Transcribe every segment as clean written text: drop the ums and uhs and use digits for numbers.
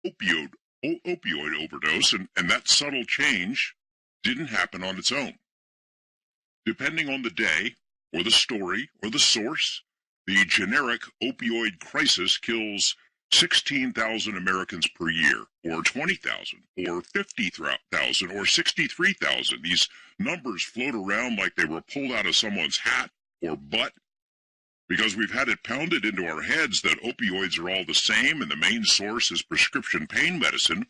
opioid overdose, and that subtle change didn't happen on its own. Depending on the day, or the story, or the source, the generic opioid crisis kills 16,000 Americans per year, or 20,000, or 50,000, or 63,000. These numbers float around like they were pulled out of someone's hat or butt, because we've had it pounded into our heads that opioids are all the same and the main source is prescription pain medicine.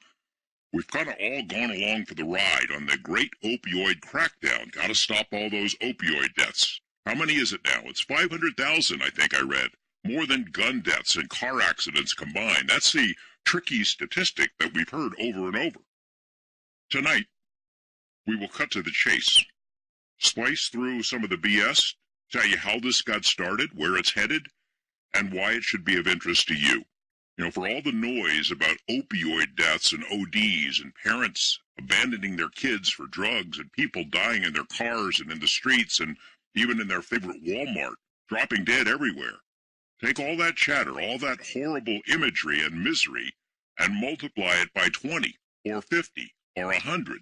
We've kind of all gone along for the ride on the great opioid crackdown. Got to stop all those opioid deaths. How many is it now? It's 500,000, I think I read. More than gun deaths and car accidents combined. That's the tricky statistic that we've heard over and over. Tonight, we will cut to the chase. Slice through some of the BS, tell you how this got started, where it's headed, and why it should be of interest to you. You know, for all the noise about opioid deaths and ODs and parents abandoning their kids for drugs and people dying in their cars and in the streets and even in their favorite Walmart, dropping dead everywhere. Take all that chatter, all that horrible imagery and misery, and multiply it by 20 or 50 or 100.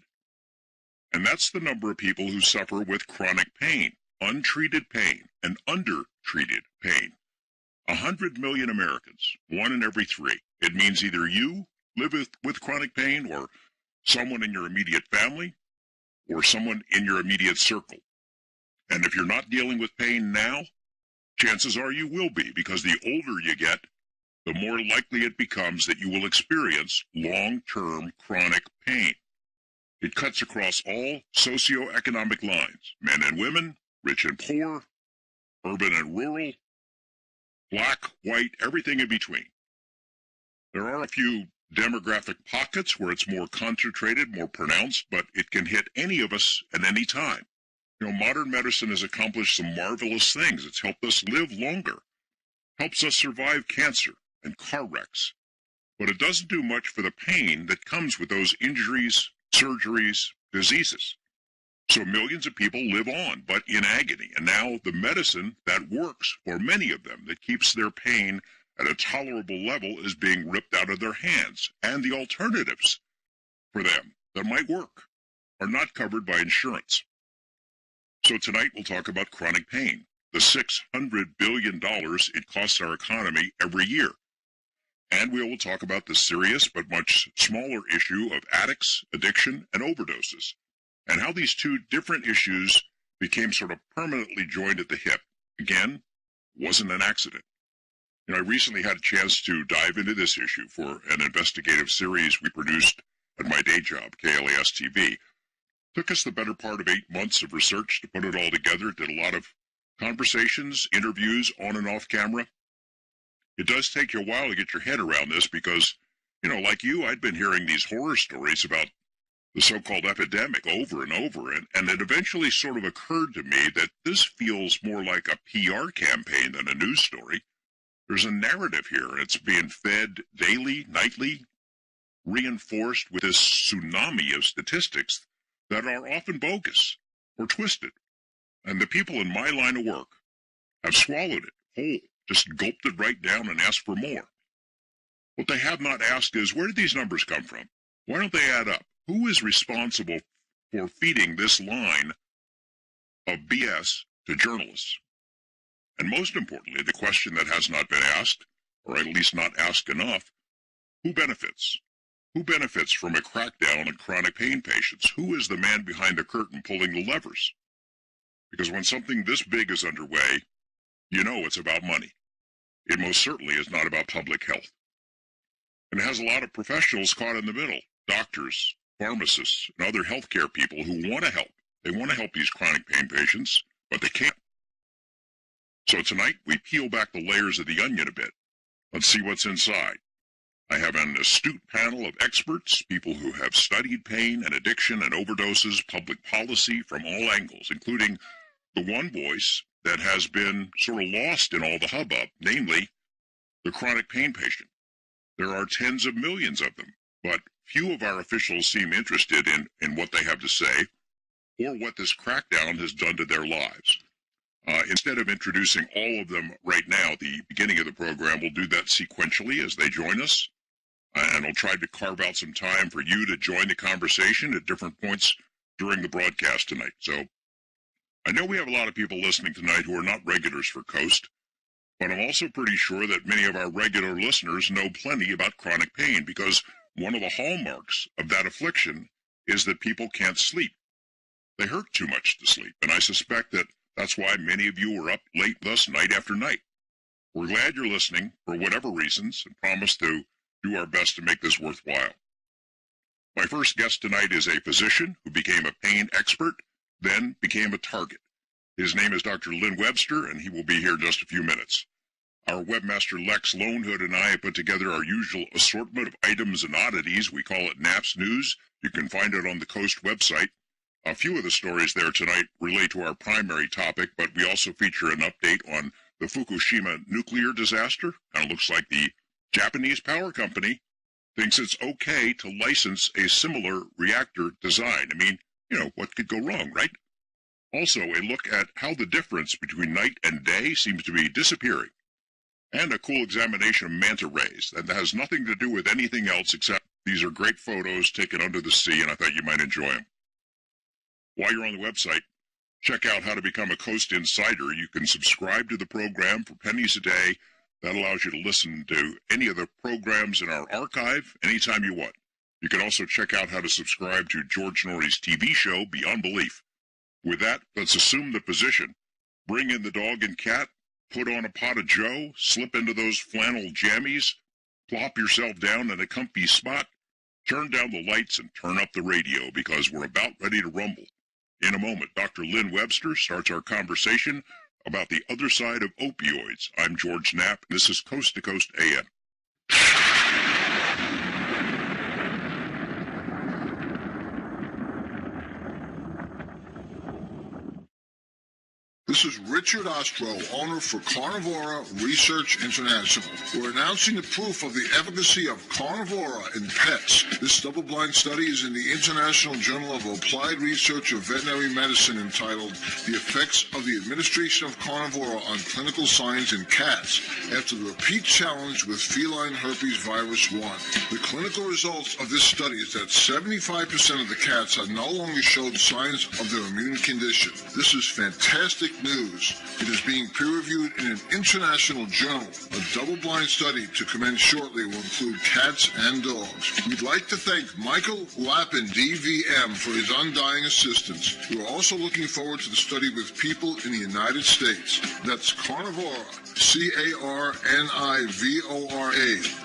And that's the number of people who suffer with chronic pain, untreated pain, and undertreated pain. 100 million Americans, 1 in every 3. It means either you live with chronic pain or someone in your immediate family or someone in your immediate circle. And if you're not dealing with pain now, chances are you will be, because the older you get, the more likely it becomes that you will experience long-term chronic pain. It cuts across all socioeconomic lines, men and women, rich and poor, urban and rural, black, white, everything in between. There are a few demographic pockets where it's more concentrated, more pronounced, but it can hit any of us at any time. You know, modern medicine has accomplished some marvelous things. It's helped us live longer, helps us survive cancer and car wrecks, but it doesn't do much for the pain that comes with those injuries, surgeries, diseases. So millions of people live on, but in agony. And now the medicine that works for many of them, that keeps their pain at a tolerable level, is being ripped out of their hands. And the alternatives for them that might work are not covered by insurance. So tonight we'll talk about chronic pain, the $600 billion it costs our economy every year. And we will talk about the serious but much smaller issue of addicts, addiction, and overdoses, and how these two different issues became sort of permanently joined at the hip. Again, wasn't an accident. You know, I recently had a chance to dive into this issue for an investigative series we produced at my day job, KLAS TV. Took us the better part of 8 months of research to put it all together. Did a lot of conversations, interviews, on and off camera. It does take you a while to get your head around this because, you know, like you, I'd been hearing these horror stories about the so-called epidemic over and over, and it eventually sort of occurred to me that this feels more like a PR campaign than a news story. There's a narrative here, and it's being fed daily, nightly, reinforced with this tsunami of statistics that are often bogus or twisted. And the people in my line of work have swallowed it whole, just gulped it right down and asked for more. What they have not asked is, where did these numbers come from? Why don't they add up? Who is responsible for feeding this line of BS to journalists? And most importantly, the question that has not been asked, or at least not asked enough, who benefits? Who benefits from a crackdown on chronic pain patients? Who is the man behind the curtain pulling the levers? Because when something this big is underway, you know it's about money. It most certainly is not about public health. And it has a lot of professionals caught in the middle, doctors, pharmacists, and other healthcare people who want to help. They want to help these chronic pain patients, but they can't. So tonight, we peel back the layers of the onion a bit. Let's see what's inside. I have an astute panel of experts, people who have studied pain and addiction and overdoses, public policy from all angles, including the one voice that has been sort of lost in all the hubbub, namely the chronic pain patient. There are tens of millions of them, but few of our officials seem interested in what they have to say or what this crackdown has done to their lives. Instead of introducing all of them right now at the beginning of the program, we'll do that sequentially as they join us. and I'll try to carve out some time for you to join the conversation at different points during the broadcast tonight. So I know we have a lot of people listening tonight who are not regulars for Coast, but I'm also pretty sure that many of our regular listeners know plenty about chronic pain, because one of the hallmarks of that affliction is that people can't sleep. They hurt too much to sleep, and I suspect that that's why many of you are up late thus night after night. We're glad you're listening for whatever reasons, and promise to do our best to make this worthwhile. My first guest tonight is a physician who became a pain expert, then became a target. His name is Dr. Lynn Webster, and he will be here in just a few minutes. Our webmaster Lex Lonehood and I have put together our usual assortment of items and oddities. We call it Naps News. You can find it on the Coast website. A few of the stories there tonight relate to our primary topic, but we also feature an update on the Fukushima nuclear disaster. Kind of looks like the Japanese power company thinks it's okay to license a similar reactor design. I mean, what could go wrong, right? Also, a look at how the difference between night and day seems to be disappearing. And a cool examination of manta rays that has nothing to do with anything else except these are great photos taken under the sea, and I thought you might enjoy them. While you're on the website, check out how to become a Coast Insider. You can subscribe to the program for pennies a day. That allows you to listen to any of the programs in our archive anytime you want. You can also check out how to subscribe to George Norrie's TV show, Beyond Belief. With that, let's assume the position. Bring in the dog and cat, put on a pot of joe, slip into those flannel jammies, plop yourself down in a comfy spot, turn down the lights, and turn up the radio, because we're about ready to rumble. In a moment, Dr. Lynn Webster starts our conversation about the other side of opioids. I'm George Knapp. This is Coast to Coast AM. This is Richard Ostro, owner for Carnivora Research International. We're announcing the proof of the efficacy of Carnivora in pets. This double-blind study is in the International Journal of Applied Research of Veterinary Medicine, entitled The Effects of the Administration of Carnivora on Clinical Signs in Cats After the Repeat Challenge with Feline Herpes Virus 1. The clinical results of this study is that 75% of the cats have no longer showed signs of their immune condition. This is fantastic news. It is being peer-reviewed in an international journal. A double-blind study to commence shortly will include cats and dogs. We'd like to thank Michael Lappin, DVM, for his undying assistance. We're also looking forward to the study with people in the United States. That's Carnivora, C-A-R-N-I-V-O-R-A,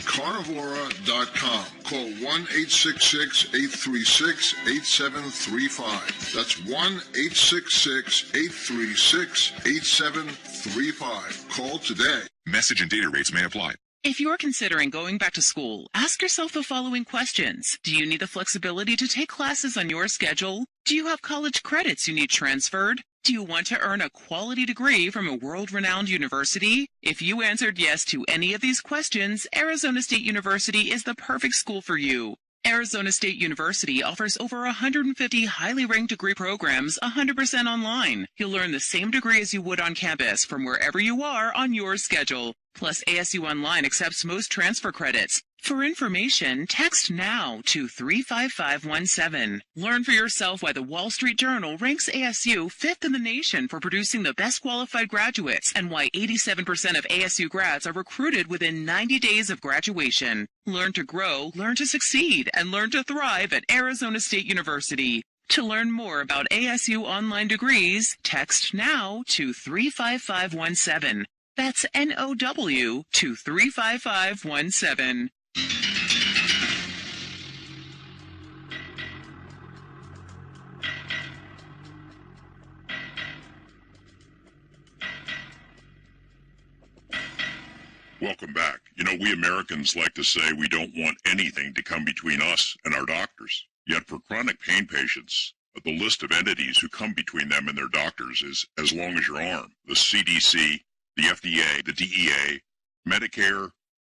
carnivora.com. Call 1-866-836-8735. That's 1-866-836-8735. Call today. Message and data rates may apply. If you're considering going back to school, ask yourself the following questions. Do you need the flexibility to take classes on your schedule? Do you have college credits you need transferred? Do you want to earn a quality degree from a world-renowned university? If you answered yes to any of these questions, Arizona State University is the perfect school for you. Arizona State University offers over 150 highly ranked degree programs 100% online. You'll learn the same degree as you would on campus from wherever you are on your schedule. Plus, ASU Online accepts most transfer credits. For information, text NOW to 35517. Learn for yourself why the Wall Street Journal ranks ASU 5th in the nation for producing the best qualified graduates, and why 87% of ASU grads are recruited within 90 days of graduation. Learn to grow, learn to succeed, and learn to thrive at Arizona State University. To learn more about ASU online degrees, text NOW to 35517. That's NOW to 35517. Welcome back. We Americans like to say we don't want anything to come between us and our doctors. Yet for chronic pain patients, the list of entities who come between them and their doctors is as long as your arm. The CDC, the FDA, the DEA, Medicare,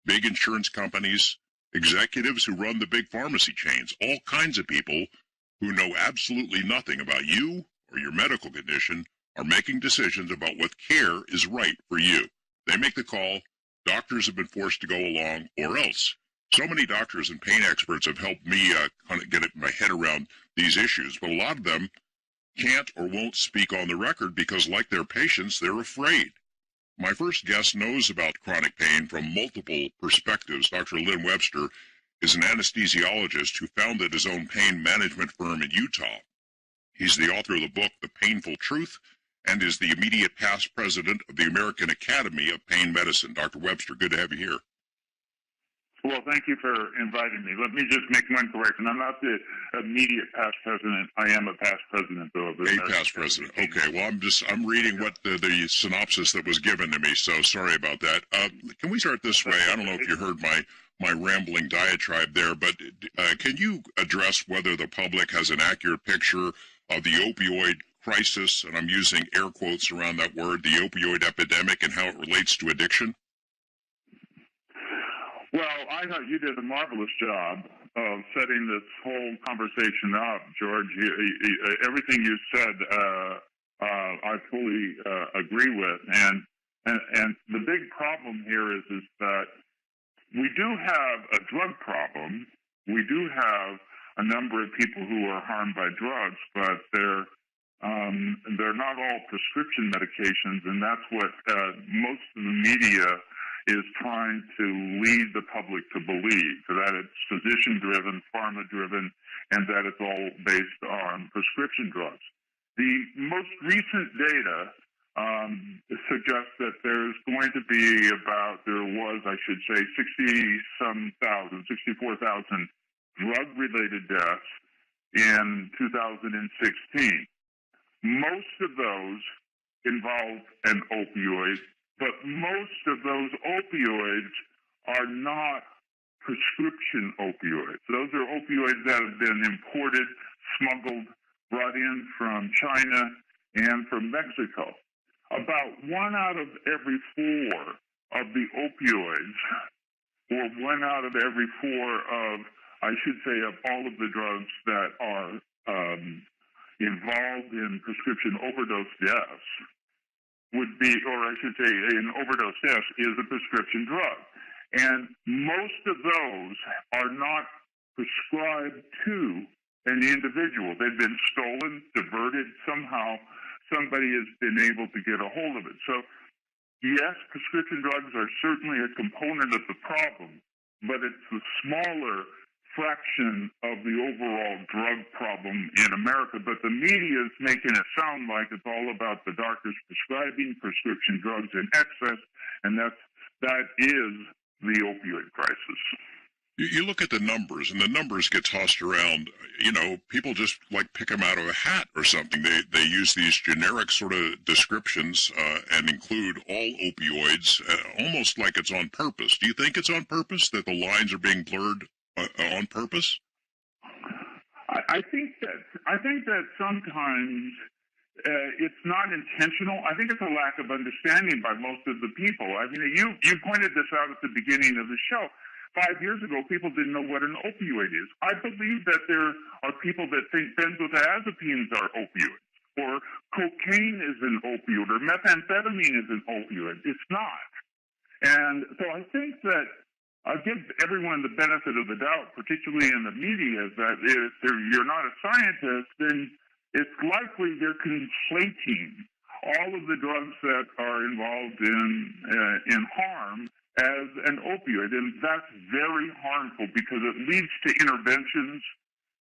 big insurance companies, executives who run the big pharmacy chains, all kinds of people who know absolutely nothing about you or your medical condition are making decisions about what care is right for you. They make the call. Doctors have been forced to go along, or else. So many doctors and pain experts have helped me kind of get my head around these issues, but a lot of them can't or won't speak on the record because, like their patients, they're afraid. My first guest knows about chronic pain from multiple perspectives. Dr. Lynn Webster is an anesthesiologist who founded his own pain management firm in Utah. He's the author of the book, The Painful Truth, and is the immediate past president of the American Academy of Pain Medicine. Dr. Webster, good to have you here. Well, thank you for inviting me. Let me just make one correction. I'm not the immediate past president. I am a past president, though. Of the a past president. Okay. Well, I'm reading what the synopsis that was given to me, so sorry about that. Can we start this way? I don't know if you heard my rambling diatribe there, but can you address whether the public has an accurate picture of the opioid crisis, and I'm using air quotes around that word, the opioid epidemic, and how it relates to addiction? Well, I thought you did a marvelous job of setting this whole conversation up, George. Everything you said, I fully agree with. And the big problem here is that we do have a drug problem. We do have a number of people who are harmed by drugs, but they're not all prescription medications, and that's what most of the media is trying to lead the public to believe, that it's physician-driven, pharma-driven, and that it's all based on prescription drugs. The most recent data suggests that there's going to be there was, I should say, 64,000 drug-related deaths in 2016. Most of those involve an opioid, but most of those opioids are not prescription opioids. Those are opioids that have been imported, smuggled, brought in from China and from Mexico. About 1 out of every 4 of the opioids, or 1 out of every 4 of, I should say, of all of the drugs that are involved in prescription overdose deaths, would be, or I should say, an overdose death is a prescription drug. And most of those are not prescribed to an individual. They've been stolen, diverted, somehow somebody has been able to get a hold of it. So, yes, prescription drugs are certainly a component of the problem, but it's the smaller fraction of the overall drug problem in America, but the media is making it sound like it's all about the doctors prescribing prescription drugs in excess, and that is the opioid crisis. You look at the numbers, and the numbers get tossed around. You know, people just like pick them out of a hat or something. They use these generic sort of descriptions and include all opioids, almost like it's on purpose. Do you think it's on purpose, that the lines are being blurred on purpose? I think that sometimes it's not intentional. I think it's a lack of understanding by most of the people. I mean, you pointed this out at the beginning of the show. 5 years ago, people didn't know what an opioid is. I believe that there are people that think benzodiazepines are opioids, or cocaine is an opioid, or methamphetamine is an opioid. It's not. And so I think that I give everyone the benefit of the doubt, particularly in the media, that if you're not a scientist, then it's likely they're conflating all of the drugs that are involved in harm as an opioid, and that's very harmful because it leads to interventions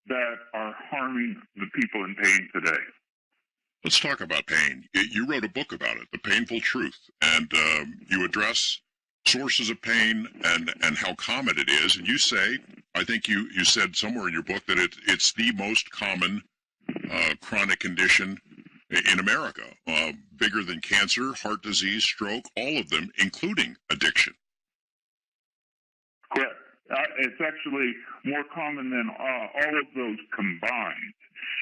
that are harming the people in pain today. Let's talk about pain. You wrote a book about it, The Painful Truth, and you address sources of pain and how common it is. And you say, I think you said somewhere in your book that it's the most common chronic condition in America, bigger than cancer, heart disease, stroke, all of them, including addiction. Correct. It's actually more common than all of those combined.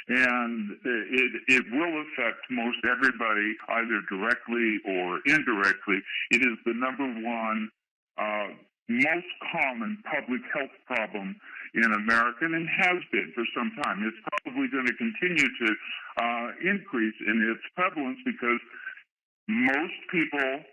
And it will affect most everybody, either directly or indirectly. It is the number one most common public health problem in America, and has been for some time. It's probably going to continue to increase in its prevalence because most people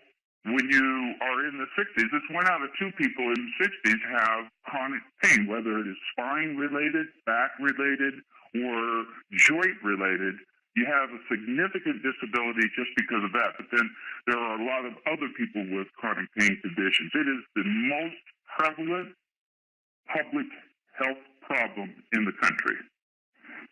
when you are in the 60s, it's 1 out of 2 people in the 60s have chronic pain, whether it is spine-related, back-related, or joint-related. You have a significant disability just because of that. But then there are a lot of other people with chronic pain conditions. It is the most prevalent public health problem in the country.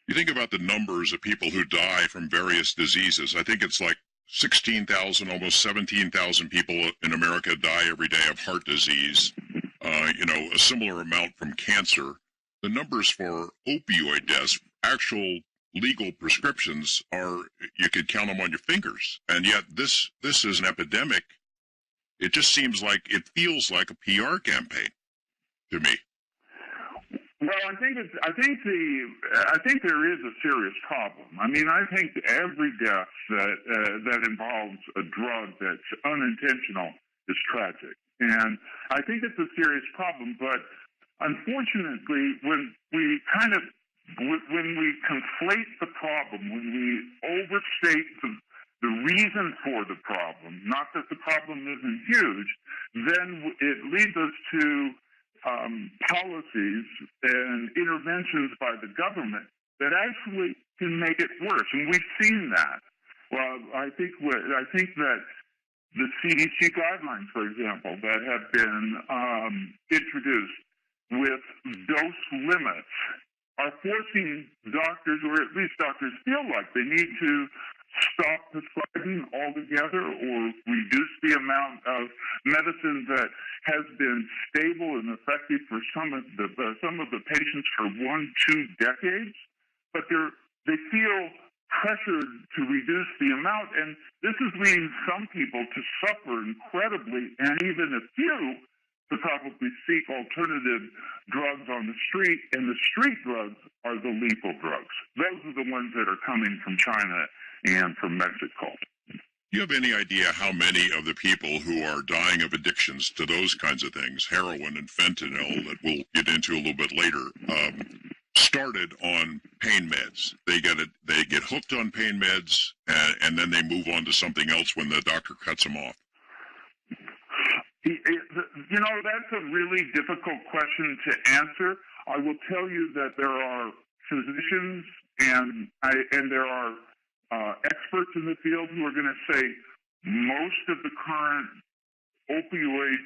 You think about the numbers of people who die from various diseases. I think it's like 16,000, almost 17,000 people in America die every day of heart disease. A similar amount from cancer. The numbers for opioid deaths, actual legal prescriptions, you could count them on your fingers. And yet this is an epidemic. It just feels like a PR campaign to me. Well, I think there is a serious problem. I mean, I think every death that involves a drug that's unintentional is tragic, and I think it's a serious problem. But unfortunately, when we conflate the problem, when we overstate the reason for the problem, not that the problem isn't huge, then it leads us to policies and interventions by the government that actually can make it worse, and we've seen that. Well, I think that the CDC guidelines, for example, that have been introduced with dose limits are forcing doctors, or at least doctors feel like they need to stop prescribing altogether or reduce the amount of medicine that has been stable and effective for some of the patients for 1-2 decades. But they feel pressured to reduce the amount, and this is leading some people to suffer incredibly, and even a few to probably seek alternative drugs on the street, and the street drugs are the lethal drugs. Those are the ones that are coming from China and from Mexico. Do you have any idea how many of the people who are dying of addictions to those kinds of things, heroin and fentanyl, that we'll get into a little bit later, started on pain meds? They get hooked on pain meds, and then they move on to something else when the doctor cuts them off. That's a really difficult question to answer. I will tell you that there are physicians and there are experts in the field who are going to say most of the current opioid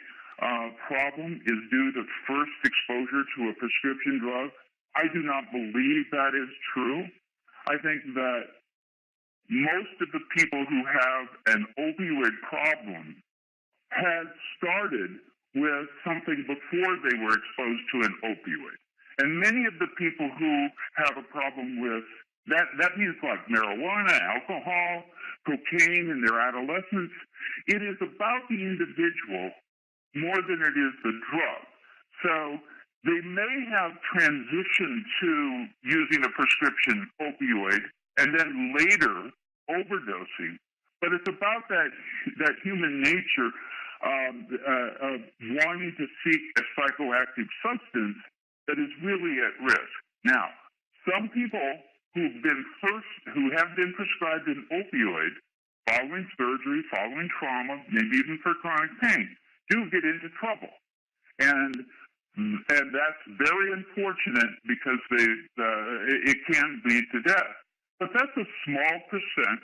problem is due to first exposure to a prescription drug. I do not believe that is true. I think that most of the people who have an opioid problem had started with something before they were exposed to an opioid. And many of the people who have a problem with that means like marijuana, alcohol, cocaine in their adolescence. It is about the individual more than it is the drug. So they may have transitioned to using a prescription opioid and then later overdosing. But it's about that human nature of wanting to seek a psychoactive substance that is really at risk. Now, some people who have been prescribed an opioid following surgery, following trauma, maybe even for chronic pain, do get into trouble. And that's very unfortunate because it can lead to death. But that's a small percent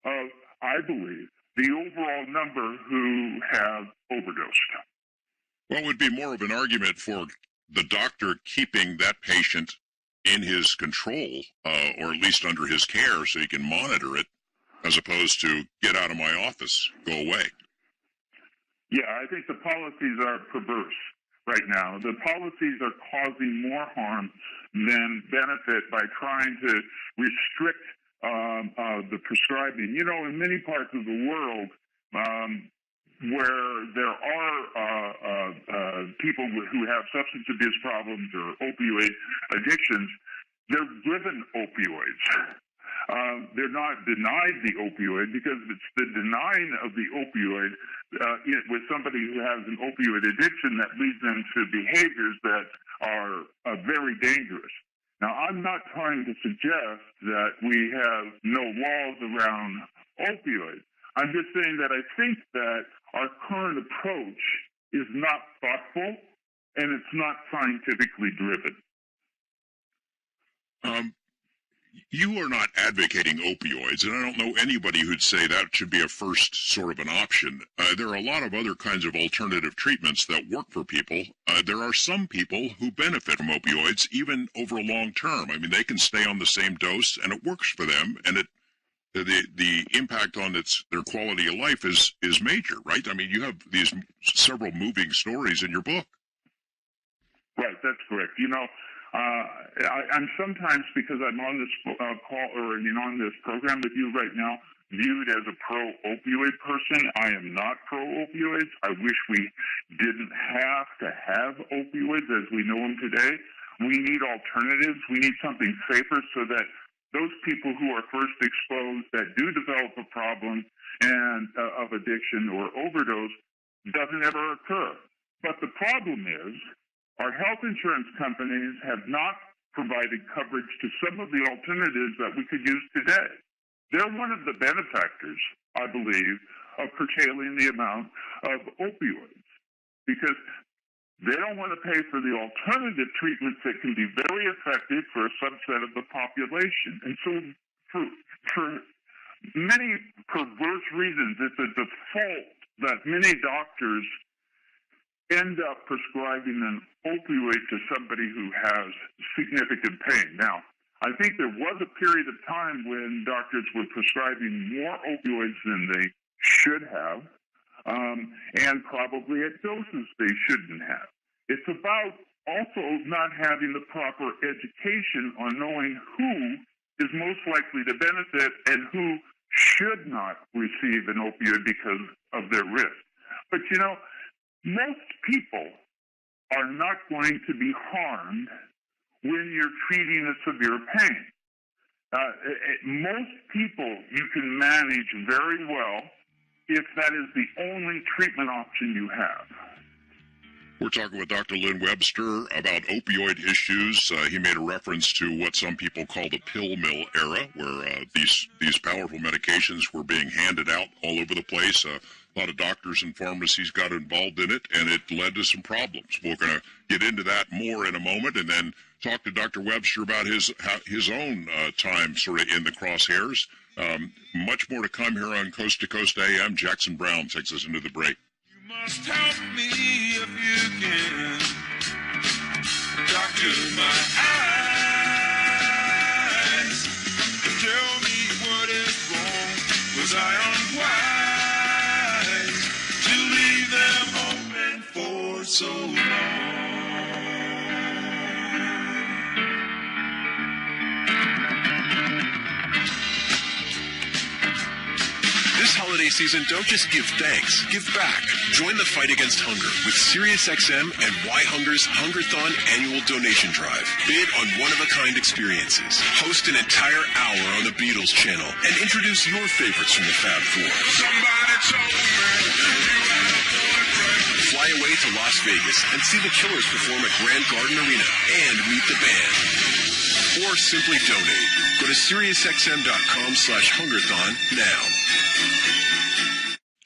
of, I believe, the overall number who have overdosed. Well, it would be more of an argument for the doctor keeping that patient in his control, or at least under his care so he can monitor it, as opposed to get out of my office, go away. Yeah, I think the policies are perverse right now. The policies are causing more harm than benefit by trying to restrict the prescribing. In many parts of the world where there are people who have substance abuse problems or opioid addictions, they're given opioids. They're not denied the opioid because it's the denying of the opioid with somebody who has an opioid addiction that leads them to behaviors that are very dangerous. Now, I'm not trying to suggest that we have no laws around opioids. I'm just saying that I think that our current approach is not thoughtful and it's not scientifically driven. You are not advocating opioids, and I don't know anybody who'd say that should be a first sort of an option. There are a lot of other kinds of alternative treatments that work for people. There are some people who benefit from opioids even over a long term. I mean, they can stay on the same dose, and it works for them, and the impact on their quality of life is major, right? I mean, you have these several moving stories in your book. Right, that's correct. You know, I'm sometimes, because I'm on this call or on this program with you right now, viewed as a pro-opioid person. I am not pro-opioids. I wish we didn't have to have opioids as we know them today. We need alternatives. We need something safer so that those people who are first exposed that do develop a problem and of addiction or overdose doesn't ever occur. But the problem is, our health insurance companies have not provided coverage to some of the alternatives that we could use today. They're one of the benefactors, I believe, of curtailing the amount of opioids because they don't want to pay for the alternative treatments that can be very effective for a subset of the population. And so for many perverse reasons, it's a default that many doctors end up prescribing an opioid to somebody who has significant pain. Now, I think there was a period of time when doctors were prescribing more opioids than they should have, and probably at doses they shouldn't have. It's about also not having the proper education on knowing who is most likely to benefit and who should not receive an opioid because of their risk. But, you know, most people are not going to be harmed when you're treating a severe pain. Most people you can manage very well if that is the only treatment option you have. We're talking with Dr. Lynn Webster about opioid issues. He made a reference to what some people call the pill mill era, where these powerful medications were being handed out all over the place. A lot of doctors and pharmacies got involved in it, and it led to some problems. We're going to get into that more in a moment, and then talk to Dr. Webster about his own time sort of in the crosshairs. Much more to come here on Coast to Coast AM. Jackson Brown takes us into the break. You must help me if you can. Doctor, my eyes, tell me what is wrong. Was I unwise to leave them open for so long? This holiday season, don't just give thanks, give back. Join the fight against hunger with SiriusXM and Why Hunger's Hungerthon annual donation drive. Bid on one-of-a-kind experiences. Host an entire hour on the Beatles channel and introduce your favorites from the Fab Four. Somebody told me. Fly away to Las Vegas and see the Killers perform at Grand Garden Arena and meet the band. Or simply donate. Go to SiriusXM.com/Hungerthon now.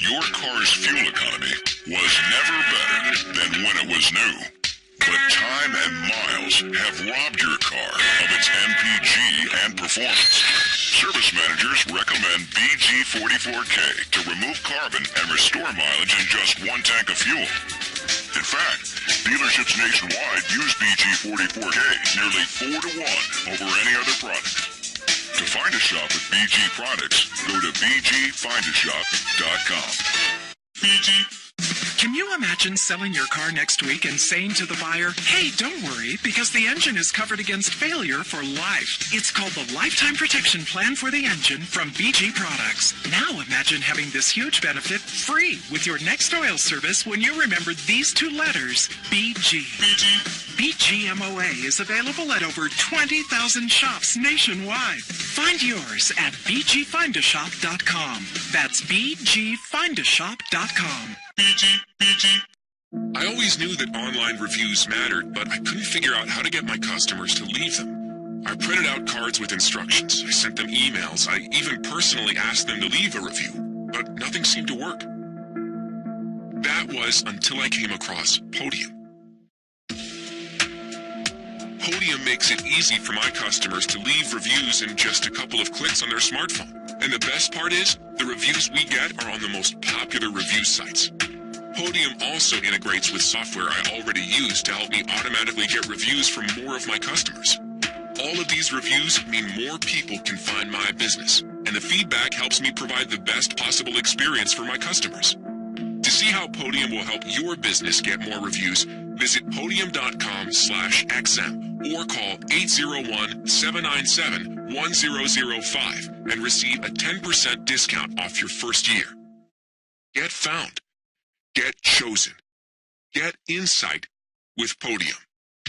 Your car's fuel economy was never better than when it was new. But time and miles have robbed your car of its MPG and performance. Service managers recommend BG44K to remove carbon and restore mileage in just one tank of fuel. In fact, dealerships nationwide use BG44K nearly 4 to 1 over any other product. To find a shop at BG Products, go to bgfindashop.com. BG. Can you imagine selling your car next week and saying to the buyer, hey, don't worry, because the engine is covered against failure for life. It's called the Lifetime Protection Plan for the Engine from BG Products. Now imagine having this huge benefit free with your next oil service when you remember these two letters, BG. BGMOA is available at over 20,000 shops nationwide. Find yours at bgfindashop.com. That's bgfindashop.com. I always knew that online reviews mattered, but I couldn't figure out how to get my customers to leave them. I printed out cards with instructions. I sent them emails. I even personally asked them to leave a review. But but nothing seemed to work. That was until I came across Podium. Podium makes it easy for my customers to leave reviews in just a couple of clicks on their smartphone. And the best part is, the reviews we get are on the most popular review sites. Podium also integrates with software I already use to help me automatically get reviews from more of my customers. All of these reviews mean more people can find my business, and the feedback helps me provide the best possible experience for my customers. To see how Podium will help your business get more reviews, visit podium.com/XM or call 801-797-1005 and receive a 10% discount off your first year. Get found. Get chosen. Get insight with Podium.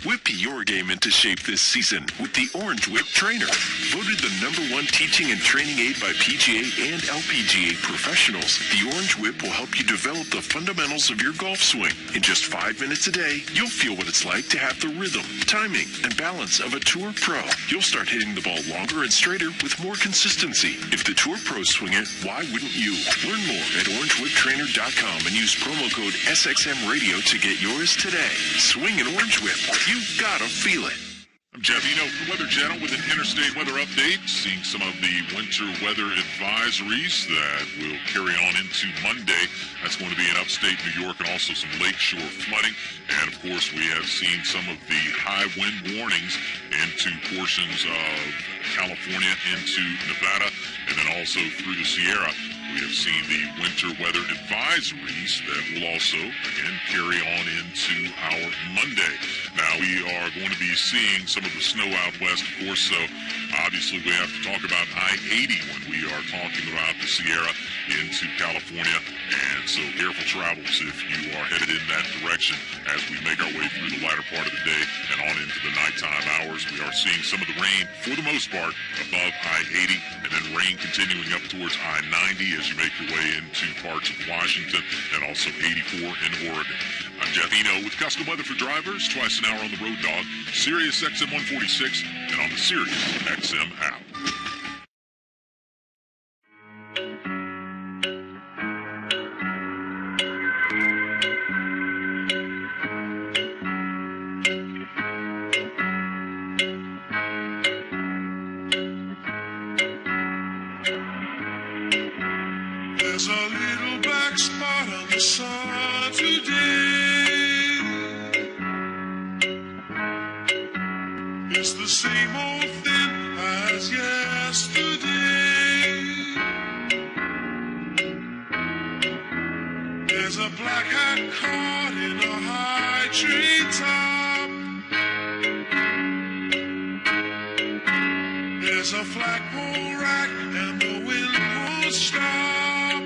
Whip your game into shape this season with the Orange Whip Trainer. Voted the #1 teaching and training aid by PGA and LPGA professionals, the Orange Whip will help you develop the fundamentals of your golf swing. In just 5 minutes a day, you'll feel what it's like to have the rhythm, timing, and balance of a Tour Pro. You'll start hitting the ball longer and straighter with more consistency. If the Tour Pros swing it, why wouldn't you? Learn more at orangewhiptrainer.com and use promo code SXM Radio to get yours today. Swing an Orange Whip. You've gotta feel it. I'm Jeff Eno, the Weather Channel, with an interstate weather update, seeing some of the winter weather advisories that will carry on into Monday. That's going to be in upstate New York and also some lakeshore flooding. And, of course, we have seen some of the high wind warnings into portions of California, into Nevada, and then also through the Sierra. We have seen the winter weather advisories that will also, again, carry on into our Monday. Now, we are going to be seeing some of the snow out west, of course, so obviously we have to talk about I-80 when we are talking about the Sierra into California. And so careful travels if you are headed in that direction as we make our way through the latter part of the day and on into the nighttime hours. We are seeing some of the rain, for the most part, above I-80, and then rain continuing up towards I-90 as you make your way into parts of Washington and also 84 in Oregon. I'm Jeff Eno with custom weather for drivers, twice an hour on the Road Dog, Sirius XM 146, and on the Sirius XM app. There's a little black spot on the sun today. It's the same old thing as yesterday. There's a black hat caught in a high tree top. There's a flagpole rack and the wind won't stop.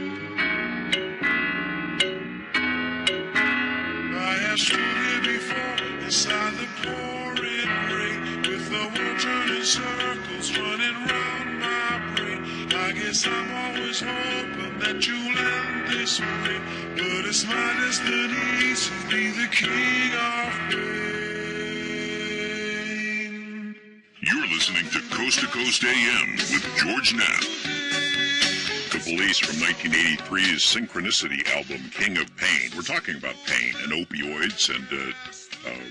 I have stood here before inside the pouring rain, with the world turning circles running round my brain. I guess I'm always hoping that you'll end this way, but it's my destiny to be the king of pain. You're listening to Coast AM with George Knapp. The Police from 1983's Synchronicity album, King of Pain. We're talking about pain and opioids and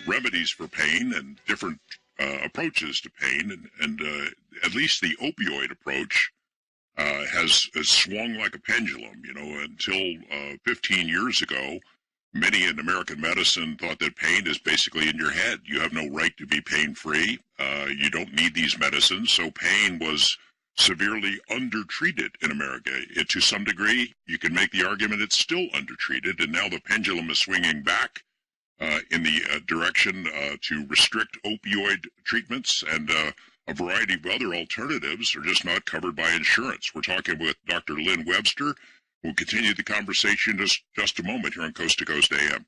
remedies for pain and different approaches to pain. And at least the opioid approach has swung like a pendulum. You know, until 15 years ago, many in American medicine thought that pain is basically in your head. You have no right to be pain-free. You don't need these medicines. So pain was severely undertreated in America. To some degree, you can make the argument it's still undertreated, and now the pendulum is swinging back in the direction to restrict opioid treatments, and a variety of other alternatives are just not covered by insurance. We're talking with Dr. Lynn Webster. We'll continue the conversation in just a moment here on Coast to Coast AM.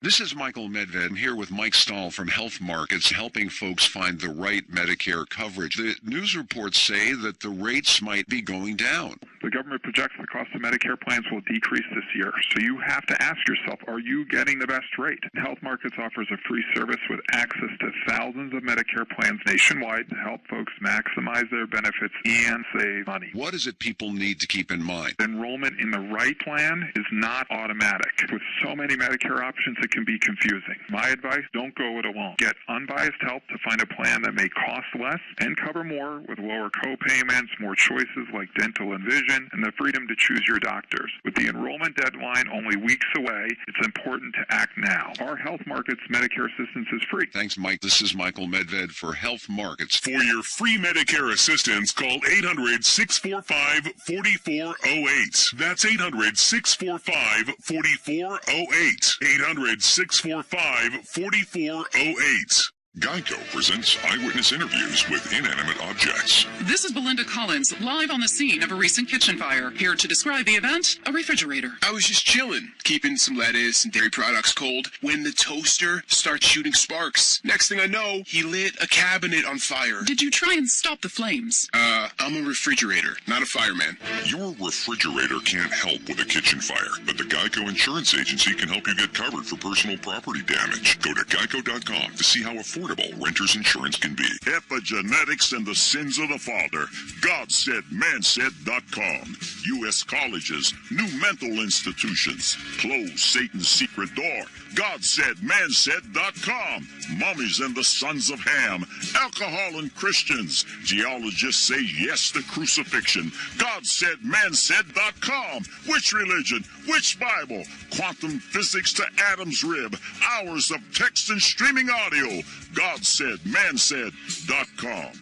This is Michael Medved. I'm here with Mike Stahl from Health Markets, helping folks find the right Medicare coverage. The news reports say that the rates might be going down. The government projects the cost of Medicare plans will decrease this year, so you have to ask yourself, are you getting the best rate? Health Markets offers a free service with access to thousands of Medicare plans nationwide to help folks maximize their benefits and save money. What is it people need to keep in mind? Enrollment in the right plan is not automatic. With so many Medicare options, it can be confusing. My advice, don't go it alone. Get unbiased help to find a plan that may cost less and cover more with lower co-payments, more choices like dental and vision, and the freedom to choose your doctors. With the enrollment deadline only weeks away, it's important to act now. Our Health Markets Medicare assistance is free. Thanks, Mike. This is Michael Medved for Health Markets. For your free Medicare assistance, call 800-645-4408. That's 800-645-4408. 800-645-4408. Geico presents eyewitness interviews with inanimate objects. This is Belinda Collins, live on the scene of a recent kitchen fire. Here to describe the event, a refrigerator. I was just chilling, keeping some lettuce and dairy products cold, when the toaster starts shooting sparks. Next thing I know, he lit a cabinet on fire. Did you try and stop the flames? I'm a refrigerator, not a fireman. Your refrigerator can't help with a kitchen fire, but the Geico Insurance Agency can help you get covered for personal property damage. Go to geico.com to see how affordable renter's insurance can be. Epigenetics and the sins of the father. GodSaidMansaid.com. U.S. colleges, new mental institutions. Close Satan's secret door. GodSaidMansaid.com. Mummies and the sons of Ham. Alcohol and Christians. Geologists say yes to crucifixion. GodSaidMansaid.com. Which religion? Which Bible? Quantum physics to Adam's rib. Hours of text and streaming audio. GodSaidMansaid.com.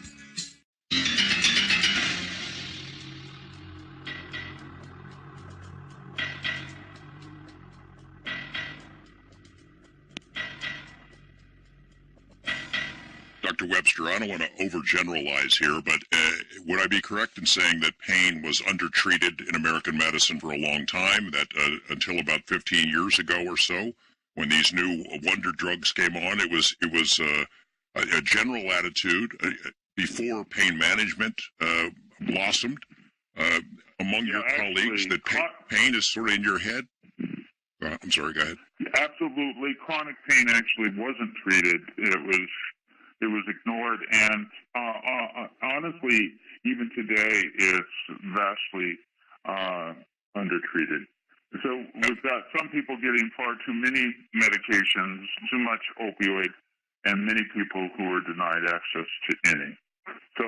Dr. Webster, I don't want to overgeneralize here, but would I be correct in saying that pain was undertreated in American medicine for a long time, that until about 15 years ago or so, when these new wonder drugs came on, it was a general attitude before pain management blossomed among your colleagues that pain is sort of in your head? I'm sorry, go ahead. Absolutely. Chronic pain actually wasn't treated. It was ignored, and honestly, even today, it's vastly undertreated. So we've got some people getting far too many medications, too much opioid, and many people who are denied access to any. So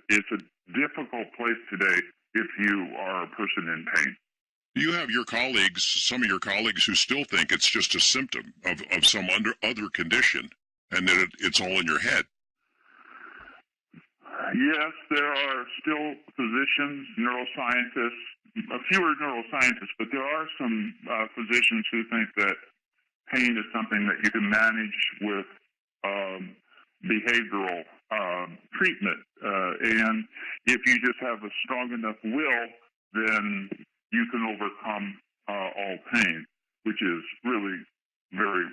it's a difficult place today if you are a person in pain. You have your colleagues, some of your colleagues, who still think it's just a symptom of some other condition, and that it's all in your head. Yes, there are still physicians, neuroscientists, fewer neuroscientists, but there are some physicians who think that pain is something that you can manage with behavioral treatment. And if you just have a strong enough will, then you can overcome all pain, which is really very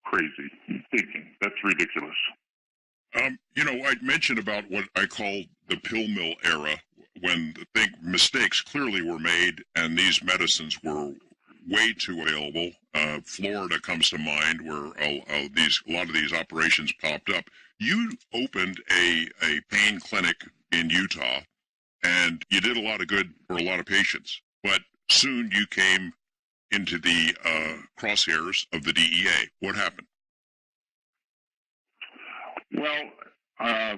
crazy thinking. That's ridiculous. I mentioned about what I call the pill mill era, when mistakes clearly were made and these medicines were way too available. Florida comes to mind, where a lot of these operations popped up. You opened a pain clinic in Utah, and you did a lot of good for a lot of patients. But soon you came into the crosshairs of the DEA. What happened? Well,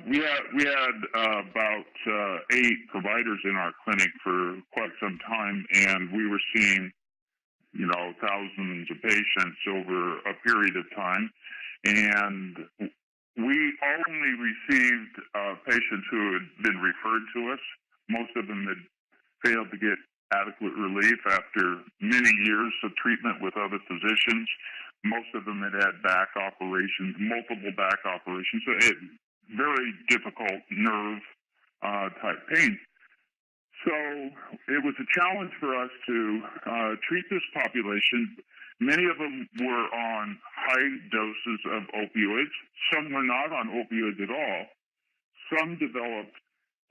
we had about 8 providers in our clinic for quite some time, and we were seeing, thousands of patients over a period of time. And we only received patients who had been referred to us. Most of them had failed to get adequate relief after many years of treatment with other physicians. Most of them had had back operations, multiple back operations. So very difficult nerve type pain. So it was a challenge for us to treat this population. Many of them were on high doses of opioids. Some were not on opioids at all. Some developed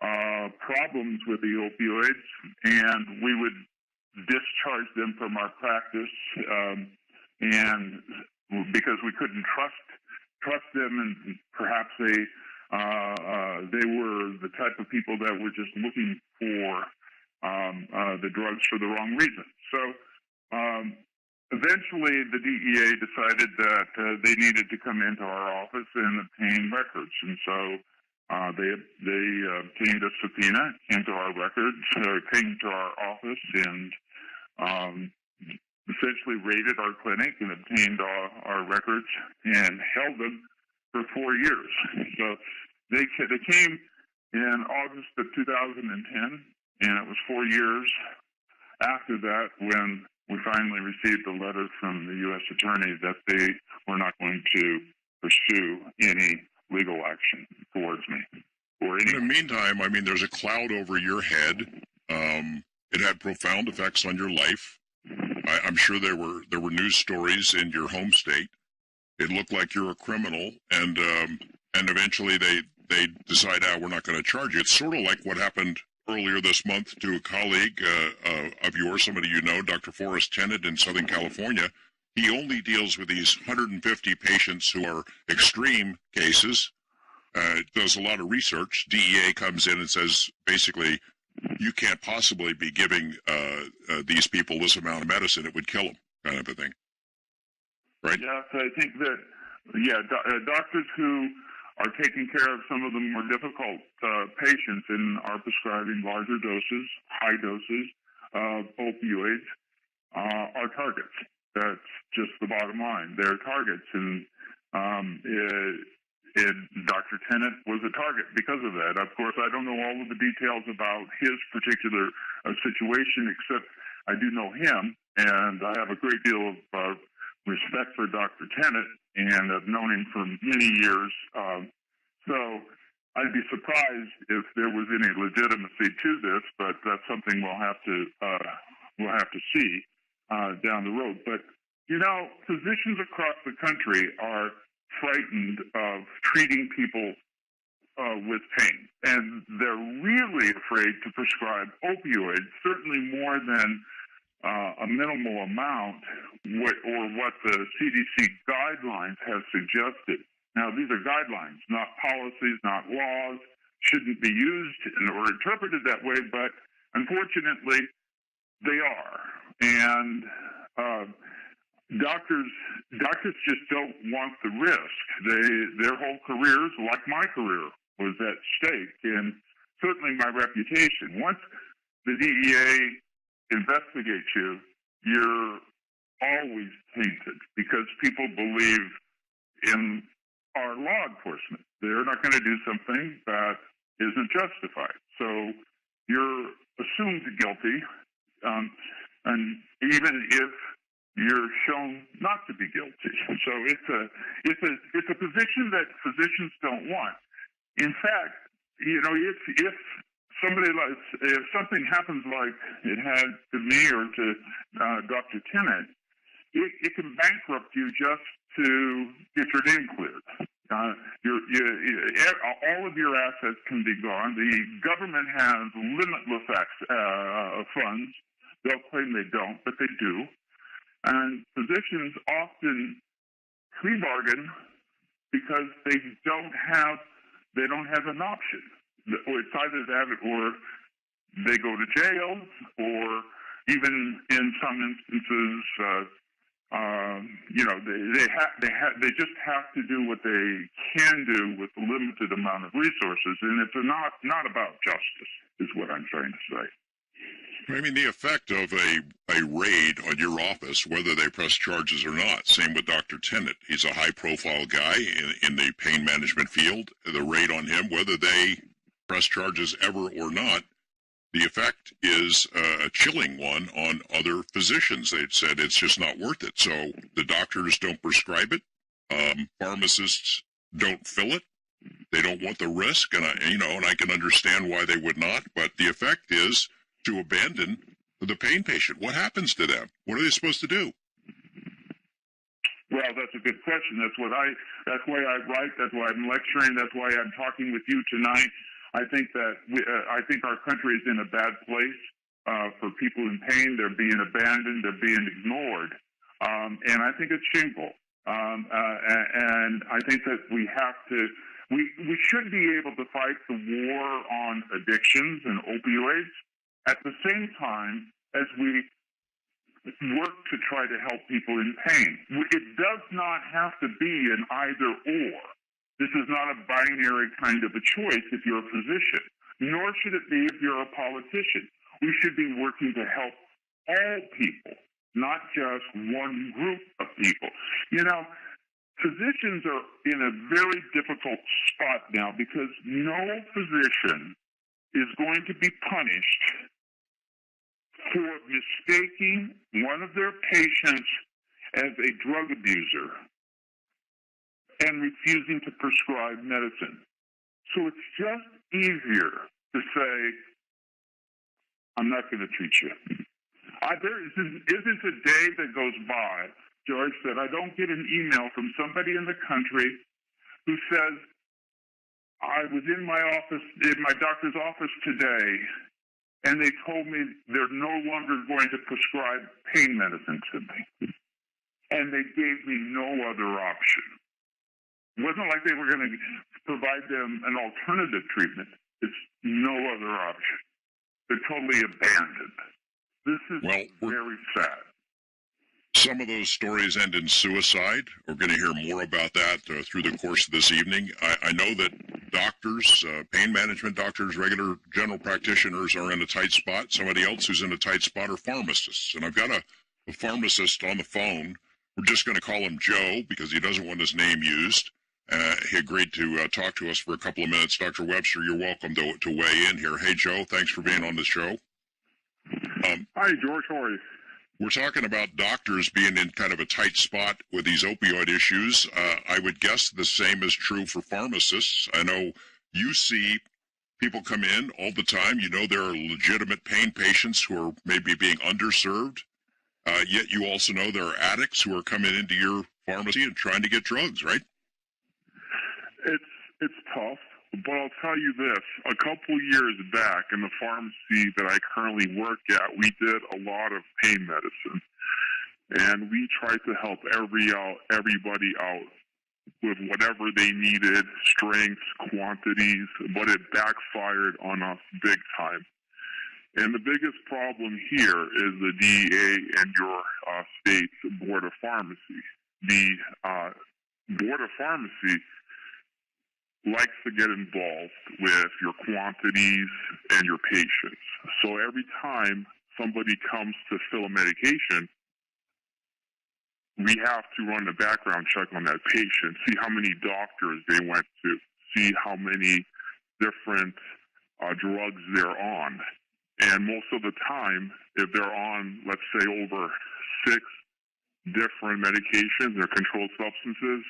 problems with the opioids, and we would discharge them from our practice, and because we couldn't trust them, and perhaps they were the type of people that were just looking for the drugs for the wrong reason. So eventually the DEA decided that they needed to come into our office and obtain records, and so they obtained a subpoena into our records, came to our office, and essentially raided our clinic and obtained our records and held them for 4 years. So they came in August of 2010, and it was 4 years after that when we finally received a letter from the U.S. Attorney that they were not going to pursue any legal action towards me. In the meantime, I mean, there's a cloud over your head. It had profound effects on your life. I'm sure there were news stories in your home state. It looked like you're a criminal, and eventually they decide, we're not going to charge you. It's sort of like what happened earlier this month to a colleague of yours, somebody you know, Dr. Forrest Tennant in Southern California. He only deals with these 150 patients who are extreme cases, does a lot of research. DEA comes in and says, basically, you can't possibly be giving these people this amount of medicine. It would kill them, kind of a thing. Right? Yes, I think that, doctors who are taking care of some of the more difficult patients and are prescribing larger doses, high doses of opioids are targets. That's just the bottom line. They're targets, and Dr. Tennant was a target because of that. Of course, I don't know all of the details about his particular situation, except I do know him, and I have a great deal of respect for Dr. Tennant, and I've known him for many years. So I'd be surprised if there was any legitimacy to this, but that's something we'll have to see down the road. But physicians across the country are frightened of treating people with pain, and they're really afraid to prescribe opioids, certainly more than a minimal amount, or what the CDC guidelines have suggested. Now, these are guidelines, not policies, not laws, shouldn't be used or interpreted that way, but unfortunately, they are. And doctors just don't want the risk. Their whole careers, like my career, was at stake, and certainly my reputation. Once the DEA investigates you, you're always tainted because people believe in our law enforcement. They're not going to do something that isn't justified. So you're assumed guilty, and even if you're shown not to be guilty. So it's a position that physicians don't want. In fact, if something happens like it had to me or to Dr. Tennant, it can bankrupt you just to get your name cleared. All of your assets can be gone. The government has limitless funds. They'll claim they don't, but they do. And physicians often plea bargain because they don't have an option. It's either that or they go to jail, or even in some instances, they just have to do what they can do with a limited amount of resources, and it's not about justice, is what I'm trying to say. I mean, the effect of a raid on your office, whether they press charges or not, same with Dr. Tennant. He's a high-profile guy in the pain management field. The raid on him, whether they press charges ever or not, the effect is a chilling one on other physicians. They've said it's just not worth it. So the doctors don't prescribe it. Pharmacists don't fill it. They don't want the risk, and I can understand why they would not. But the effect is to abandon the pain patient. What happens to them? What are they supposed to do? Well, that's a good question. That's why I write. That's why I'm lecturing. That's why I'm talking with you tonight. I think that I think our country is in a bad place for people in pain. They're being abandoned. They're being ignored, and I think it's shameful. And I think that we have to. We should be able to fight the war on addictions and opioids at the same time as we work to try to help people in pain. It does not have to be an either or. This is not a binary kind of a choice if you're a physician, nor should it be if you're a politician. We should be working to help all people, not just one group of people. You know, physicians are in a very difficult spot now because no physician is going to be punished for mistaking one of their patients as a drug abuser and refusing to prescribe medicine. So it's just easier to say, I'm not going to treat you. There isn't a day that goes by, George, that I don't get an email from somebody in the country who says, I was in my doctor's office today, and they told me they're no longer going to prescribe pain medicine to me. And they gave me no other option. It wasn't like they were going to provide them an alternative treatment. It's no other option. They're totally abandoned. This is very sad. Some of those stories end in suicide. We're going to hear more about that through the course of this evening. I know that doctors, pain management doctors, regular general practitioners are in a tight spot. Somebody else who's in a tight spot are pharmacists. And I've got a pharmacist on the phone. We're just going to call him Joe because he doesn't want his name used. He agreed to talk to us for a couple of minutes. Dr. Webster, you're welcome to weigh in here. Hey, Joe, thanks for being on the show. Hi, George. How are you? We're talking about doctors being in kind of a tight spot with these opioid issues. I would guess the same is true for pharmacists. I know you see people come in all the time. You know there are legitimate pain patients who are maybe being underserved. Yet you also know there are addicts who are coming into your pharmacy and trying to get drugs, right? It's tough, but I'll tell you this. A couple years back in the pharmacy that I currently work at, we did a lot of pain medicine. And we tried to help everybody out with whatever they needed, strengths, quantities, but it backfired on us big time. And the biggest problem here is the DEA and your state's Board of Pharmacy. The Board of Pharmacy likes to get involved with your quantities and your patients. So every time somebody comes to fill a medication, we have to run a background check on that patient, see how many doctors they went to, see how many different drugs they're on. And most of the time, if they're on, let's say, over 6 different medications or controlled substances,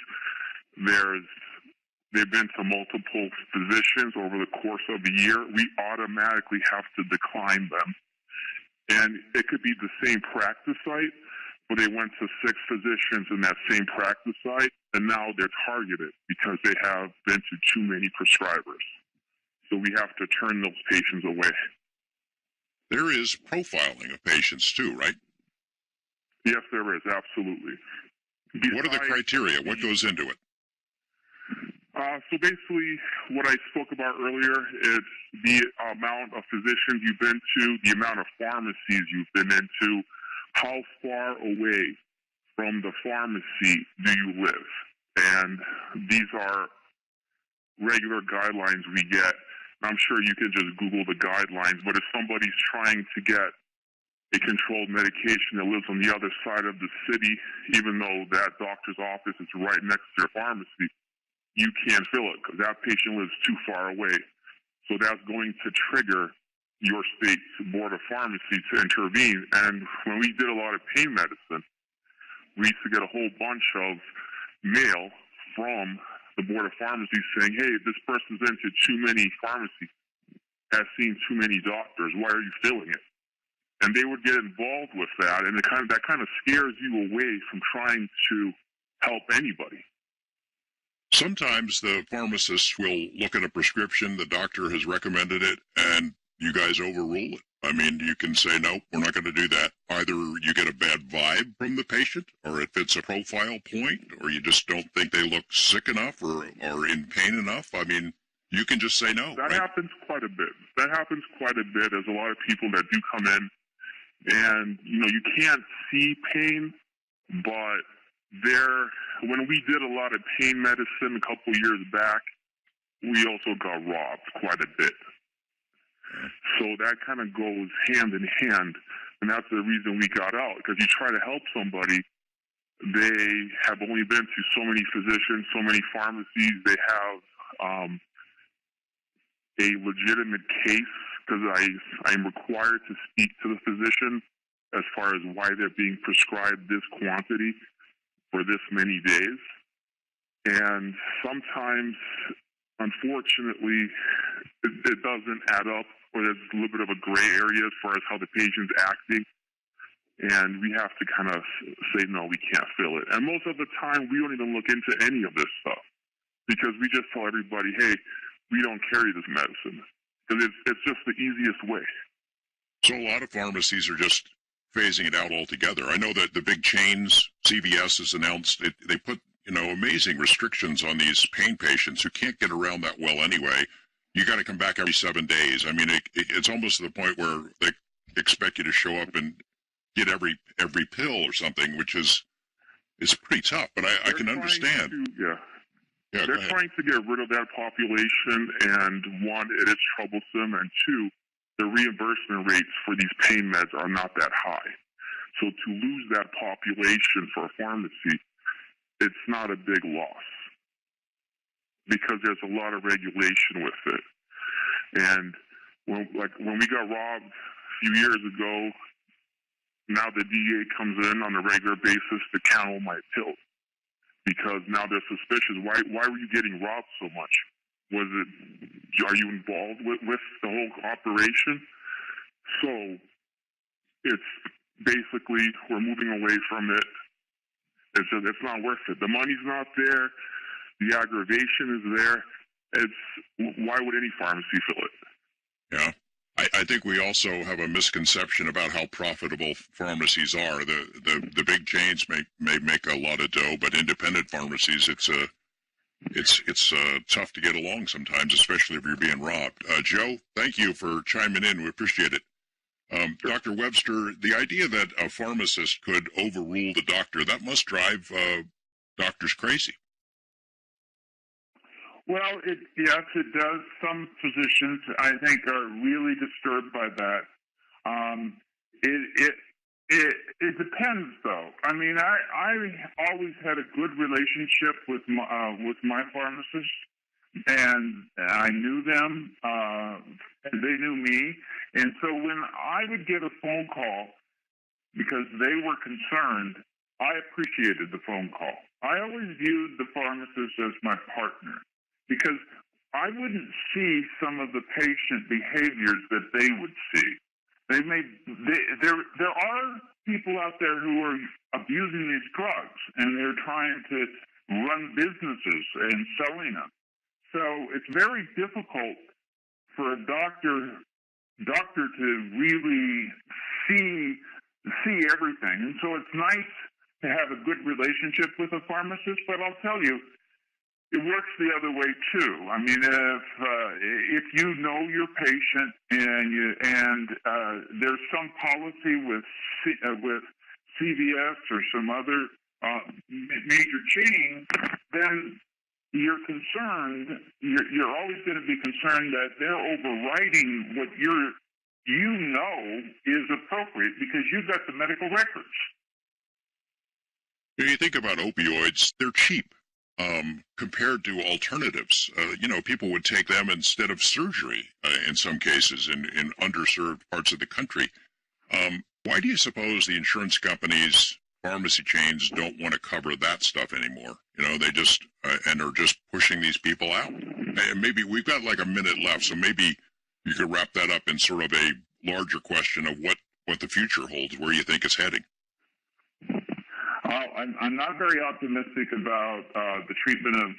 they've been to multiple physicians over the course of a year, we automatically have to decline them. And it could be the same practice site, but they went to 6 physicians in that same practice site, and now they're targeted because they have been to too many prescribers. So we have to turn those patients away. There is profiling of patients too, right? Yes, there is, absolutely. What are the criteria? What goes into it? So basically, what I spoke about earlier is the amount of physicians you've been to, the amount of pharmacies you've been into, how far away from the pharmacy do you live? And these are regular guidelines we get. I'm sure you can just Google the guidelines, but if somebody's trying to get a controlled medication that lives on the other side of the city, even though that doctor's office is right next to your pharmacy, you can't fill it because that patient lives too far away. So that's going to trigger your state's Board of Pharmacy to intervene. And when we did a lot of pain medicine, we used to get a whole bunch of mail from the Board of Pharmacy saying, hey, this person's into too many pharmacies, has seen too many doctors, why are you filling it? And they would get involved with that, and that kind of scares you away from trying to help anybody. sometimes the pharmacist will look at a prescription, the doctor has recommended it, and you guys overrule it. I mean, you can say, no, we're not going to do that. Either you get a bad vibe from the patient, or it fits a profile point, or you just don't think they look sick enough or in pain enough. I mean, you can just say no. That right? happens quite a bit. That happens quite a bit. There's a lot of people that do come in, and, you can't see pain, but when we did a lot of pain medicine a couple years back, we also got robbed quite a bit. So that kind of goes hand in hand, and that's the reason we got out, because you try to help somebody, they have only been to so many physicians, so many pharmacies, they have a legitimate case, because I'm required to speak to the physician as far as why they're being prescribed this quantity for this many days. And sometimes, unfortunately, it doesn't add up, or there's a little bit of a gray area as far as how the patient's acting. And we have to kind of say, no, we can't fill it. And most of the time, we don't even look into any of this stuff, because we just tell everybody, hey, we don't carry this medicine, because it's just the easiest way. So a lot of pharmacies are just phasing it out altogether. I know that the big chains, CVS has announced it, they put amazing restrictions on these pain patients who can't get around that well anyway. You got to come back every 7 days. I mean, it's almost to the point where they expect you to show up and get every pill or something, which is pretty tough. But I can understand. They're trying to get rid of that population, and one, it is troublesome, and two, the reimbursement rates for these pain meds are not that high. So to lose that population for a pharmacy, it's not a big loss, because there's a lot of regulation with it. And when we got robbed a few years ago, now the DEA comes in on a regular basis to count all my pills, because now they're suspicious. Why were you getting robbed so much? Are you involved with the whole operation? So it's basically, we're moving away from it. It's not worth it. The money's not there. The aggravation is there. Why would any pharmacy fill it? Yeah. I think we also have a misconception about how profitable pharmacies are. The big chains may make a lot of dough, but independent pharmacies, it's tough to get along sometimes, especially if you're being robbed. Joe, thank you for chiming in. We appreciate it. Dr. Webster, the idea that a pharmacist could overrule the doctor, that must drive doctors crazy. Well, yes, it does. Some physicians, I think, are really disturbed by that. It depends, though. I mean, I always had a good relationship with my pharmacist, and I knew them, and they knew me. And so when I would get a phone call because they were concerned, I appreciated the phone call. I always viewed the pharmacist as my partner, because I wouldn't see some of the patient behaviors that they would see. There are people out there who are abusing these drugs, and they're trying to run businesses and selling them. So it's very difficult for a doctor to really see everything. And so it's nice to have a good relationship with a pharmacist, but I'll tell you, it works the other way too. I mean, if you know your patient and there's some policy with CVS or some other major chain, then you're concerned. You're always going to be concerned that they're overriding what you know is appropriate, because you've got the medical records. When you think about opioids, they're cheap. Compared to alternatives, people would take them instead of surgery in some cases in underserved parts of the country. Why do you suppose the insurance companies, pharmacy chains don't want to cover that stuff anymore? They just and are just pushing these people out. And maybe we've got like a minute left, so maybe you could wrap that up in sort of a larger question of what the future holds, where you think it's heading. I'm not very optimistic about the treatment of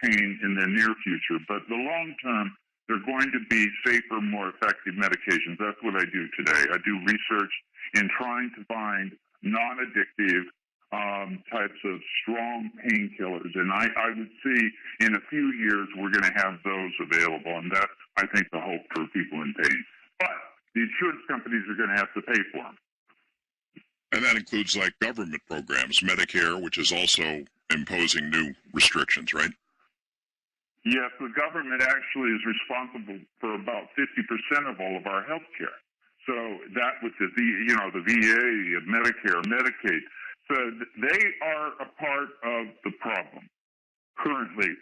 pain in the near future, but the long term, they're going to be safer, more effective medications. That's what I do today. I do research in trying to find non-addictive types of strong painkillers, and I would see in a few years we're going to have those available, and that's, I think, the hope for people in pain. But the insurance companies are going to have to pay for them. And that includes like government programs, Medicare, which is also imposing new restrictions, right? Yes, the government actually is responsible for about 50% of all of our health care. So that with the VA, Medicare, Medicaid, so they are a part of the problem currently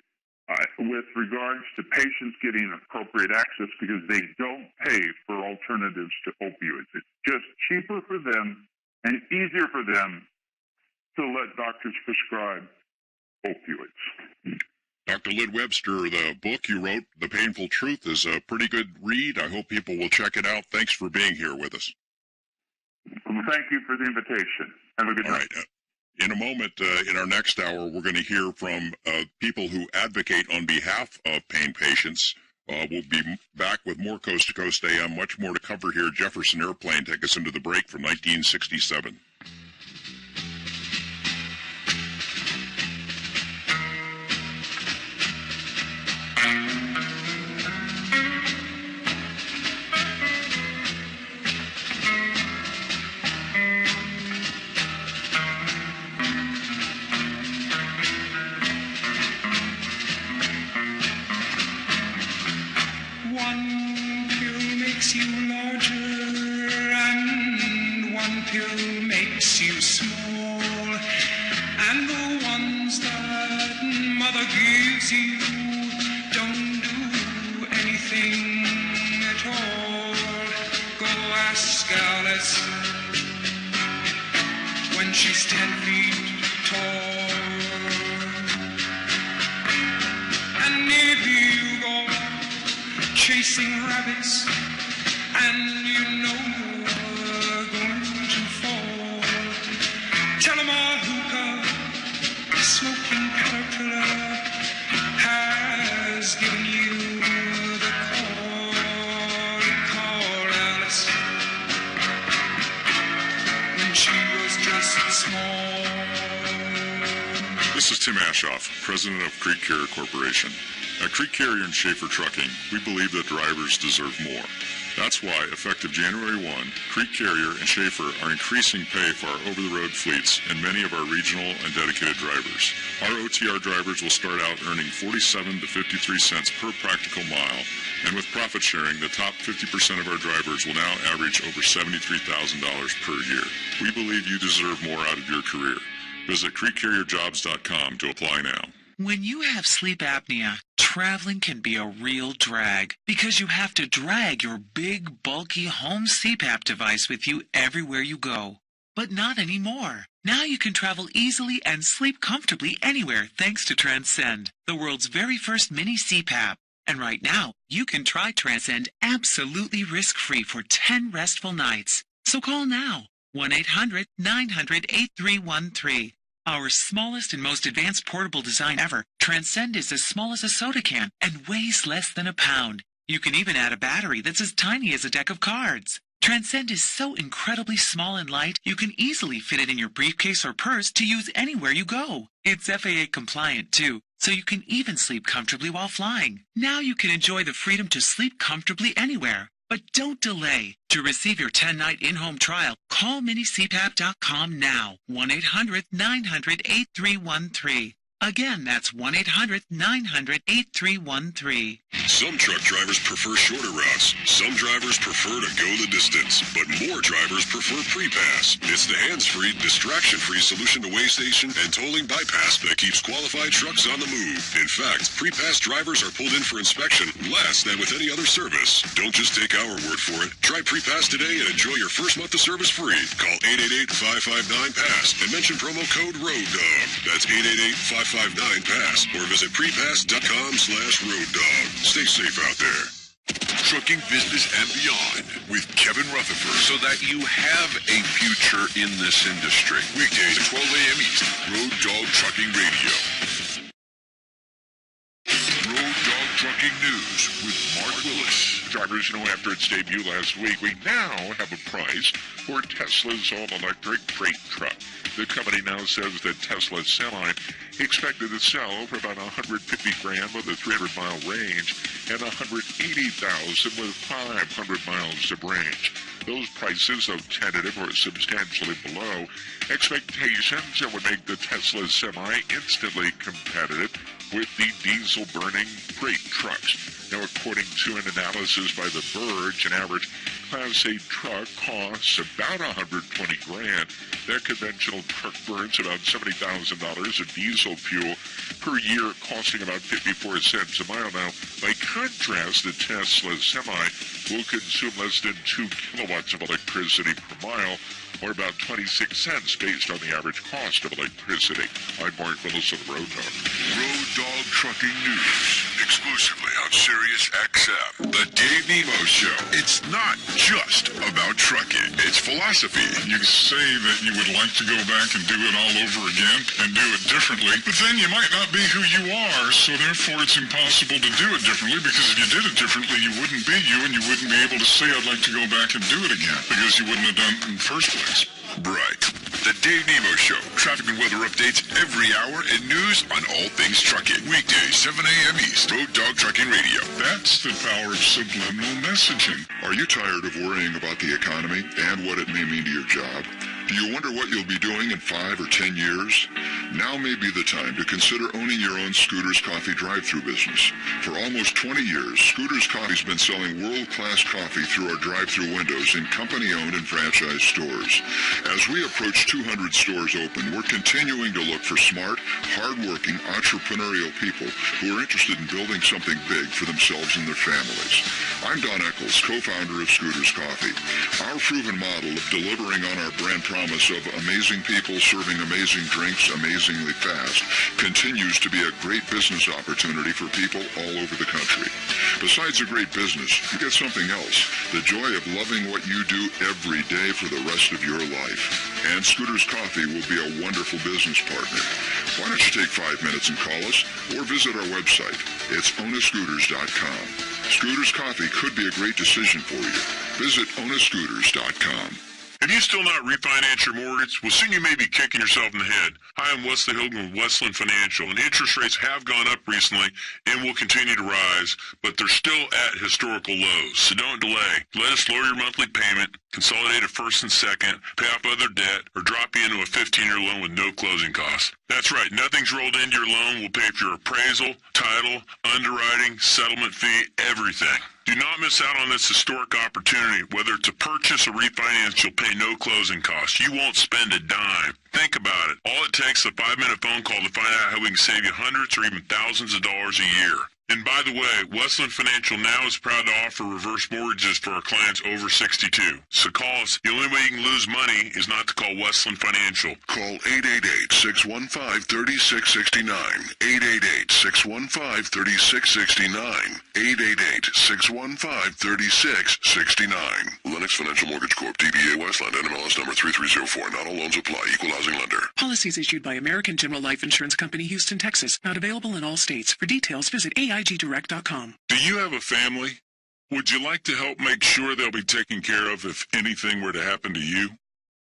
with regards to patients getting appropriate access because they don't pay for alternatives to opioids. It's just cheaper for them and easier for them to let doctors prescribe opioids. Dr. Lynn Webster, the book you wrote, The Painful Truth, is a pretty good read. I hope people will check it out. Thanks for being here with us. Well, thank you for the invitation. Have a good night. All right. In a moment, in our next hour, we're going to hear from people who advocate on behalf of pain patients. We'll be back with more Coast to Coast AM, much more to cover here. Jefferson Airplane, take us into the break from 1967. President of Creek Carrier Corporation. At Creek Carrier and Schaefer Trucking, we believe that drivers deserve more. That's why, effective January 1, Creek Carrier and Schaefer are increasing pay for our over-the-road fleets and many of our regional and dedicated drivers. Our OTR drivers will start out earning 47 to 53 cents per practical mile, and with profit sharing, the top 50% of our drivers will now average over $73,000 per year. We believe you deserve more out of your career. Visit creekcarrierjobs.com to apply now. When you have sleep apnea, traveling can be a real drag because you have to drag your big, bulky home CPAP device with you everywhere you go. But not anymore. Now you can travel easily and sleep comfortably anywhere thanks to Transcend, the world's very first mini CPAP. And right now, you can try Transcend absolutely risk-free for 10 restful nights. So call now. 1-800-900-8313. Our smallest and most advanced portable design ever, Transcend is as small as a soda can and weighs less than a pound. You can even add a battery that's as tiny as a deck of cards. Transcend is so incredibly small and light, you can easily fit it in your briefcase or purse to use anywhere you go. It's FAA compliant, too, so you can even sleep comfortably while flying. Now you can enjoy the freedom to sleep comfortably anywhere. But don't delay. To receive your 10-night in-home trial, call minicpap.com now. 1-800-900-8313. Again, that's 1-800-900-8313. Some truck drivers prefer shorter routes. Some drivers prefer to go the distance. But more drivers prefer pre-pass. It's the hands-free, distraction-free solution to waystation and tolling bypass that keeps qualified trucks on the move. In fact, pre-pass drivers are pulled in for inspection less than with any other service. Don't just take our word for it. Try pre-pass today and enjoy your first month of service free. Call 888-559-PASS and mention promo code ROADDOG. That's 888-559-PASS or visit prepass.com/RoadDog. Stay safe out there. trucking business and beyond with Kevin Rutherford, so that you have a future in this industry. Weekdays at 12 a.m. East, Road Dog Trucking Radio. Road Dog Trucking News with Mark Willis. Drivers know after its debut last week, we now have a price for Tesla's all-electric freight truck. The company now says that Tesla Semi expected to sell for about $150,000 with a 300-mile range and $180,000 with 500 miles of range. Those prices are tentative or substantially below expectations and would make the Tesla Semi instantly competitive with the diesel-burning freight trucks. Now, according to an analysis by The Verge, an average Class A truck costs about $120,000. That conventional truck burns about $70,000 of diesel fuel per year, costing about 54 cents a mile. Now, by contrast, the Tesla Semi will consume less than 2 kilowatts of electricity per mile, or about 26 cents based on the average cost of electricity. I'm Mark Willis of the Road Dog. Road Dog Trucking News, exclusively on Sirius XM. The Dave Nemo Show. It's not just about trucking. It's philosophy. You say that you would like to go back and do it all over again and do it differently, but then you might not be who you are, so therefore it's impossible to do it differently, because if you did it differently, you wouldn't be you, and you wouldn't be able to say, I'd like to go back and do it again, because you wouldn't have done it in the first place. Right. The Dave Nemo Show. Traffic and weather updates every hour and news on all things trucking. Weekdays, 7 a.m. East. Road Dog Trucking Radio. That's the power of subliminal messaging. Are you tired of worrying about the economy and what it may mean to your job? Do you wonder what you'll be doing in 5 or 10 years? Now may be the time to consider owning your own Scooter's Coffee drive-thru business. For almost 20 years, Scooter's Coffee's been selling world-class coffee through our drive-thru windows in company-owned and franchise stores. As we approach 200 stores open, we're continuing to look for smart, hard-working, entrepreneurial people who are interested in building something big for themselves and their families. I'm Don Eccles, co-founder of Scooter's Coffee. Our proven model of delivering on our brand promise of amazing people serving amazing drinks amazingly fast continues to be a great business opportunity for people all over the country. Besides a great business, you get something else, the joy of loving what you do every day for the rest of your life. And Scooter's Coffee will be a wonderful business partner. Why don't you take 5 minutes and call us or visit our website. It's onascooters.com. Scooter's Coffee could be a great decision for you. Visit onascooters.com. Have you still not refinanced your mortgage? Well, soon you may be kicking yourself in the head. Hi, I'm Wesley Hogan with Westland Financial, and interest rates have gone up recently and will continue to rise, but they're still at historical lows. So don't delay. Let us lower your monthly payment, consolidate a first and second, pay off other debt, or drop you into a 15-year loan with no closing costs. That's right. Nothing's rolled into your loan. We'll pay for your appraisal, title, underwriting, settlement fee, everything. Do not miss out on this historic opportunity. Whether to purchase or refinance, you'll pay no closing costs. You won't spend a dime. Think about it. All it takes is a 5-minute phone call to find out how we can save you hundreds or even thousands of dollars a year. And by the way, Westland Financial now is proud to offer reverse mortgages for our clients over 62. So call us. The only way you can lose money is not to call Westland Financial. Call 888-615-3669. 888-615-3669. 888-615-3669. Lennox Financial Mortgage Corp. DBA Westland. NMLS number 3304. Not all loans apply. Equal housing lender. Policies issued by American General Life Insurance Company, Houston, Texas. Not available in all states. For details, visit AIGdirect.com. Do you have a family? Would you like to help make sure they'll be taken care of if anything were to happen to you?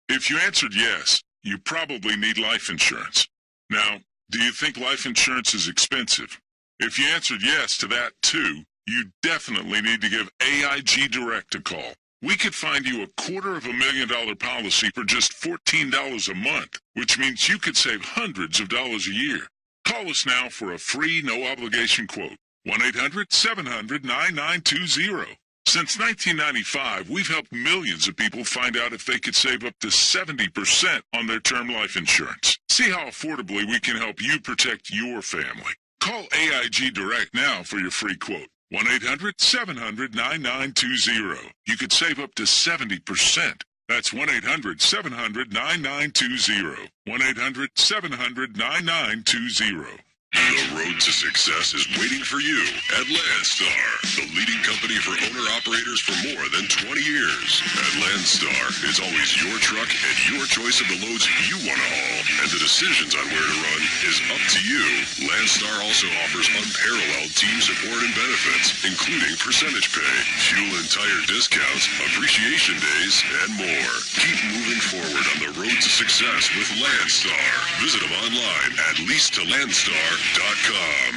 If you answered yes, you probably need life insurance. Now, do you think life insurance is expensive? If you answered yes to that too, you definitely need to give AIG Direct a call. We could find you a $250,000 policy for just $14 a month, which means you could save hundreds of dollars a year. Call us now for a free, no-obligation quote. 1-800-700-9920. Since 1995, we've helped millions of people find out if they could save up to 70% on their term life insurance. See how affordably we can help you protect your family. Call AIG Direct now for your free quote. 1-800-700-9920. You could save up to 70%. That's 1-800-700-9920. 1-800-700-9920. The road to success is waiting for you at Landstar, the leading company for owner-operators for more than 20 years. At Landstar, it's always your truck and your choice of the loads you want to haul, and the decisions on where to run is up to you. Landstar also offers unparalleled team support and benefits, including percentage pay, fuel and tire discounts, appreciation days, and more. Keep moving forward on the road to success with Landstar. Visit them online at leasetolandstar.com.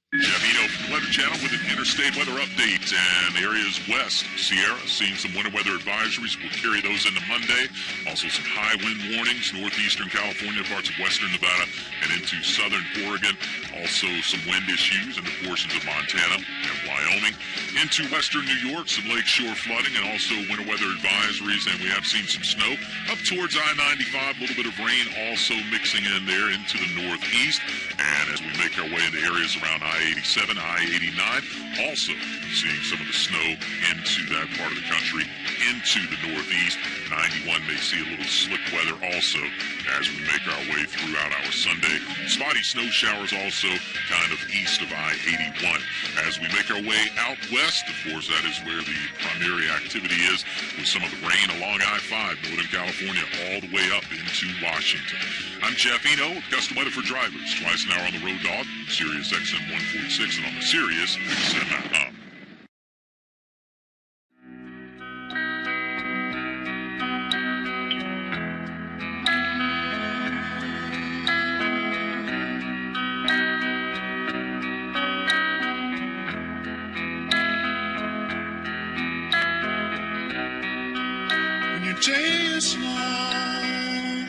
Jeff Eno from the Weather Channel with an interstate weather update, and areas west Sierra seeing some winter weather advisories. We'll carry those into Monday. Also some high wind warnings, northeastern California, parts of western Nevada, and into southern Oregon. Also some wind issues into portions of Montana and Wyoming. Into western New York, some lakeshore flooding and also winter weather advisories, and we have seen some snow up towards I-95. A little bit of rain also mixing in there into the northeast. And as we make our way into areas around I-87, I-89, also seeing some of the snow into that part of the country, into the northeast. 91 may see a little slick weather also as we make our way throughout our Sunday. Spotty snow showers also kind of east of I-81. As we make our way out west, of course, that is where the primary activity is, with some of the rain along I-5, Northern California, all the way up into Washington. I'm Jeff Eno, custom weather for drivers. Twice an hour on the Road Dog, Sirius XM 146, and on the Sirius XM app. When your day is long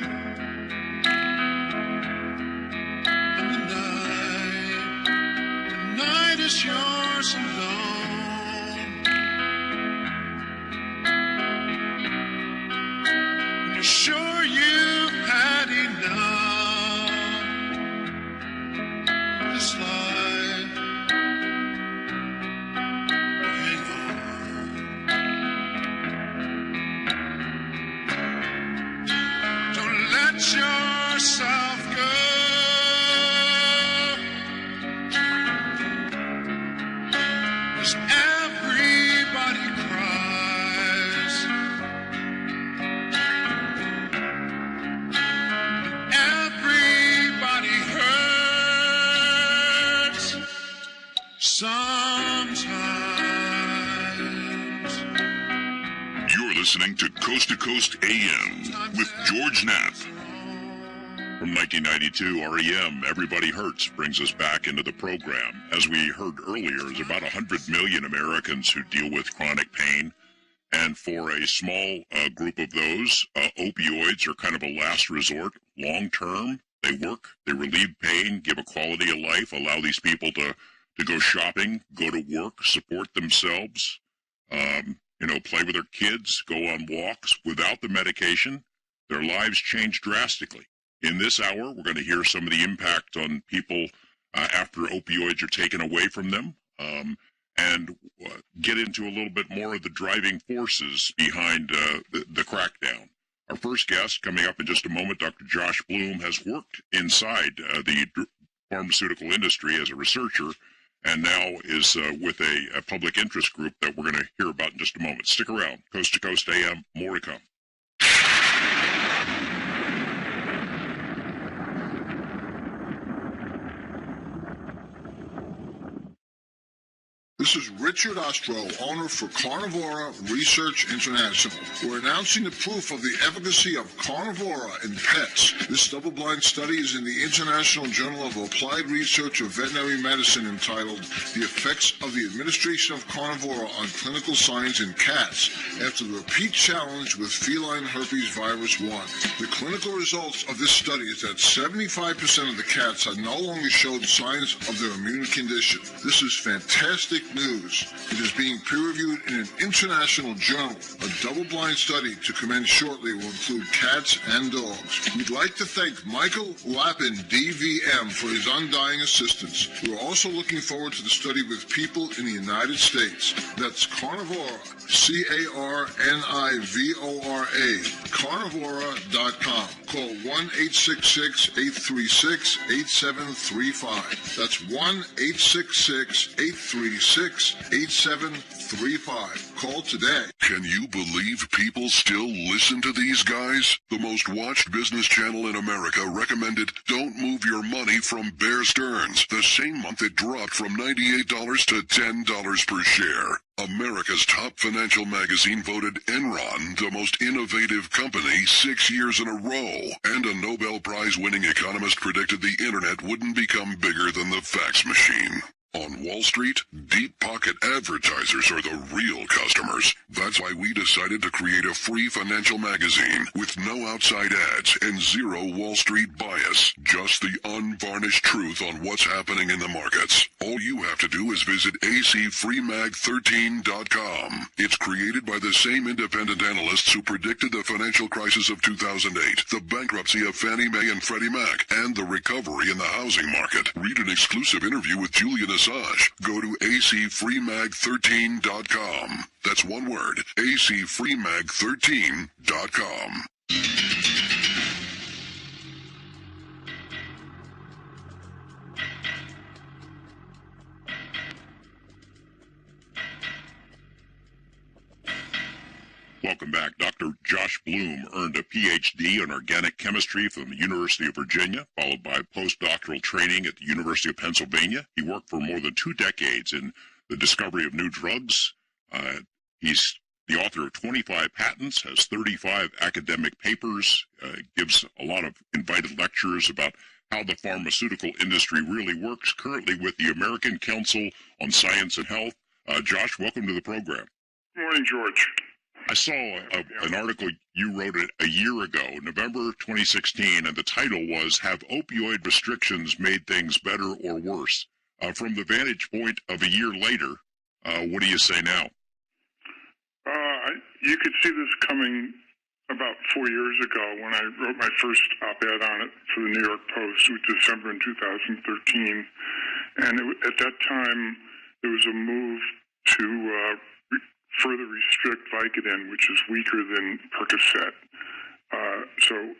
and the night is yours alone, when you're sure you've had enough of this life, hang on. Don't let yourself go. 'Cause everybody cries, and everybody hurts sometimes. You're listening to Coast AM with George Knapp. From 1992, REM, Everybody Hurts, brings us back into the program. As we heard earlier, there's about 100 million Americans who deal with chronic pain. And for a small group of those, opioids are kind of a last resort. Long term, they work, they relieve pain, give a quality of life, allow these people to go shopping, go to work, support themselves, play with their kids, go on walks. Without the medication, their lives change drastically. In this hour, we're going to hear some of the impact on people after opioids are taken away from them, and get into a little bit more of the driving forces behind the crackdown. Our first guest, coming up in just a moment, Dr. Josh Bloom, has worked inside the pharmaceutical industry as a researcher, and now is with a public interest group that we're going to hear about in just a moment. Stick around. Coast to Coast AM, more to come. This is Richard Ostro, owner for Carnivora Research International. We're announcing the proof of the efficacy of Carnivora in pets. This double-blind study is in the International Journal of Applied Research of Veterinary Medicine entitled The Effects of the Administration of Carnivora on Clinical Signs in Cats after the repeat challenge with feline herpes virus 1. The clinical results of this study is that 75% of the cats had no longer showed signs of their immune condition. This is fantastic news. It is being peer-reviewed in an international journal. A double-blind study to commence shortly will include cats and dogs. We'd like to thank Michael Lappin, DVM, for his undying assistance. We're also looking forward to the study with people in the United States. That's Carnivora, C-A-R-N-I-V-O-R-A, carnivora.com. Call 1-866-836-8735. That's 1-866-836-8735. Call today. Can you believe people still listen to these guys? The most watched business channel in America recommended Don't Move Your Money from Bear Stearns. The same month it dropped from $98 to $10 per share. America's top financial magazine voted Enron the most innovative company 6 years in a row. And a Nobel Prize-winning economist predicted the internet wouldn't become bigger than the fax machine. On Wall Street, deep-pocket advertisers are the real customers. That's why we decided to create a free financial magazine with no outside ads and zero Wall Street bias. Just the unvarnished truth on what's happening in the markets. All you have to do is visit acfreemag13.com. It's created by the same independent analysts who predicted the financial crisis of 2008, the bankruptcy of Fannie Mae and Freddie Mac, and the recovery in the housing market. Read an exclusive interview with Julian Assange. Go to acfreemag13.com. That's one word, acfreemag13.com. Welcome back. Dr. Josh Bloom earned a Ph.D. in organic chemistry from the University of Virginia, followed by postdoctoral training at the University of Pennsylvania. He worked for more than 2 decades in the discovery of new drugs. He's the author of 25 patents, has 35 academic papers, gives a lot of invited lectures about how the pharmaceutical industry really works, currently with the American Council on Science and Health. Josh, welcome to the program. Good morning, George. I saw an article you wrote a year ago, November 2016, and the title was, Have Opioid Restrictions Made Things Better or Worse? From the vantage point of a year later, what do you say now? You could see this coming about 4 years ago when I wrote my first op-ed on it for the New York Post, which was December in 2013. And at that time, there was a move to further restrict Vicodin, which is weaker than Percocet. So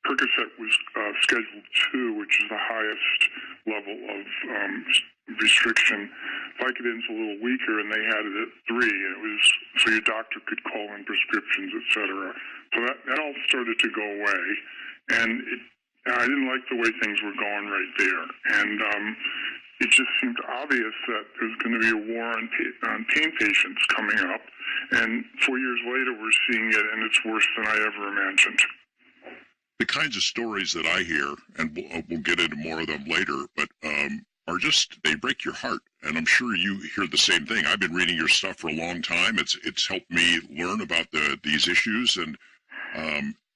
Percocet was Schedule 2, which is the highest level of restriction. Vicodin's a little weaker, and they had it at 3, and it was so your doctor could call in prescriptions, etc. So that all started to go away, and I didn't like the way things were going right there. And it just seemed obvious that there's going to be a war on pain patients coming up. And 4 years later, we're seeing it, and it's worse than I ever imagined. The kinds of stories that I hear, and we'll get into more of them later, but are just, they break your heart. And I'm sure you hear the same thing. I've been reading your stuff for a long time. It's helped me learn about these issues, and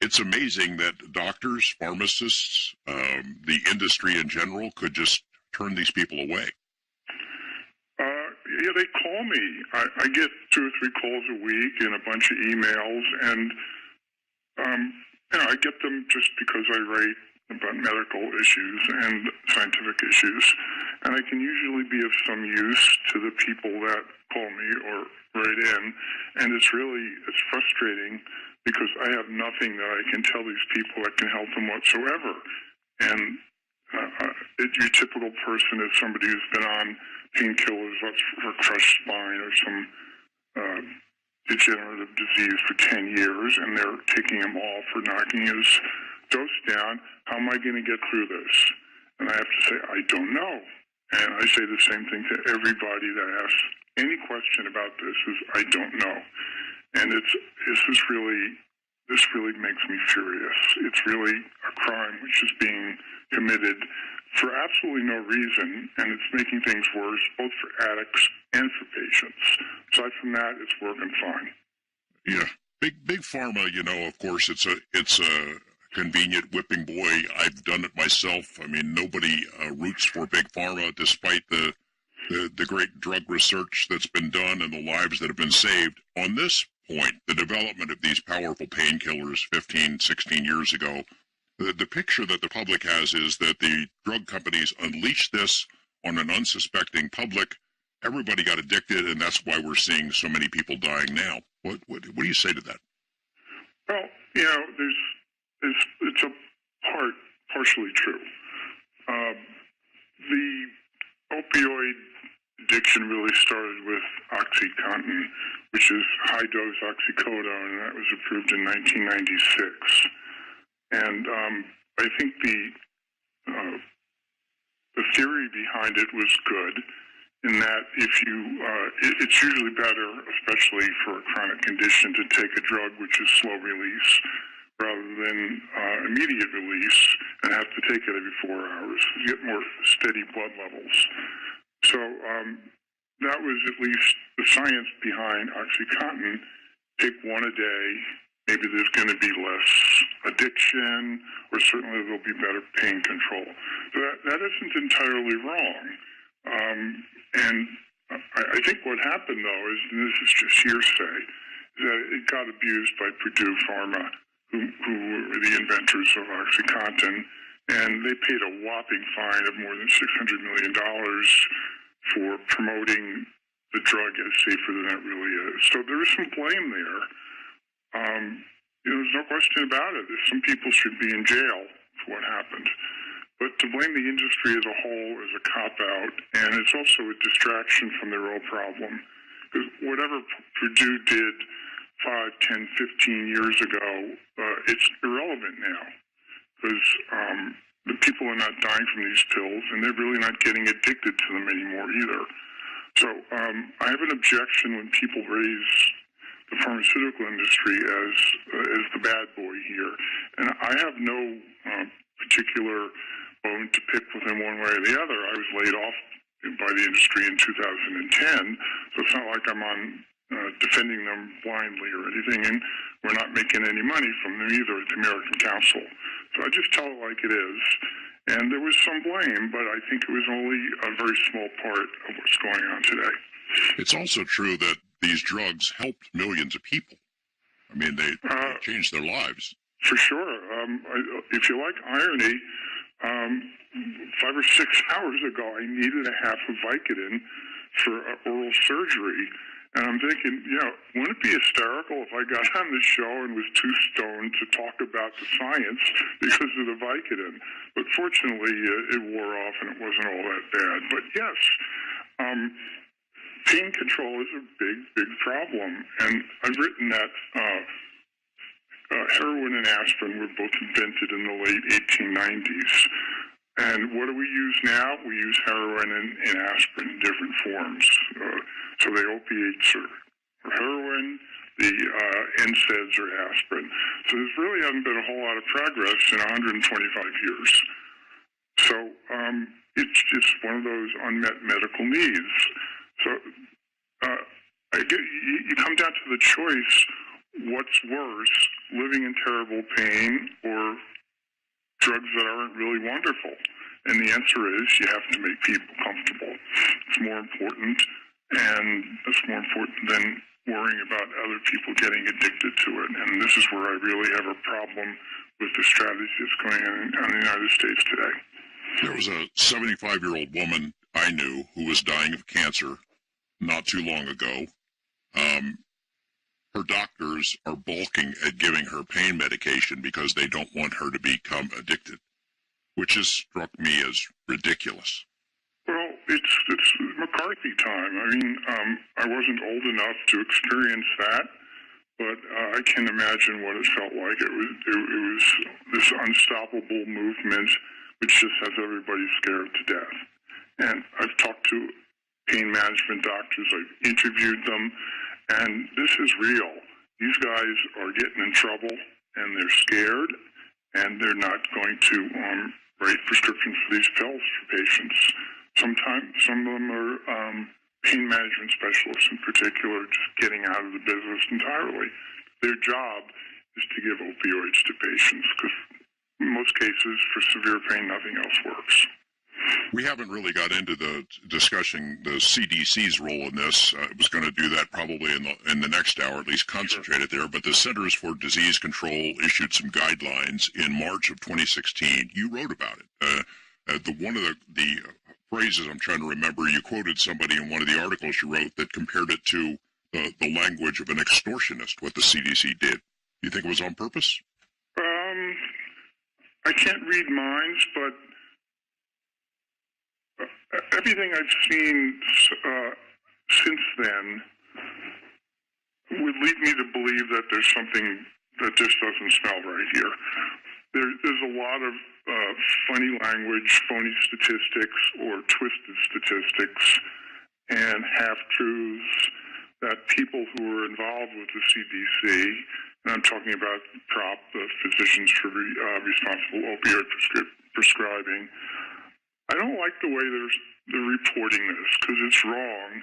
it's amazing that doctors, pharmacists, the industry in general could just turn these people away. Yeah, they call me. I get 2 or 3 calls a week and a bunch of emails, and I get them just because I write about medical issues and scientific issues, and I can usually be of some use to the people that call me or write in, and it's frustrating because I have nothing that I can tell these people that can help them whatsoever. And your typical person is somebody who's been on painkillers for crushed spine or some degenerative disease for 10 years, and they're taking him off or knocking his dose down. How am I going to get through this? And I have to say, I don't know. And I say the same thing to everybody that asks any question about this is, I don't know. And this really makes me furious. It's really a crime which is being committed for absolutely no reason, and it's making things worse, both for addicts and for patients. Aside from that, it's working fine. Yeah, big pharma. Of course, it's a convenient whipping boy. I've done it myself. I mean, nobody roots for big pharma, despite the the great drug research that's been done and the lives that have been saved. On this point, the development of these powerful painkillers 15, 16 years ago, the picture that the public has is that the drug companies unleashed this on an unsuspecting public. Everybody got addicted, and that's why we're seeing so many people dying now. What do you say to that? Well, it's partially true. The opioid addiction really started with OxyContin, which is high-dose oxycodone, and that was approved in 1996. And I think the theory behind it was good, in that it's usually better, especially for a chronic condition, to take a drug which is slow release rather than immediate release and have to take it every 4 hours. You get more steady blood levels. So that was at least the science behind OxyContin. Take one a day. Maybe there's going to be less addiction, or certainly there'll be better pain control. So that isn't entirely wrong. And I think what happened, though, is, and this is just hearsay, is that it got abused by Purdue Pharma, who were the inventors of OxyContin, and they paid a whopping fine of more than $600 million for promoting the drug as safer than it really is. So there is some blame there. There's no question about it. Some people should be in jail for what happened. But to blame the industry as a whole is a cop-out, and it's also a distraction from the real problem. Because whatever Purdue did 5, 10, 15 years ago, it's irrelevant now. Because the people are not dying from these pills, and they're really not getting addicted to them anymore either. So I have an objection when people raise the pharmaceutical industry as the bad boy here. And I have no particular bone to pick with them one way or the other. I was laid off by the industry in 2010, so it's not like I'm on defending them blindly or anything, and we're not making any money from them either at the American Council. So I just tell it like it is. And there was some blame, but I think it was only a very small part of what's going on today. It's also true that these drugs helped millions of people. I mean, they changed their lives. For sure. If you like irony, 5 or 6 hours ago, I needed a half of Vicodin for oral surgery. And I'm thinking, wouldn't it be hysterical if I got on the show and was too stoned to talk about the science because of the Vicodin? But fortunately, it wore off and it wasn't all that bad. But yes, pain control is a big, big problem. And I've written that heroin and aspirin were both invented in the late 1890s. And what do we use now? We use heroin and aspirin in different forms. So the opiates are heroin, the NSAIDs are aspirin. So there really hasn't been a whole lot of progress in 125 years. So it's just one of those unmet medical needs. So you come down to the choice, what's worse, living in terrible pain or drugs that aren't really wonderful? And the answer is you have to make people comfortable. It's more important, and it's more important than worrying about other people getting addicted to it. And this is where I really have a problem with the strategy that's going on in the United States today. There was a 75-year-old woman I knew who was dying of cancer not too long ago. Her doctors are balking at giving her pain medication because they don't want her to become addicted, which has struck me as ridiculous. Well, it's McCarthy time. I mean, I wasn't old enough to experience that, but I can imagine what it felt like. It was this unstoppable movement which just has everybody scared to death. And I've talked to pain management doctors. I've interviewed them. And this is real. These guys are getting in trouble, and they're scared, and they're not going to write prescriptions for these pills for patients. Sometimes some of them are pain management specialists in particular, just getting out of the business entirely. Their job is to give opioids to patients because in most cases, for severe pain, nothing else works. We haven't really got into the discussing the CDC's role in this. I was going to do that probably in the next hour, at least concentrate it there. But the Centers for Disease Control issued some guidelines in March of 2016. You wrote about it. One of the phrases I'm trying to remember, you quoted somebody in one of the articles you wrote that compared it to the language of an extortionist, what the CDC did. Do you think it was on purpose? I can't read minds, but everything I've seen since then would lead me to believe that there's something that just doesn't smell right here. There's a lot of funny language, phony statistics, or twisted statistics, and half-truths that people who are involved with the CDC, and I'm talking about PROP, the Physicians for Responsible Opioid Prescribing, I don't like the way they're reporting this because it's wrong.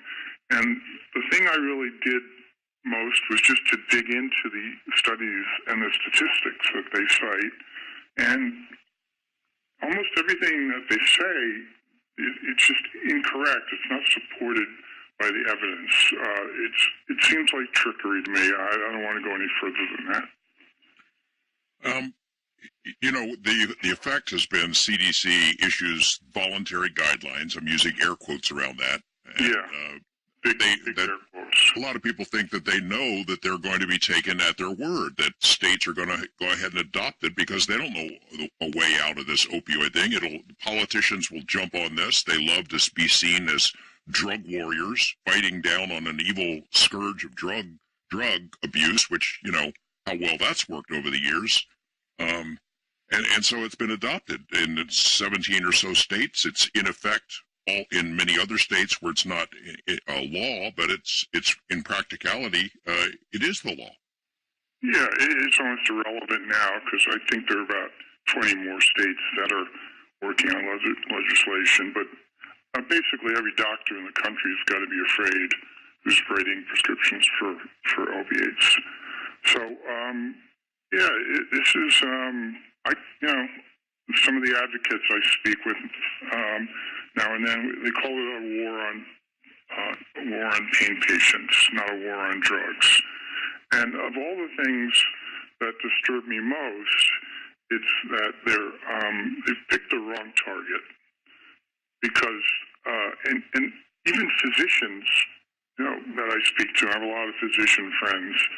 And the thing I really did most was just to dig into the studies and the statistics that they cite. And almost everything that they say, it's just incorrect. It's not supported by the evidence. It seems like trickery to me. I don't want to go any further than that. The effect has been CDC issues voluntary guidelines. I'm using air quotes around that. And, big air quotes. A lot of people think that they know that they're going to be taken at their word, that states are going to go ahead and adopt it because they don't know a way out of this opioid thing. Politicians will jump on this. They love to be seen as drug warriors fighting down on an evil scourge of drug abuse, which, how well that's worked over the years. And so it's been adopted in 17 or so states. It's in effect in many other states where it's not a law, but it's in practicality, it is the law. Yeah, it's almost irrelevant now because I think there are about 20 more states that are working on legislation. But basically every doctor in the country has got to be afraid who's writing prescriptions for opiates. So, this is, some of the advocates I speak with now and then, they call it a war on pain patients, not a war on drugs. And of all the things that disturb me most, it's that they've picked the wrong target. Because, and even physicians, that I speak to, I have a lot of physician friends,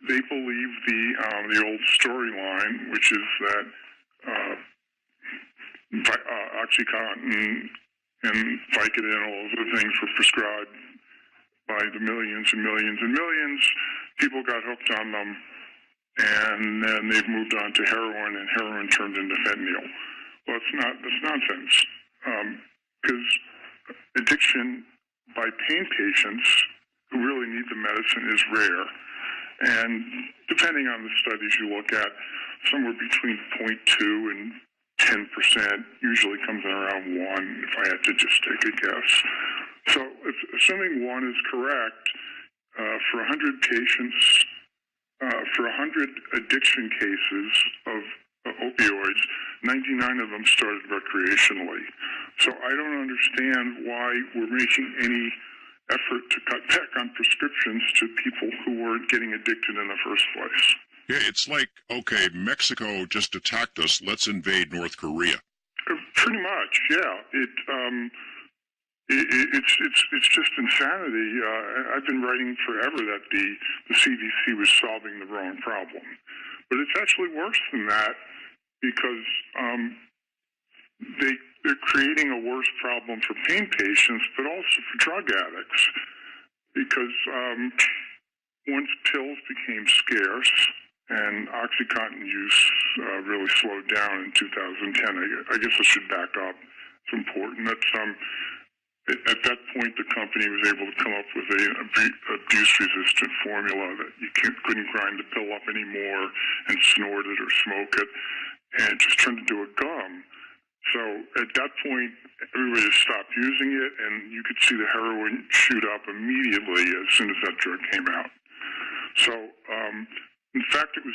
they believe the old storyline, which is that OxyContin and Vicodin and all those other things were prescribed by the millions and millions and millions. People got hooked on them, and then they've moved on to heroin, and heroin turned into fentanyl. Well, that's nonsense. Because addiction by pain patients who really need the medicine is rare. And depending on the studies you look at, somewhere between 0.2 and 10% usually comes in around 1, if I had to just take a guess. So assuming 1 is correct, for 100 patients, for 100 addiction cases of opioids, 99 of them started recreationally. So I don't understand why we're making any effort to cut back on prescriptions to people who weren't getting addicted in the first place. Yeah, it's like, okay, Mexico just attacked us, let's invade North Korea. Pretty much, yeah. It's just insanity. I've been writing forever that the CDC was solving the wrong problem. But it's actually worse than that because they're creating a worse problem for pain patients, but also for drug addicts. Because once pills became scarce and OxyContin use really slowed down in 2010, I guess I should back up. It's important that at that point the company was able to come up with an abuse-resistant formula that you couldn't grind the pill up anymore and snort it or smoke it, and it just turned into a gum. So at that point, everybody just stopped using it, and you could see the heroin shoot up immediately as soon as that drug came out. So, in fact, it was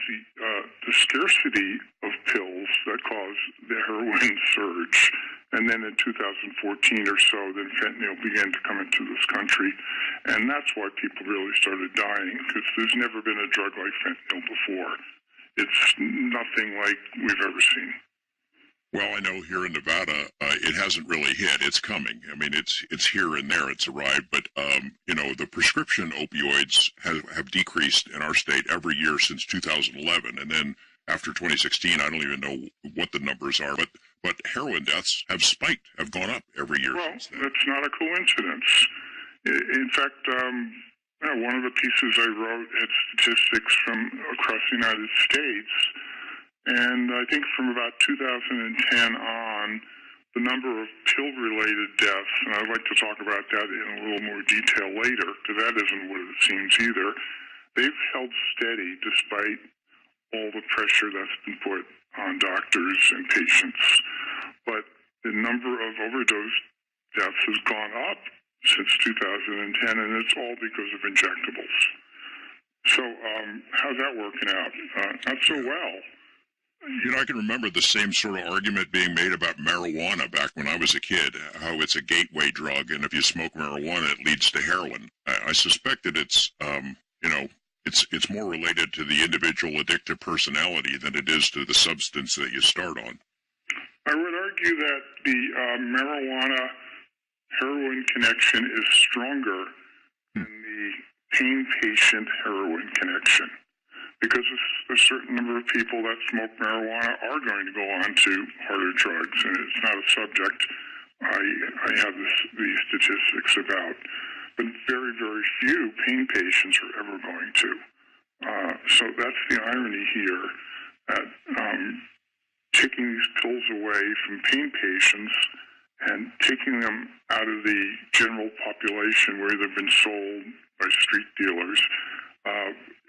the scarcity of pills that caused the heroin surge. And then in 2014 or so, then fentanyl began to come into this country. And that's why people really started dying, because there's never been a drug like fentanyl before. It's nothing like we've ever seen. Well, I know here in Nevada, it hasn't really hit. It's coming. I mean, it's here and there. It's arrived. But, the prescription opioids have decreased in our state every year since 2011. And then after 2016, I don't even know what the numbers are. But heroin deaths have spiked, have gone up every year since then. That's not a coincidence. In fact, one of the pieces I wrote had statistics from across the United States. And I think from about 2010 on, the number of pill-related deaths, and I'd like to talk about that in a little more detail later, because that isn't what it seems either, they've held steady despite all the pressure that's been put on doctors and patients. But the number of overdose deaths has gone up since 2010, and it's all because of injectables. So how's that working out? Not so well. I can remember the same sort of argument being made about marijuana back when I was a kid, how it's a gateway drug, and if you smoke marijuana, it leads to heroin. I suspect that it's more related to the individual addictive personality than it is to the substance that you start on. I would argue that the marijuana-heroin connection is stronger than the pain patient heroin connection, because a certain number of people that smoke marijuana are going to go on to harder drugs, and it's not a subject I have these statistics about. But very, very few pain patients are ever going to. So that's the irony here, that taking these pills away from pain patients and taking them out of the general population where they've been sold by street dealers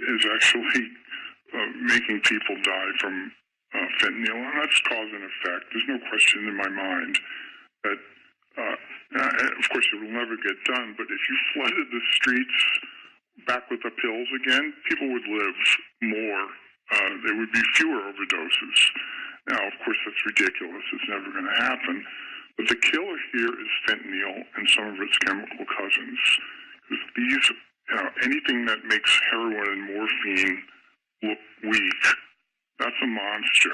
is actually making people die from fentanyl, and that's cause and effect. There's no question in my mind that, of course, it will never get done, but if you flooded the streets back with the pills again, people would live more. There would be fewer overdoses. Now, of course, that's ridiculous. It's never going to happen. But the killer here is fentanyl and some of its chemical cousins. Because these, anything that makes heroin and morphine look weak, that's a monster.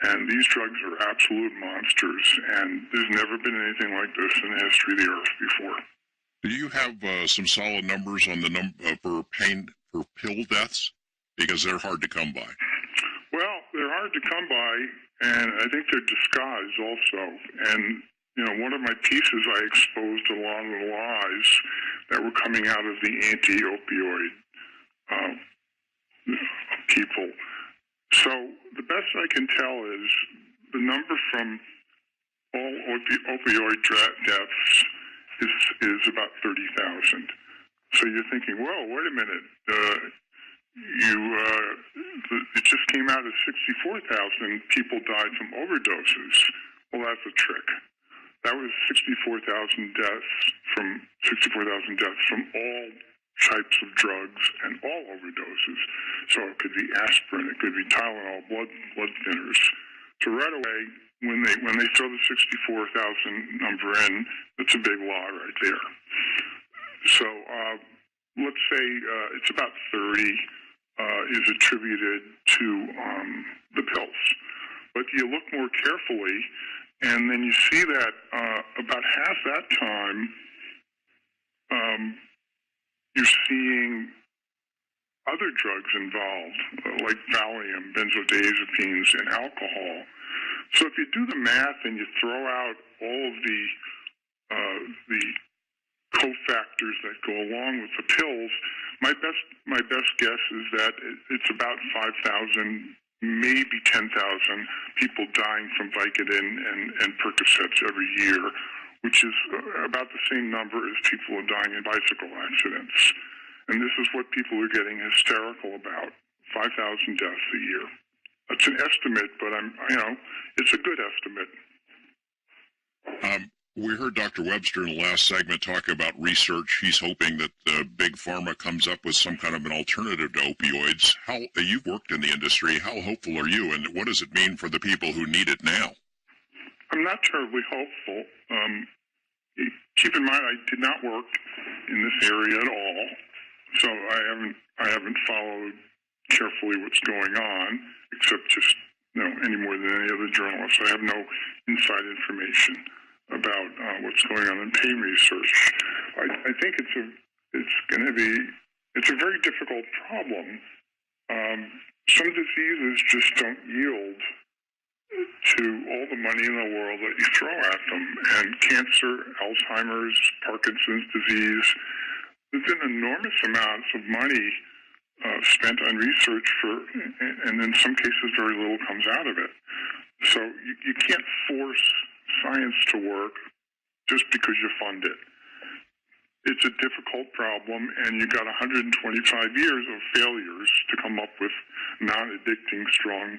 And these drugs are absolute monsters, and there's never been anything like this in the history of the earth before. Do you have some solid numbers on the for pill deaths? Because they're hard to come by. Well, they're hard to come by, and I think they're disguised also. And, one of my pieces I exposed a lot of the lies that were coming out of the anti-opioid people. So the best I can tell is the number from all opioid deaths is about 30,000. So you're thinking, whoa, wait a minute. It just came out as 64,000 people died from overdoses. Well, that's a trick. That was 64,000 deaths from all types of drugs and all overdoses. So it could be aspirin, it could be Tylenol, blood thinners. So right away, when they throw the 64,000 number in, that's a big lie right there. So let's say it's about 30 is attributed to the pills. But you look more carefully, and then you see that about half that time, you're seeing other drugs involved, like Valium, benzodiazepines, and alcohol. So if you do the math and you throw out all of the cofactors that go along with the pills, my best guess is that it's about 5,000, maybe 10,000 people dying from Vicodin and Percocets every year, which is about the same number as people are dying in bicycle accidents. And this is what people are getting hysterical about, 5,000 deaths a year. That's an estimate, but it's a good estimate. We heard Dr. Webster in the last segment talk about research. He's hoping that Big Pharma comes up with some kind of an alternative to opioids. You've worked in the industry. How hopeful are you, and what does it mean for the people who need it now? I'm not terribly hopeful. Keep in mind, I did not work in this area at all, so I haven't followed carefully what's going on, except just any more than any other journalist. I have no inside information about what's going on in pain research. I think it's a very difficult problem. Some diseases just don't yield to all the money in the world that you throw at them. And cancer, Alzheimer's, Parkinson's disease, there's been enormous amounts of money spent on research and in some cases very little comes out of it. So you can't force science to work just because you fund it. It's a difficult problem, and you got 125 years of failures to come up with non-addicting, strong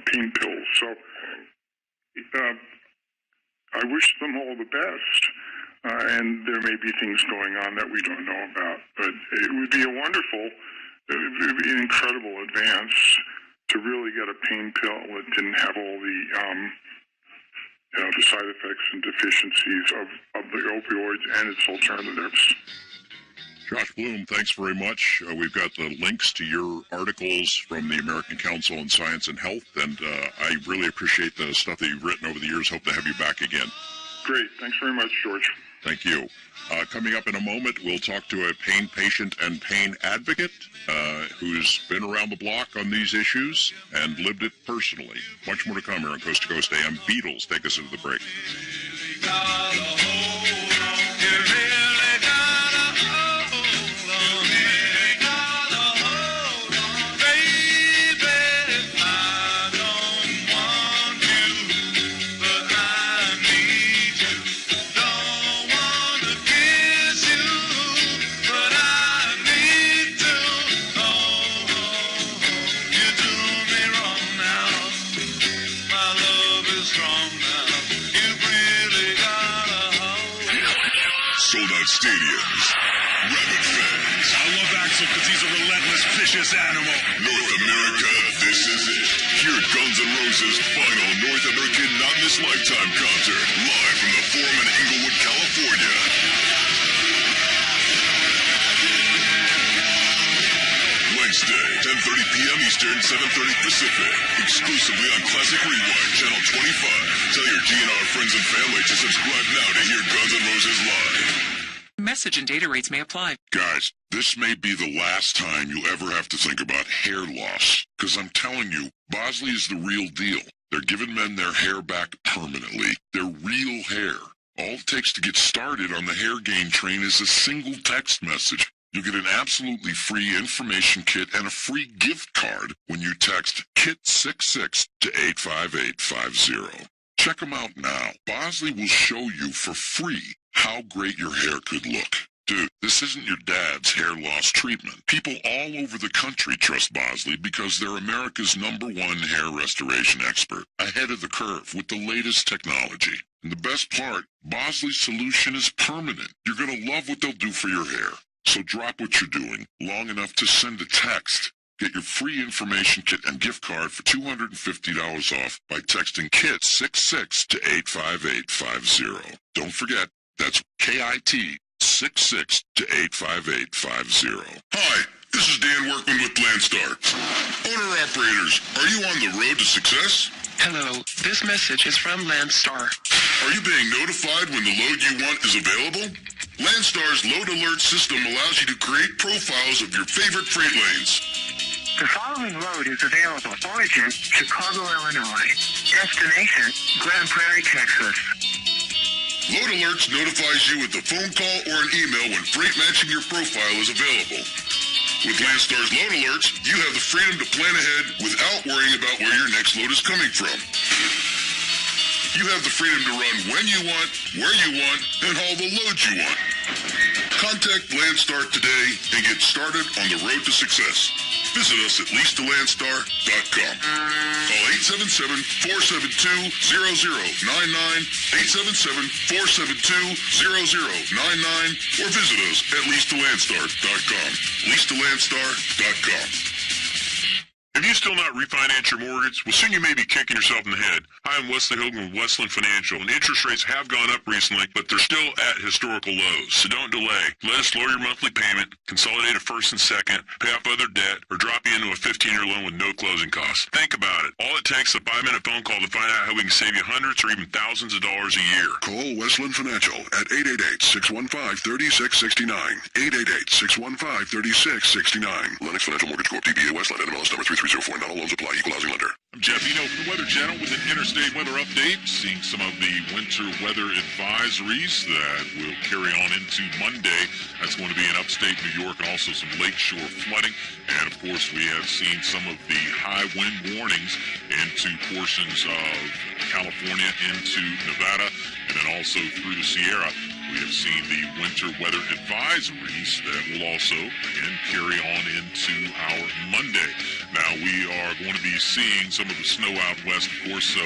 pain pills. So I wish them all the best, and there may be things going on that we don't know about. But it would be an incredible advance to really get a pain pill that didn't have all the side effects and deficiencies of the opioids and its alternatives. Josh Bloom, thanks very much. We've got the links to your articles from the American Council on Science and Health, and I really appreciate the stuff that you've written over the years. Hope to have you back again. Great. Thanks very much, George. Thank you. Coming up in a moment, we'll talk to a pain patient and pain advocate who's been around the block on these issues and lived it personally. Much more to come here on Coast to Coast AM. Beatles take us into the break. Stadiums, rabid fans. I love Axl because he's a relentless, vicious animal. North America, this is it. Hear Guns N' Roses' final North American Not in This Lifetime concert, live from the Forum in Inglewood, California. Wednesday, 10:30 p.m. Eastern, 7:30 Pacific. Exclusively on Classic Rewind, Channel 25. Tell your GNR friends and family to subscribe now to hear Guns N' Roses live. Message and data rates may apply. Guys, this may be the last time you ever have to think about hair loss. Because I'm telling you, Bosley is the real deal. They're giving men their hair back permanently. Their real hair. All it takes to get started on the hair gain train is a single text message. You get an absolutely free information kit and a free gift card when you text KIT66 to 85850. Check them out now. Bosley will show you for free how great your hair could look. Dude, this isn't your dad's hair loss treatment. People all over the country trust Bosley because they're America's #1 hair restoration expert, ahead of the curve with the latest technology. And the best part, Bosley's solution is permanent. You're going to love what they'll do for your hair. So drop what you're doing long enough to send a text. Get your free information kit and gift card for $250 off by texting KIT66 to 85850. Don't forget, that's KIT 66 to 85850. Hi, this is Dan Workman with Landstar. Owner-operators, are you on the road to success? Hello, this message is from Landstar. Are you being notified when the load you want is available? Landstar's Load Alert system allows you to create profiles of your favorite freight lanes. The following load is available. Origin, Chicago, Illinois. Destination, Grand Prairie, Texas. Load Alerts notifies you with a phone call or an email when freight matching your profile is available. With Landstar's Load Alerts, you have the freedom to plan ahead without worrying about where your next load is coming from. You have the freedom to run when you want, where you want, and haul the loads you want. Contact Landstar today and get started on the road to success. Visit us at leasetolandstar.com. Call 877-472-0099, 877-472-0099, or visit us at leasetolandstar.com. leasetolandstar.com. Have you still not refinanced your mortgage? Well, soon you may be kicking yourself in the head. Hi, I'm Wesley Hogan with Westland Financial, and interest rates have gone up recently, but they're still at historical lows. So don't delay. Let us lower your monthly payment, consolidate a first and second, pay off other debt, or drop you into a 15-year loan with no closing costs. Think about it. All it takes is a 5-minute phone call to find out how we can save you hundreds or even thousands of dollars a year. Call Westland Financial at 888-615-3669. 888-615-3669. Lennox Financial Mortgage Corp. DBA Westland NMLS number 3304. Not all loans apply. Equal housing lender. I'm Jeff Eno from the Weather Channel with an interstate weather update. Seeing some of the winter weather advisories that will carry on into Monday. That's going to be in upstate New York and also some lakeshore flooding. And, of course, we have seen some of the high wind warnings into portions of California, into Nevada, and then also through the Sierra. We have seen the winter weather advisories that will also, again, carry on into our Monday. Now, we are going to be seeing some of the snow out west, of course, so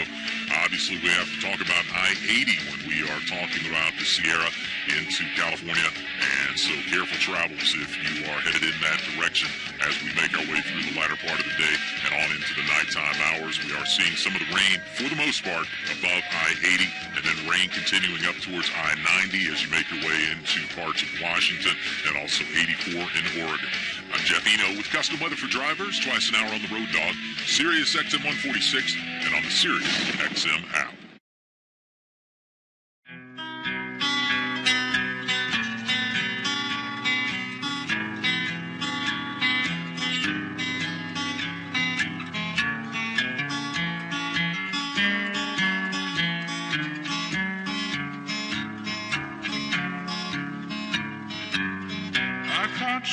obviously we have to talk about I-80 when we are talking about the Sierra into California, and so careful travels if you are headed in that direction as we make our way through the latter part of the day and on into the nighttime hours. We are seeing some of the rain, for the most part, above I-80, and then rain continuing up towards I-90 as you make your way into parts of Washington and also 84 in Oregon. I'm Jeff Eno with custom weather for drivers, twice an hour on the road dog, Sirius XM 146, and on the Sirius XM app.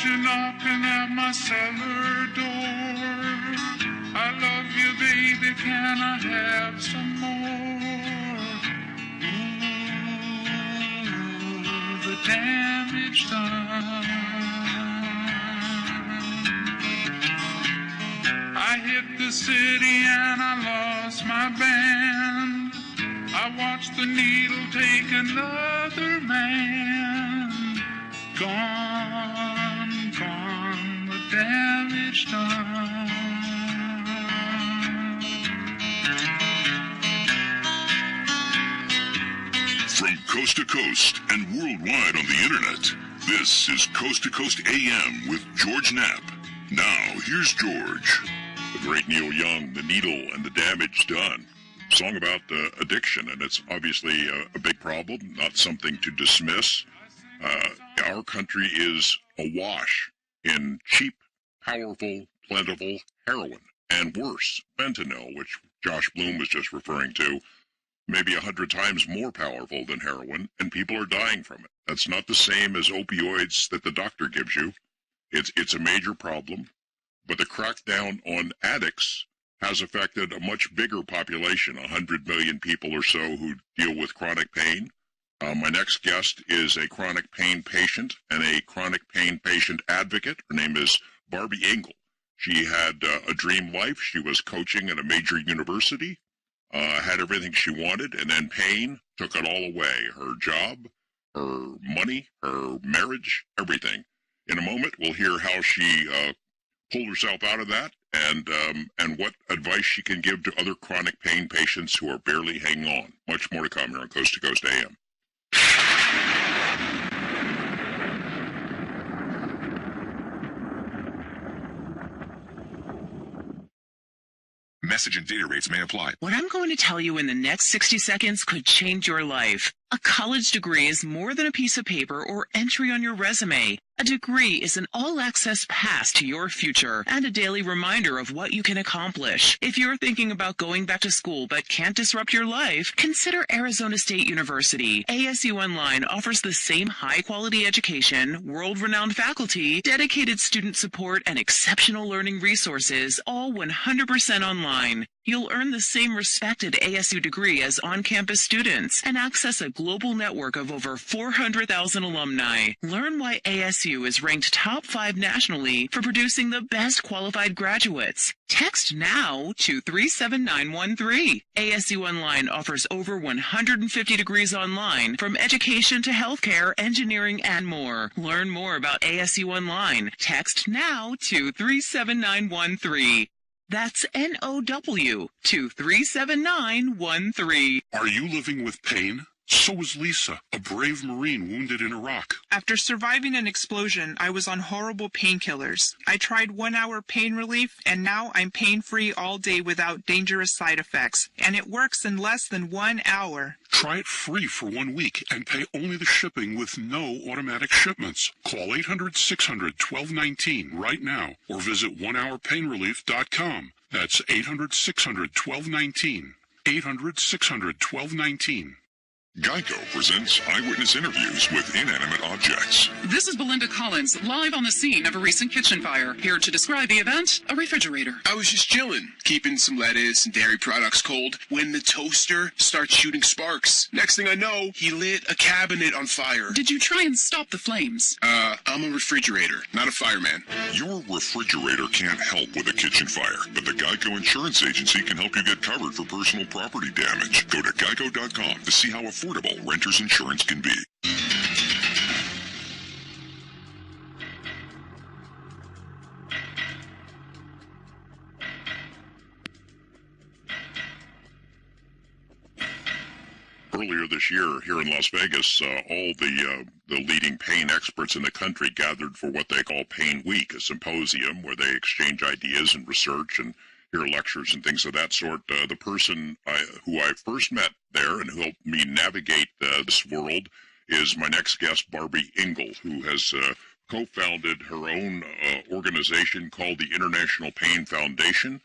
You knocking at my cellar door. I love you, baby, can I have some more? Ooh, the damage done. I hit the city and I lost my band. I watched the needle take another man. Gone, gone, the damage done. From coast to coast and worldwide on the internet, this is Coast to Coast AM with George Knapp. Now, here's George. The great Neil Young, The Needle and the Damage Done. Song about addiction, and it's obviously a big problem, not something to dismiss. Our country is awash in cheap, powerful, plentiful heroin, and worse, fentanyl, which Josh Bloom was just referring to, maybe 100 times more powerful than heroin, and people are dying from it. That's not the same as opioids that the doctor gives you. It's a major problem, but the crackdown on addicts has affected a much bigger population, 100 million people or so who deal with chronic pain. My next guest is a chronic pain patient and a chronic pain patient advocate. Her name is Barbie Engel. She had a dream life. She was coaching at a major university, had everything she wanted, and then pain took it all away. Her job, her money, her marriage, everything. In a moment, we'll hear how she pulled herself out of that and what advice she can give to other chronic pain patients who are barely hanging on. Much more to come here on Coast to Coast AM. Message and data rates may apply. What I'm going to tell you in the next 60 seconds could change your life. A college degree is more than a piece of paper or entry on your resume. A degree is an all-access pass to your future and a daily reminder of what you can accomplish. If you're thinking about going back to school but can't disrupt your life, consider Arizona State University. ASU Online offers the same high-quality education, world-renowned faculty, dedicated student support, and exceptional learning resources, all 100% online. You'll earn the same respected ASU degree as on-campus students and access a global network of over 400,000 alumni. Learn why ASU is ranked top 5 nationally for producing the best qualified graduates. Text NOW to 37913. ASU Online offers over 150 degrees online, from education to healthcare, engineering, and more. Learn more about ASU Online. Text NOW to 37913. That's NOW 237913. Are you living with pain? So is Lisa, a brave Marine wounded in Iraq. After surviving an explosion, I was on horrible painkillers. I tried 1 hour pain relief, and now I'm pain-free all day without dangerous side effects. And it works in less than 1 hour. Try it free for 1 week and pay only the shipping with no automatic shipments. Call 800-600-1219 right now or visit onehourpainrelief.com. That's 800-600-1219. 800-600-1219. Geico presents eyewitness interviews with inanimate objects. This is Belinda Collins, live on the scene of a recent kitchen fire. Here to describe the event, a refrigerator. I was just chilling, keeping some lettuce and dairy products cold, when the toaster starts shooting sparks. Next thing I know, he lit a cabinet on fire. Did you try and stop the flames? I'm a refrigerator, not a fireman. Your refrigerator can't help with a kitchen fire, but the Geico Insurance Agency can help you get covered for personal property damage. Go to geico.com to see how affordable renter's insurance can be. Earlier this year, here in Las Vegas, all the leading pain experts in the country gathered for what they call Pain Week, a symposium where they exchange ideas and research and hear lectures and things of that sort. The person who I first met there and who helped me navigate this world is my next guest, Barbie Engel, who has co-founded her own organization called the International Pain Foundation.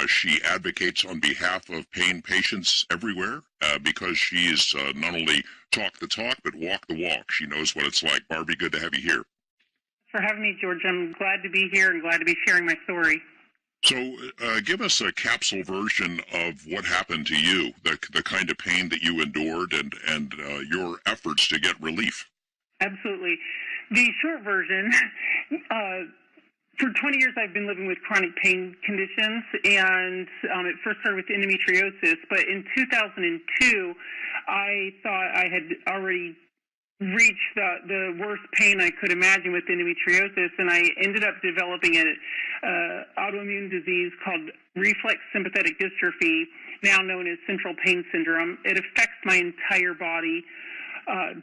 She advocates on behalf of pain patients everywhere because she is not only talk the talk, but walk the walk. She knows what it's like. Barbie, good to have you here. For having me, George. I'm glad to be here and glad to be sharing my story. So give us a capsule version of what happened to you, the kind of pain that you endured and your efforts to get relief. Absolutely. The short version, for 20 years I've been living with chronic pain conditions, and it first started with endometriosis, but in 2002 I thought I had already reached the worst pain I could imagine with endometriosis, and I ended up developing an autoimmune disease called reflex sympathetic dystrophy, now known as central pain syndrome. It affects my entire body.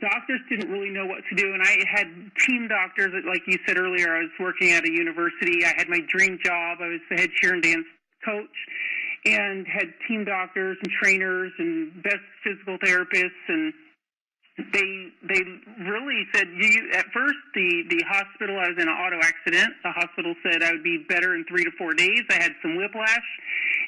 Doctors didn't really know what to do, and I had team doctors. Like you said earlier, I was working at a university. I had my dream job. I was the head cheer and dance coach, and had team doctors and trainers and best physical therapists, and they really said, at first, the hospital, I was in an auto accident. The hospital said I would be better in 3 to 4 days. I had some whiplash,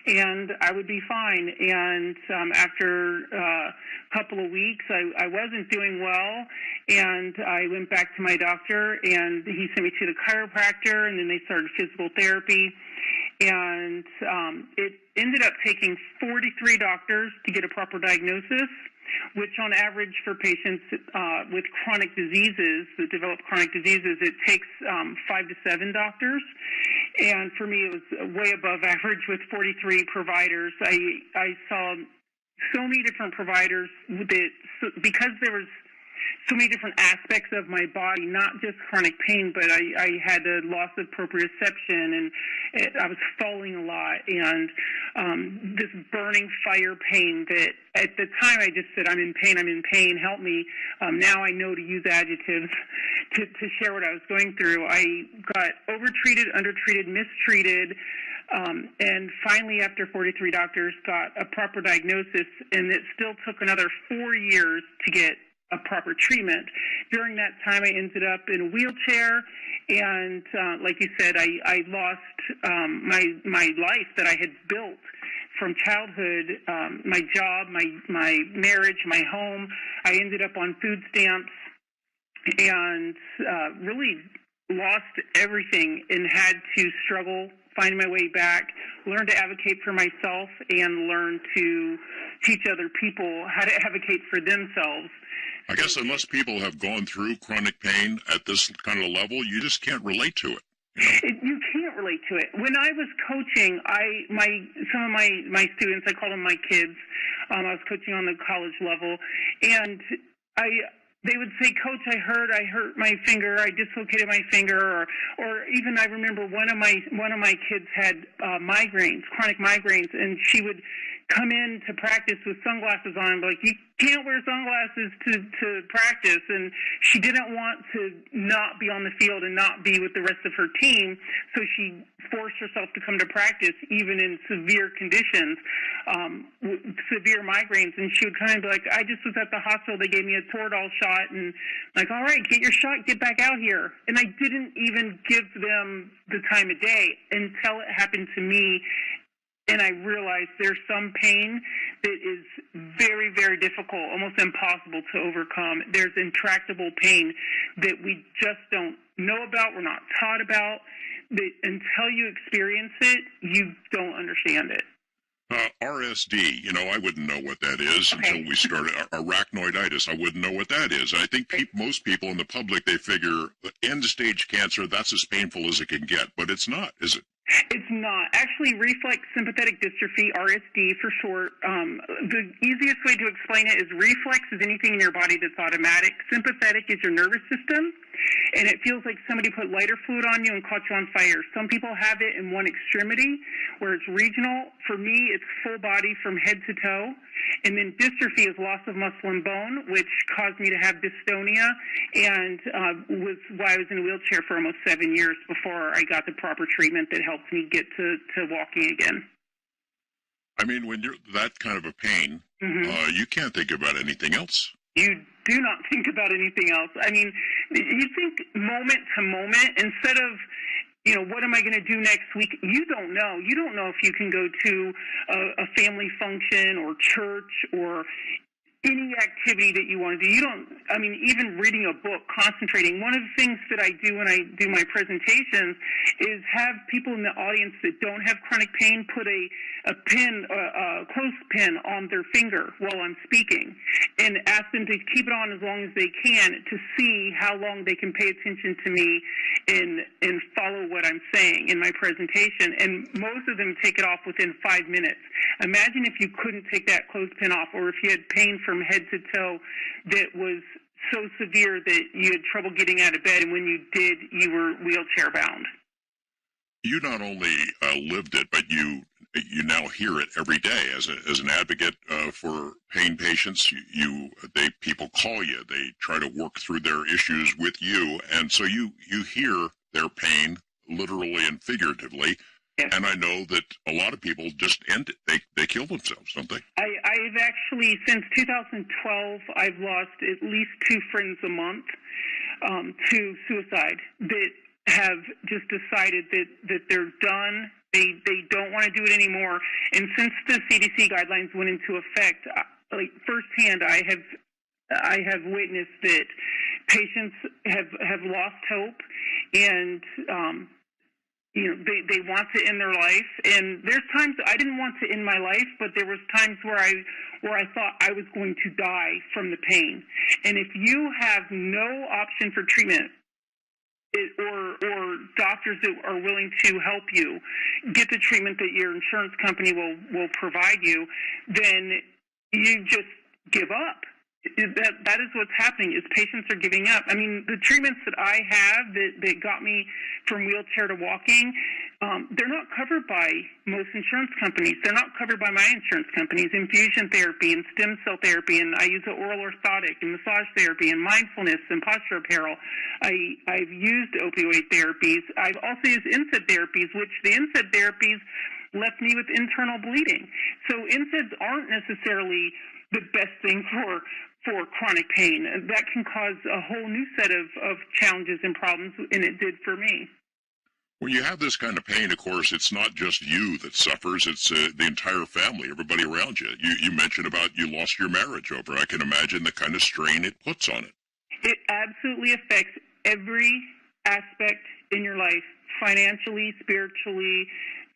and I would be fine. And after a couple of weeks, I wasn't doing well, and I went back to my doctor, and he sent me to the chiropractor, and then they started physical therapy. And it ended up taking 43 doctors to get a proper diagnosis, which on average for patients with chronic diseases, that develop chronic diseases, it takes 5 to 7 doctors. And for me, it was way above average with 43 providers. I saw so many different providers because there was so many different aspects of my body, not just chronic pain, but I had a loss of proprioception, and I was falling a lot, and this burning fire pain that at the time I just said, I'm in pain, help me. Now I know to use adjectives to share what I was going through. I got overtreated, undertreated, mistreated, and finally after 43 doctors got a proper diagnosis, and it still took another 4 years to get a proper treatment. During that time, I ended up in a wheelchair, and like you said, I lost my life that I had built from childhood, my job, my marriage, my home. I ended up on food stamps and really lost everything and had to struggle finding my way back, learn to advocate for myself, and learn to teach other people how to advocate for themselves. I guess unless people have gone through chronic pain at this kind of level, you just can't relate to it. You can't relate to it. When I was coaching, some of my students, I call them my kids, I was coaching on the college level, and they would say, "Coach, I hurt my finger, I dislocated my finger," or even I remember one of my kids had migraines, chronic migraines, and she would come in to practice with sunglasses on, like, "You can't wear sunglasses to practice," and she didn't want to not be on the field and not be with the rest of her team, so she forced herself to come to practice even in severe conditions, severe migraines, and she would kind of be like, "I just was at the hospital, they gave me a Toradol shot," and like, "All right, get your shot, get back out here." And I didn't even give them the time of day until it happened to me. And I realized there's some pain that is very, very difficult, almost impossible to overcome. There's intractable pain that we just don't know about, we're not taught about, that until you experience it, you don't understand it. RSD, I wouldn't know what that is until we started. Arachnoiditis, I wouldn't know what that is. I think most people in the public, they figure end-stage cancer, that's as painful as it can get, but it's not, is it? It's not. Actually, reflex sympathetic dystrophy, RSD for short, the easiest way to explain it is reflex is anything in your body that's automatic. Sympathetic is your nervous system, and it feels like somebody put lighter fluid on you and caught you on fire. Some people have it in one extremity where it's regional. For me, it's full body from head to toe. And then dystrophy is loss of muscle and bone, which caused me to have dystonia, and was why I was in a wheelchair for almost 7 years before I got the proper treatment that helped me get to walking again. I mean, when you're that kind of a pain, you can't think about anything else. You do not think about anything else. I mean, you think moment to moment instead of, what am I going to do next week? You don't know. You don't know if you can go to a family function or church or any activity that you want to do. Even reading a book, concentrating. One of the things that I do when I do my presentations is have people in the audience that don't have chronic pain put a clothespin on their finger while I'm speaking and ask them to keep it on as long as they can to see how long they can pay attention to me and follow what I'm saying in my presentation. And most of them take it off within 5 minutes. Imagine if you couldn't take that clothespin off, or if you had pain from head to toe that was so severe that you had trouble getting out of bed, and when you did, you were wheelchair bound. You not only lived it, but you now hear it every day as an advocate for pain patients. People call you, they try to work through their issues with you, and so you hear their pain literally and figuratively. Yes. And I know that a lot of people just end it. They kill themselves, don't they? I've actually, since 2012, I've lost at least 2 friends a month to suicide that have just decided that they're done. They don't want to do it anymore. And since the CDC guidelines went into effect, firsthand, I have witnessed that patients have lost hope, and they want to end their life. And there's times I didn't want to end my life, but there was times where I thought I was going to die from the pain. And if you have no option for treatment, or doctors that are willing to help you get the treatment that your insurance company will provide you, then you just give up. That is what's happening, is patients are giving up. I mean, the treatments that I have that got me from wheelchair to walking, they're not covered by most insurance companies. They're not covered by my insurance companies. Infusion therapy and stem cell therapy, and I use an oral orthotic and massage therapy and mindfulness and posture apparel. I've used opioid therapies. I've also used NSAID therapies, which the NSAID therapies left me with internal bleeding. So NSAIDs aren't necessarily the best thing for chronic pain. That can cause a whole new set of challenges and problems, and it did for me. When you have this kind of pain, of course, it's not just you that suffers, it's the entire family, everybody around you. You mentioned about you lost your marriage over. I can imagine the kind of strain it puts on it. It absolutely affects every aspect in your life, financially, spiritually,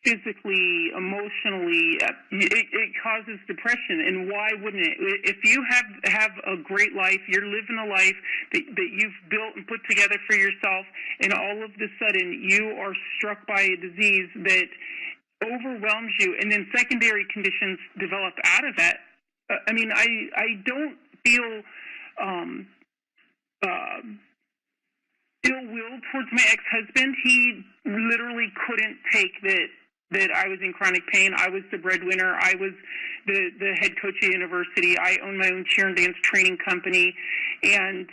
physically, emotionally. It causes depression, and why wouldn't it? If you have a great life, you're living a life that you've built and put together for yourself, and all of a sudden you are struck by a disease that overwhelms you, and then secondary conditions develop out of that. I mean, I don't feel ill will towards my ex-husband. He literally couldn't take that I was in chronic pain. I was the breadwinner. I was the head coach at university. I owned my own cheer and dance training company, and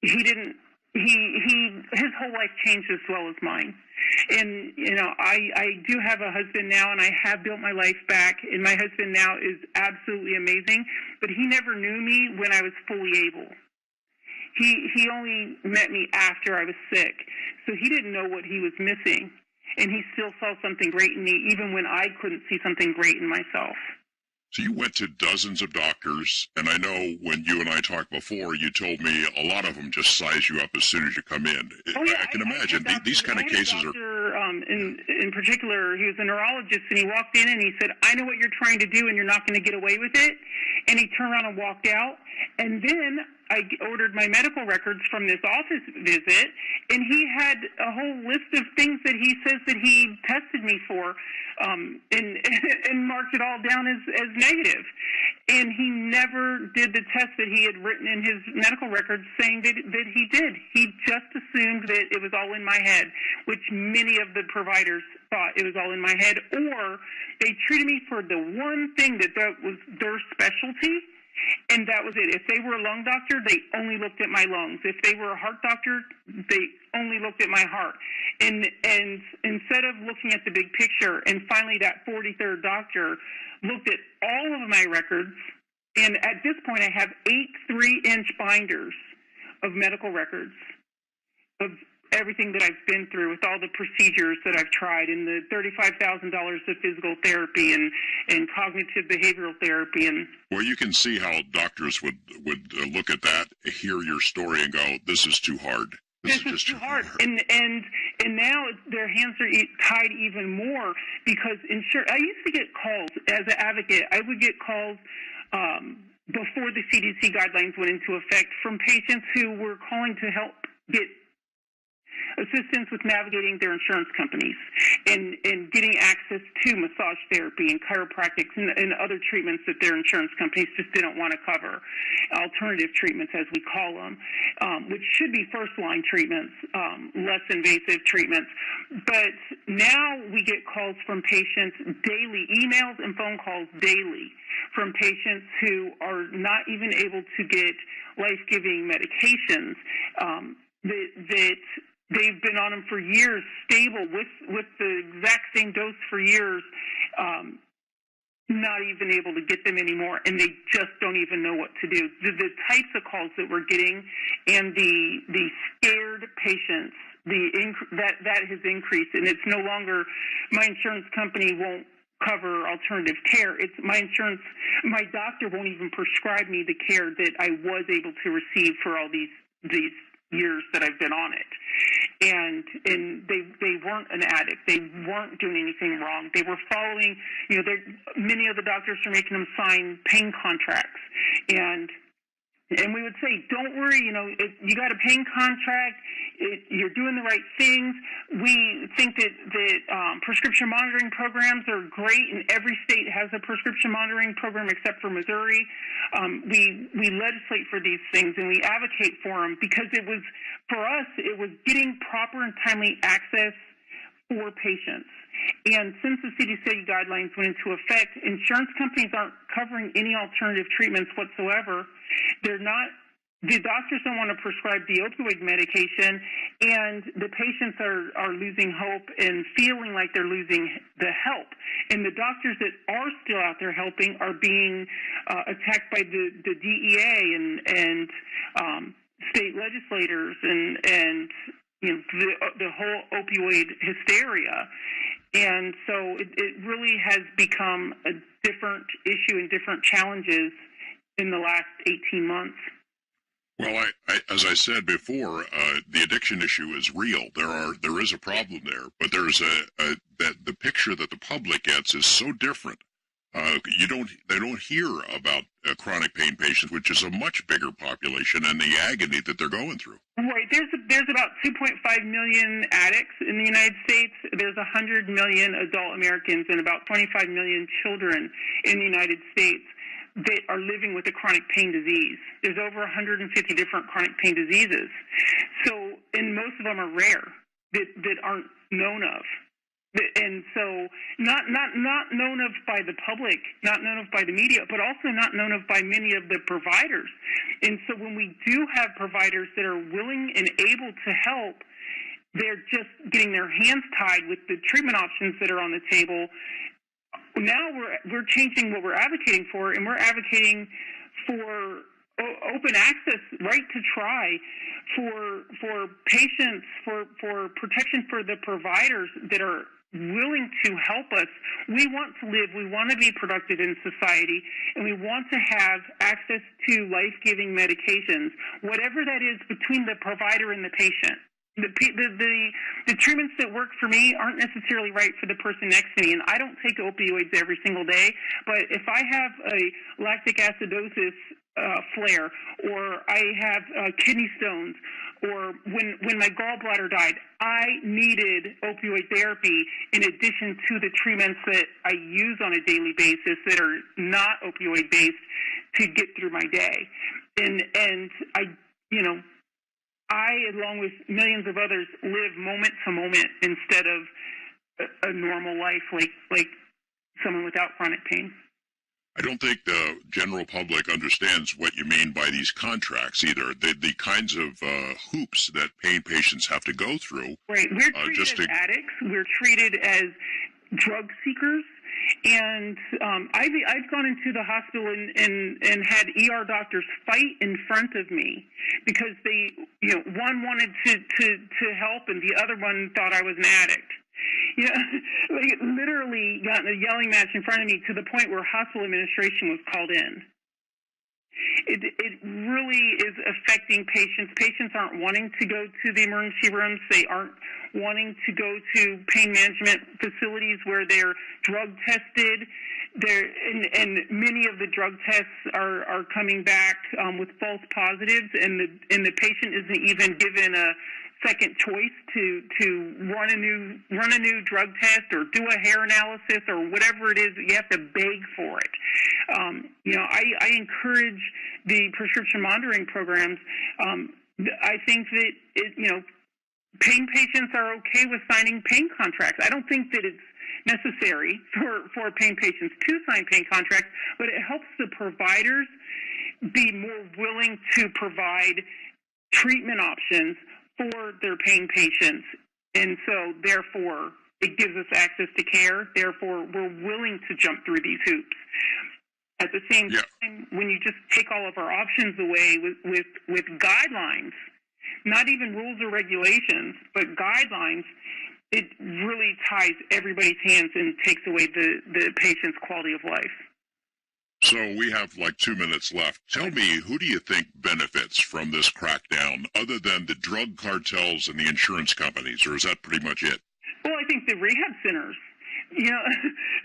he didn't. His whole life changed as well as mine. And, I do have a husband now, and I have built my life back, and my husband now is absolutely amazing, but he never knew me when I was fully able. He only met me after I was sick, so he didn't know what he was missing, and he still saw something great in me, even when I couldn't see something great in myself. So you went to dozens of doctors, and I know when you and I talked before, you told me a lot of them just size you up as soon as you come in. Oh, yeah, I can imagine these kind of cases are... In particular, he was a neurologist, and he walked in and he said, "I know what you're trying to do, and you're not going to get away with it." And he turned around and walked out. And then I ordered my medical records from this office visit, and he had a whole list of things that he says that he tested me for, and marked it all down as negative. And he never did the test that he had written in his medical records saying that he did. He just assumed that it was all in my head, which many of the providers thought it was all in my head, or they treated me for the one thing that was their specialty, and that was it. If they were a lung doctor, they only looked at my lungs. If they were a heart doctor, they only looked at my heart. And instead of looking at the big picture, and finally that 43rd doctor looked at all of my records, and at this point I have 8 3-inch binders of medical records of everything that I've been through with all the procedures that I've tried, and the $35,000 of physical therapy and cognitive behavioral therapy. And well, you can see how doctors would look at that, hear your story, and go, "This is too hard. This is just too hard." And now their hands are tied even more because I used to get calls as an advocate. I would get calls before the CDC guidelines went into effect from patients who were calling to help get assistance with navigating their insurance companies and getting access to massage therapy and chiropractics and other treatments that their insurance companies just didn't want to cover. Alternative treatments, as we call them, which should be first-line treatments, less invasive treatments. But now we get calls from patients daily, emails and phone calls daily from patients who are not even able to get life-giving medications that they've been on them for years, stable, with the exact same dose for years, not even able to get them anymore, and they just don't even know what to do. The types of calls that we're getting and the scared patients, that has increased, and it's no longer my insurance company won't cover alternative care. It's my doctor won't even prescribe me the care that I was able to receive for all these years that I've been on it. And they weren't an addict. They weren't doing anything wrong. They were following, many of the doctors are making them sign pain contracts. And we would say, don't worry, you got a pain contract, you're doing the right things. We think that prescription monitoring programs are great, and every state has a prescription monitoring program except for Missouri. We legislate for these things, and we advocate for them because for us, it was getting proper and timely access for patients. And since the CDC guidelines went into effect, insurance companies aren't covering any alternative treatments whatsoever. The doctors don't want to prescribe the opioid medication, and the patients are losing hope and feeling like they're losing the help. And the doctors that are still out there helping are being attacked by the DEA and state legislators and the whole opioid hysteria. And so it really has become a different issue and different challenges in the last 18 months. Well, as I said before, the addiction issue is real. There is a problem there, but there's that the picture that the public gets is so different. They don't hear about chronic pain patients, which is a much bigger population, and the agony that they're going through. Right. There's about 2.5 million addicts in the United States. There's 100 million adult Americans and about 25 million children in the United States. that are living with a chronic pain disease. There's over 150 different chronic pain diseases. So, and most of them are rare, that aren't known of. And so not known of by the public, not known of by the media, but also not known of by many of the providers. And so when we do have providers that are willing and able to help, they're just getting their hands tied with the treatment options that are on the table. Now we're changing what we're advocating for, and we're advocating for open access, right to try, for patients, for protection for the providers that are willing to help us. We want to live, we want to be productive in society, and we want to have access to life-giving medications, whatever that is between the provider and the patient. The treatments that work for me aren't necessarily right for the person next to me, and I don't take opioids every single day, but if I have a lactic acidosis flare, or I have kidney stones, or when my gallbladder died, I needed opioid therapy in addition to the treatments that I use on a daily basis that are not opioid based to get through my day. And I, along with millions of others, live moment to moment instead of a normal life like someone without chronic pain. I don't think the general public understands what you mean by these contracts either. The kinds of hoops that pain patients have to go through. Right. We're treated as addicts. We're treated as drug seekers. And I've gone into the hospital and had ER doctors fight in front of me because they, one wanted to help and the other one thought I was an addict. Like literally got in a yelling match in front of me to the point where hospital administration was called in. It really is affecting patients. Patients aren't wanting to go to the emergency rooms. They aren't wanting to go to pain management facilities where they're drug tested. And many of the drug tests are coming back with false positives, and the patient isn't even given a second choice to run a new drug test or do a hair analysis or whatever it is. You have to beg for it. I encourage the prescription monitoring programs. I think that pain patients are okay with signing pain contracts. I don't think that it's necessary for pain patients to sign pain contracts, but it helps the providers be more willing to provide treatment options for their pain patients. And so, therefore, it gives us access to care. Therefore, we're willing to jump through these hoops. At the same time, when you just take all of our options away with guidelines, not even rules or regulations, but guidelines, it really ties everybody's hands and takes away the patient's quality of life. So we have like 2 minutes left. Tell me, who do you think benefits from this crackdown other than the drug cartels and the insurance companies, or is that pretty much it? Well, I think the rehab centers.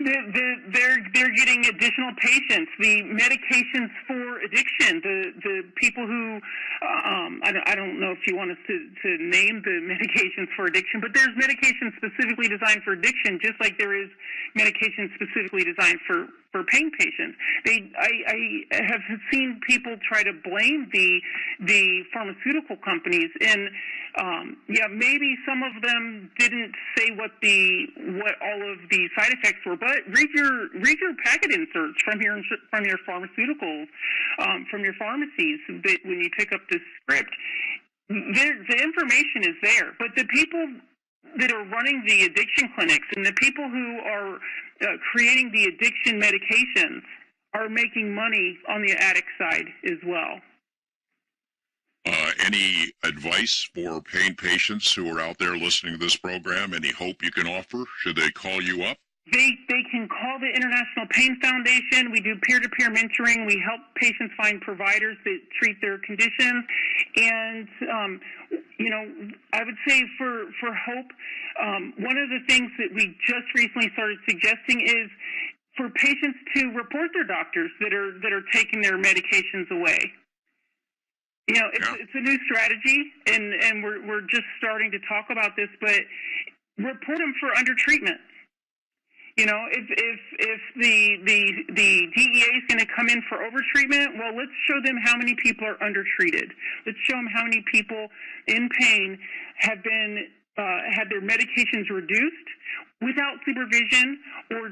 They're getting additional patients. The medications for addiction. The people who I don't know if you want us to name the medications for addiction, but there's medications specifically designed for addiction, just like there is medication specifically designed for pain patients. I have seen people try to blame the pharmaceutical companies, and maybe some of them didn't say what all of the side effects were, but read your packet inserts from your pharmaceuticals, from your pharmacies that when you pick up the script. The information is there, but the people that are running the addiction clinics and the people who are creating the addiction medications are making money on the addict side as well. Any advice for pain patients who are out there listening to this program? Any hope you can offer? Should they call you up? They can call the International Pain Foundation. We do peer-to-peer mentoring. We help patients find providers that treat their conditions. And, I would say for hope, one of the things that we just recently started suggesting is for patients to report their doctors that are taking their medications away. It's a new strategy, and we're just starting to talk about this, but report them for undertreatment. You know, if the DEA is going to come in for overtreatment, well, let's show them how many people are undertreated. Let's show them how many people in pain have been had their medications reduced without supervision or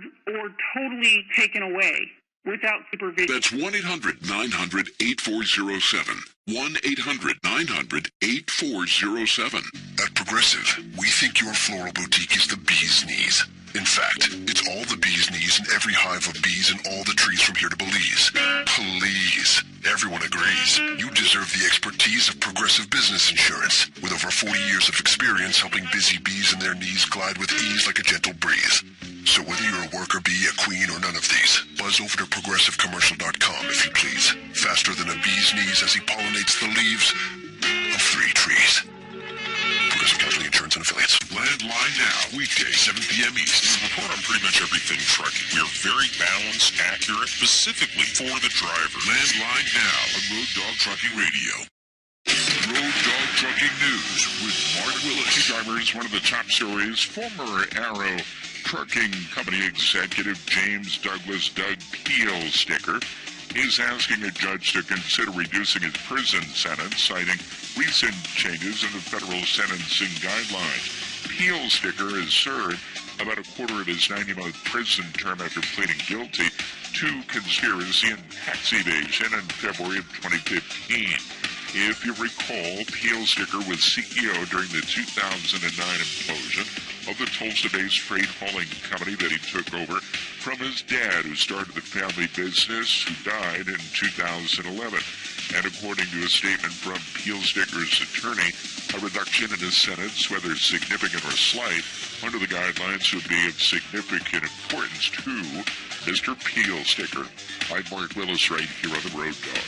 totally taken away without supervision. That's 1-800-900-8407. 1-800-900-8407. At Progressive, we think your floral boutique is the bee's knees. In fact, it's all the bee's knees in every hive of bees and all the trees from here to Belize. Please, everyone agrees. You deserve the expertise of Progressive Business Insurance, with over 40 years of experience helping busy bees and their knees glide with ease like a gentle breeze. So whether you're a worker bee, a queen, or none of these, buzz over to progressivecommercial.com if you please. Faster than a bee's knees as he pollinates the leaves of 3 trees. Progressive Casualty Insurance and Affiliates. Landline now, weekday, 7 p.m. East. We report on pretty much everything trucking. We are very balanced, accurate, specifically for the driver. Landline now on Road Dog Trucking Radio. Road Dog Trucking News with Mark Willis. Hey drivers, one of the top stories, former Arrow Trucking Company executive James Douglas Doug Sticker is asking a judge to consider reducing his prison sentence, citing recent changes in the federal sentencing guidelines. Sticker has served about a quarter of his 90-month prison term after pleading guilty to conspiracy and tax evasion in February of 2015. If you recall, Sticker was CEO during the 2009 implosion of the Tulsa-based freight hauling company that he took over from his dad, who started the family business, who died in 2011. And according to a statement from Sticker's attorney, a reduction in his sentence, whether significant or slight, under the guidelines would be of significant importance to Mr. Sticker. I'm Mark Willis right here on the Road Dog.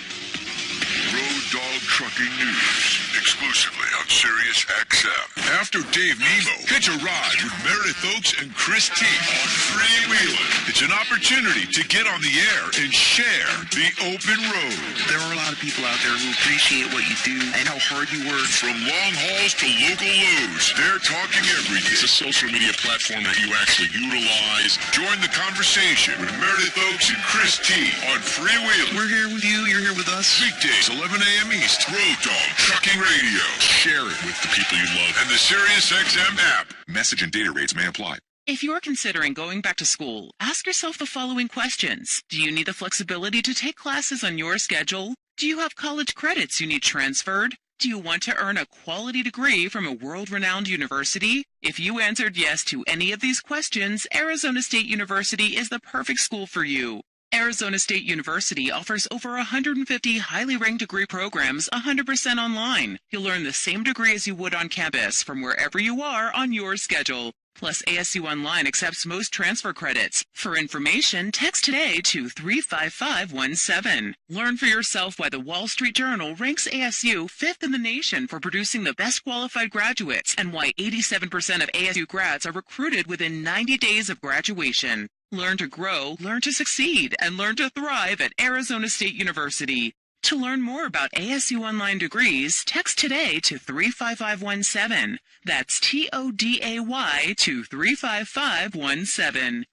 Road Dog Trucking News, exclusively on Sirius XM. After Dave Nemo, hitch a ride with Meredith Oaks and Chris T on Freewheelin'. It's an opportunity to get on the air and share the open road. There are a lot of people out there who appreciate what you do and how hard you work. From long hauls to local loads, they're talking everything. It's a social media platform that you actually utilize. Join the conversation with Meredith Oaks and Chris T on Freewheelin'. We're here with you, you're here with us. Weekdays, 11 a.m. East. Road Dog Trucking Radio. Share it with the people you love. And the Sirius XM app. Message and data rates may apply. If you're considering going back to school, ask yourself the following questions. Do you need the flexibility to take classes on your schedule? Do you have college credits you need transferred? Do you want to earn a quality degree from a world-renowned university? If you answered yes to any of these questions, Arizona State University is the perfect school for you. Arizona State University offers over 150 highly ranked degree programs 100% online. You'll learn the same degree as you would on campus from wherever you are on your schedule. Plus, ASU Online accepts most transfer credits. For information, text today to 35517. Learn for yourself why the Wall Street Journal ranks ASU 5th in the nation for producing the best qualified graduates and why 87% of ASU grads are recruited within 90 days of graduation. Learn to grow, learn to succeed, and learn to thrive at Arizona State University. To learn more about ASU Online degrees, text today to 35517. That's TODAY to 35517.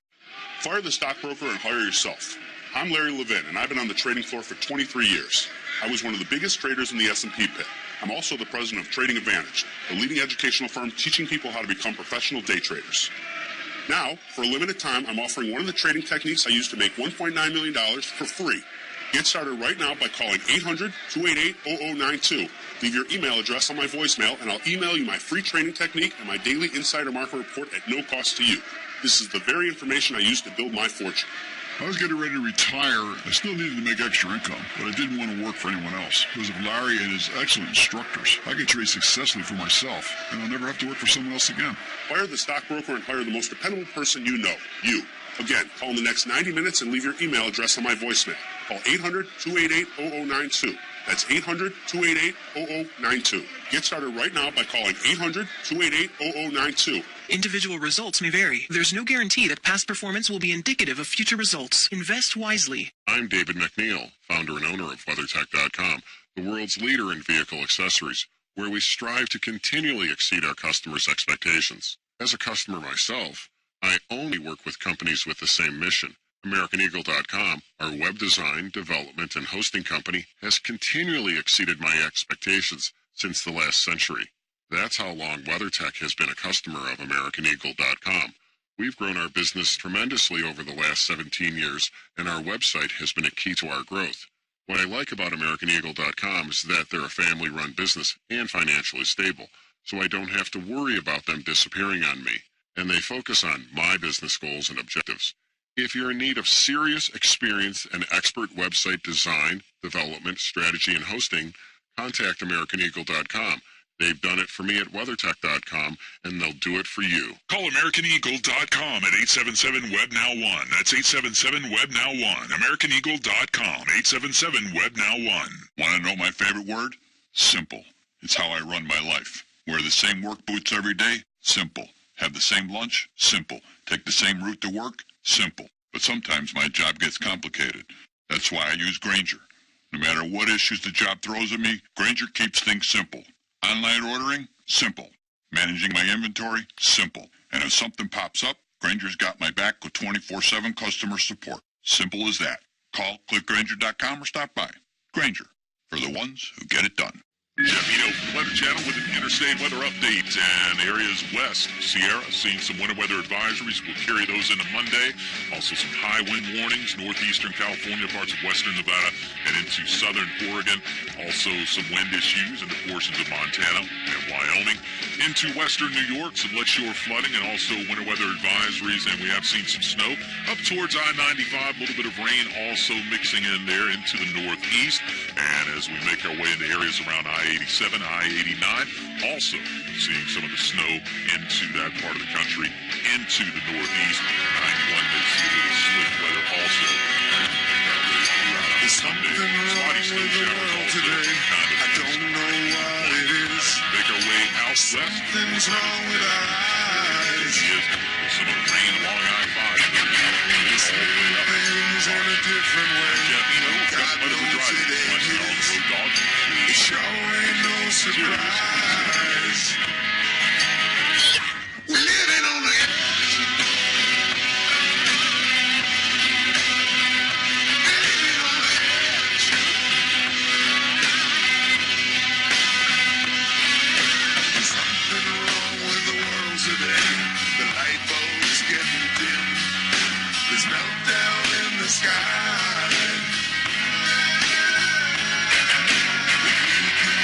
Fire the stockbroker and hire yourself. I'm Larry Levin, and I've been on the trading floor for 23 years. I was one of the biggest traders in the S&P pit. I'm also the president of Trading Advantage, a leading educational firm teaching people how to become professional day traders. Now, for a limited time, I'm offering one of the trading techniques I use to make $1.9 million for free. Get started right now by calling 800-288-0092. Leave your email address on my voicemail, and I'll email you my free training technique and my daily insider market report at no cost to you. This is the very information I use to build my fortune. I was getting ready to retire. I still needed to make extra income, but I didn't want to work for anyone else. Because of Larry and his excellent instructors, I could trade successfully for myself, and I'll never have to work for someone else again. Fire the stockbroker and hire the most dependable person you know, you. Again, call in the next 90 minutes and leave your email address on my voicemail. Call 800-288-0092. That's 800-288-0092. Get started right now by calling 800-288-0092. Individual results may vary. There's no guarantee that past performance will be indicative of future results. Invest wisely. I'm David McNeil, founder and owner of WeatherTech.com, the world's leader in vehicle accessories, where we strive to continually exceed our customers' expectations. As a customer myself, I only work with companies with the same mission. AmericanEagle.com, our web design, development, and hosting company, has continually exceeded my expectations since the last century. That's how long WeatherTech has been a customer of AmericanEagle.com. We've grown our business tremendously over the last 17 years, and our website has been a key to our growth. What I like about AmericanEagle.com is that they're a family-run business and financially stable, so I don't have to worry about them disappearing on me, and they focus on my business goals and objectives. If you're in need of serious experience and expert website design, development, strategy, and hosting, contact AmericanEagle.com. They've done it for me at WeatherTech.com, and they'll do it for you. Call AmericanEagle.com at 877-WEB-NOW1. That's 877-WEB-NOW1. AmericanEagle.com, 877-WEB-NOW1. Want to know my favorite word? Simple. It's how I run my life. Wear the same work boots every day? Simple. Have the same lunch? Simple. Take the same route to work? Simple. But sometimes my job gets complicated. That's why I use Grainger. No matter what issues the job throws at me, Grainger keeps things simple. Online ordering? Simple. Managing my inventory? Simple. And if something pops up, Grainger's got my back with 24/7 customer support. Simple as that. Call, click Grainger.com or stop by. Grainger, for the ones who get it done. Jeff Eno, Weather Channel with an interstate weather update. And areas west Sierra seeing some winter weather advisories. We'll carry those into Monday. Also some high wind warnings, northeastern California, parts of western Nevada, and into southern Oregon. Also some wind issues into portions of Montana and Wyoming. Into western New York, some lakeshore flooding and also winter weather advisories. And we have seen some snow up towards I-95. A little bit of rain also mixing in there into the northeast. And as we make our way into areas around I-87, I-89, also seeing some of the snow into that part of the country, into the northeast. 91 may see a little slick weather also. There's something wrong with the world today. I don't know what it is. Make our way out west. Something's wrong with our eyes. Some of the rain along I-5. It's moving things in a different way. God knows it ain't his. It sure ain't no surprise. We're living on the edge. Living on the edge. There's something wrong with the world today. The light bulb's getting dim. There's meltdown in the sky.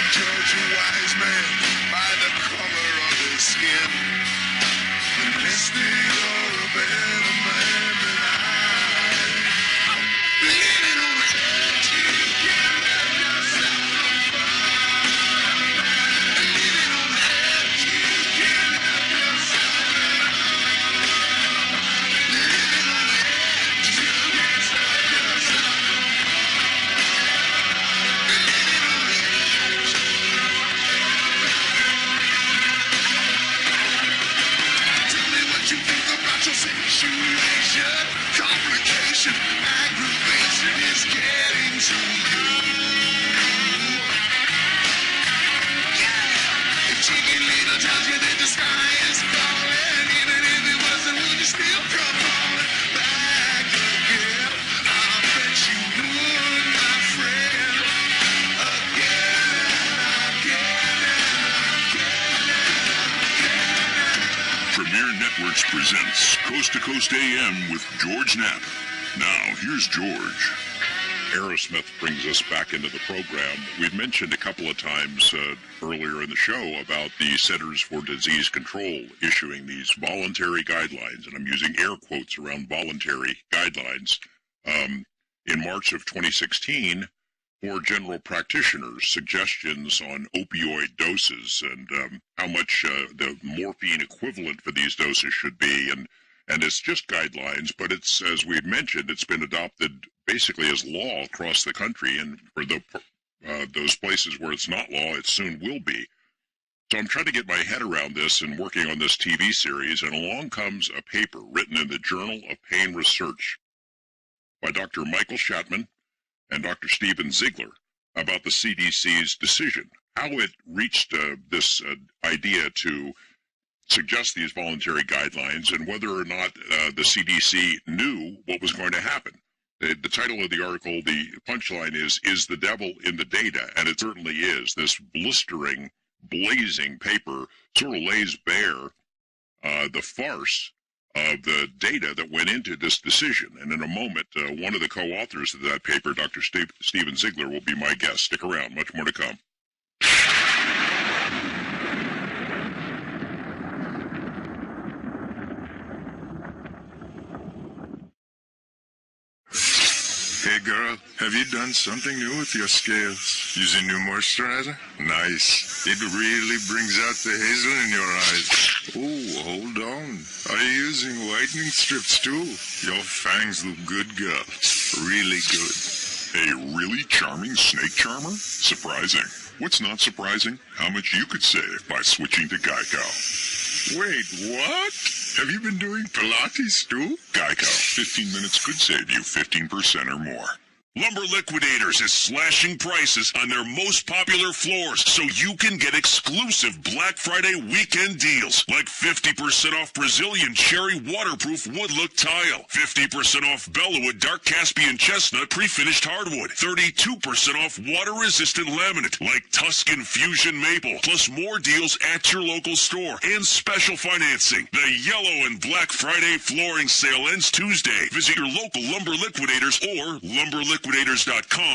Judge a wise man by the color of his skin. Unless they are a better man than I. Living on the edge, you can't let yourself fall. Living on the edge, you can't help yourself. Living on the edge, you can't stop yourself. Living on the edge. Tell me what you think about your situation. Complication, aggravation is getting to you. Yeah. If Chicken Little tells you that the sky is falling, even if it wasn't, would you still come falling back again? I bet you would, my friend. Again and again and again. Premier Networks presents Coast to Coast AM with George Knapp. Now, here's George. Aerosmith brings us back into the program. We've mentioned a couple of times earlier in the show about the Centers for Disease Control issuing these voluntary guidelines, and I'm using air quotes around voluntary guidelines, in March of 2016 for general practitioners, suggestions on opioid doses and how much the morphine equivalent for these doses should be. And it's just guidelines, but it's, as we had mentioned, it's been adopted basically as law across the country, and for those places where it's not law, it soon will be. So I'm trying to get my head around this and working on this TV series, and along comes a paper written in the Journal of Pain Research by Dr. Michael Shatman and Dr. Stephen Ziegler about the CDC's decision, how it reached this idea to suggest these voluntary guidelines and whether or not the CDC knew what was going to happen. The title of the article, the punchline is the devil in the data? And it certainly is. This blistering, blazing paper sort of lays bare the farce of the data that went into this decision. And in a moment, one of the co-authors of that paper, Dr. Steven Ziegler, will be my guest. Stick around. Much more to come. Hey girl, have you done something new with your scales? Using new moisturizer? Nice. It really brings out the hazel in your eyes. Oh, hold on. Are you using whitening strips too? Your fangs look good, girl. Really good. A really charming snake charmer? Surprising. What's not surprising? How much you could save by switching to Geico. Wait, what? Have you been doing Pilates too? Geico. 15 minutes could save you 15% or more. Lumber Liquidators is slashing prices on their most popular floors so you can get exclusive Black Friday weekend deals like 50% off Brazilian cherry waterproof wood look tile, 50% off Bellawood dark Caspian chestnut pre-finished hardwood, 32% off water-resistant laminate like Tuscan Fusion maple, plus more deals at your local store and special financing. The Yellow and Black Friday flooring sale ends Tuesday. Visit your local Lumber Liquidators or lumberliquidators.com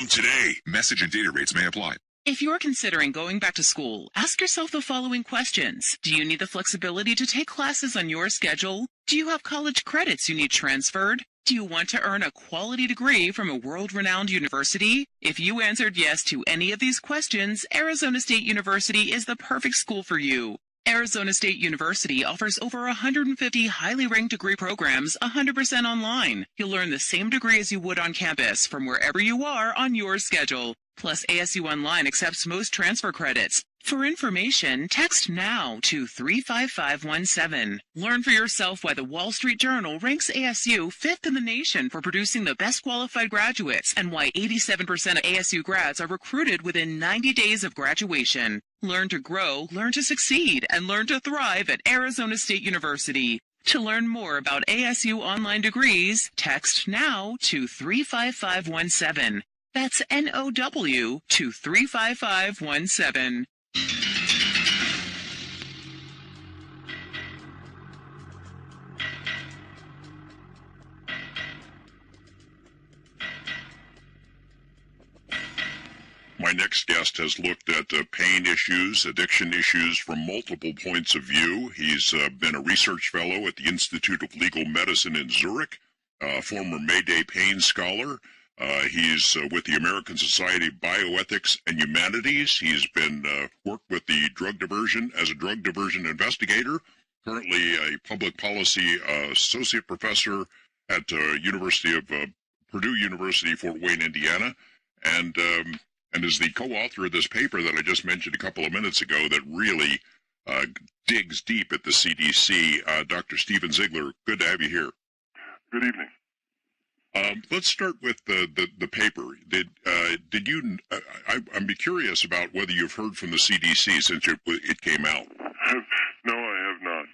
today. Message and data rates may apply. If you're considering going back to school, ask yourself the following questions. Do you need the flexibility to take classes on your schedule? Do you have college credits you need transferred? Do you want to earn a quality degree from a world-renowned university? If you answered yes to any of these questions, Arizona State University is the perfect school for you. Arizona State University offers over 150 highly ranked degree programs 100% online. You'll learn the same degree as you would on campus from wherever you are on your schedule. Plus, ASU Online accepts most transfer credits. For information, text NOW to 35517. Learn for yourself why the Wall Street Journal ranks ASU 5th in the nation for producing the best qualified graduates and why 87% of ASU grads are recruited within 90 days of graduation. Learn to grow, learn to succeed, and learn to thrive at Arizona State University. To learn more about ASU online degrees, text NOW to 35517. That's NOW to 35517. My next guest has looked at pain issues, addiction issues from multiple points of view. He's been a research fellow at the Institute of Legal Medicine in Zurich, former Mayday Pain Scholar. He's with the American Society of Bioethics and Humanities. He's been worked with the drug diversion as a drug diversion investigator, currently a public policy associate professor at University of Purdue University, Fort Wayne, Indiana, and is the co-author of this paper that I just mentioned a couple of minutes ago that really digs deep at the CDC. Dr. Steven Ziegler, good to have you here. Good evening. Let's start with the paper. Did you? I'm curious about whether you've heard from the CDC since it came out. No, I have not.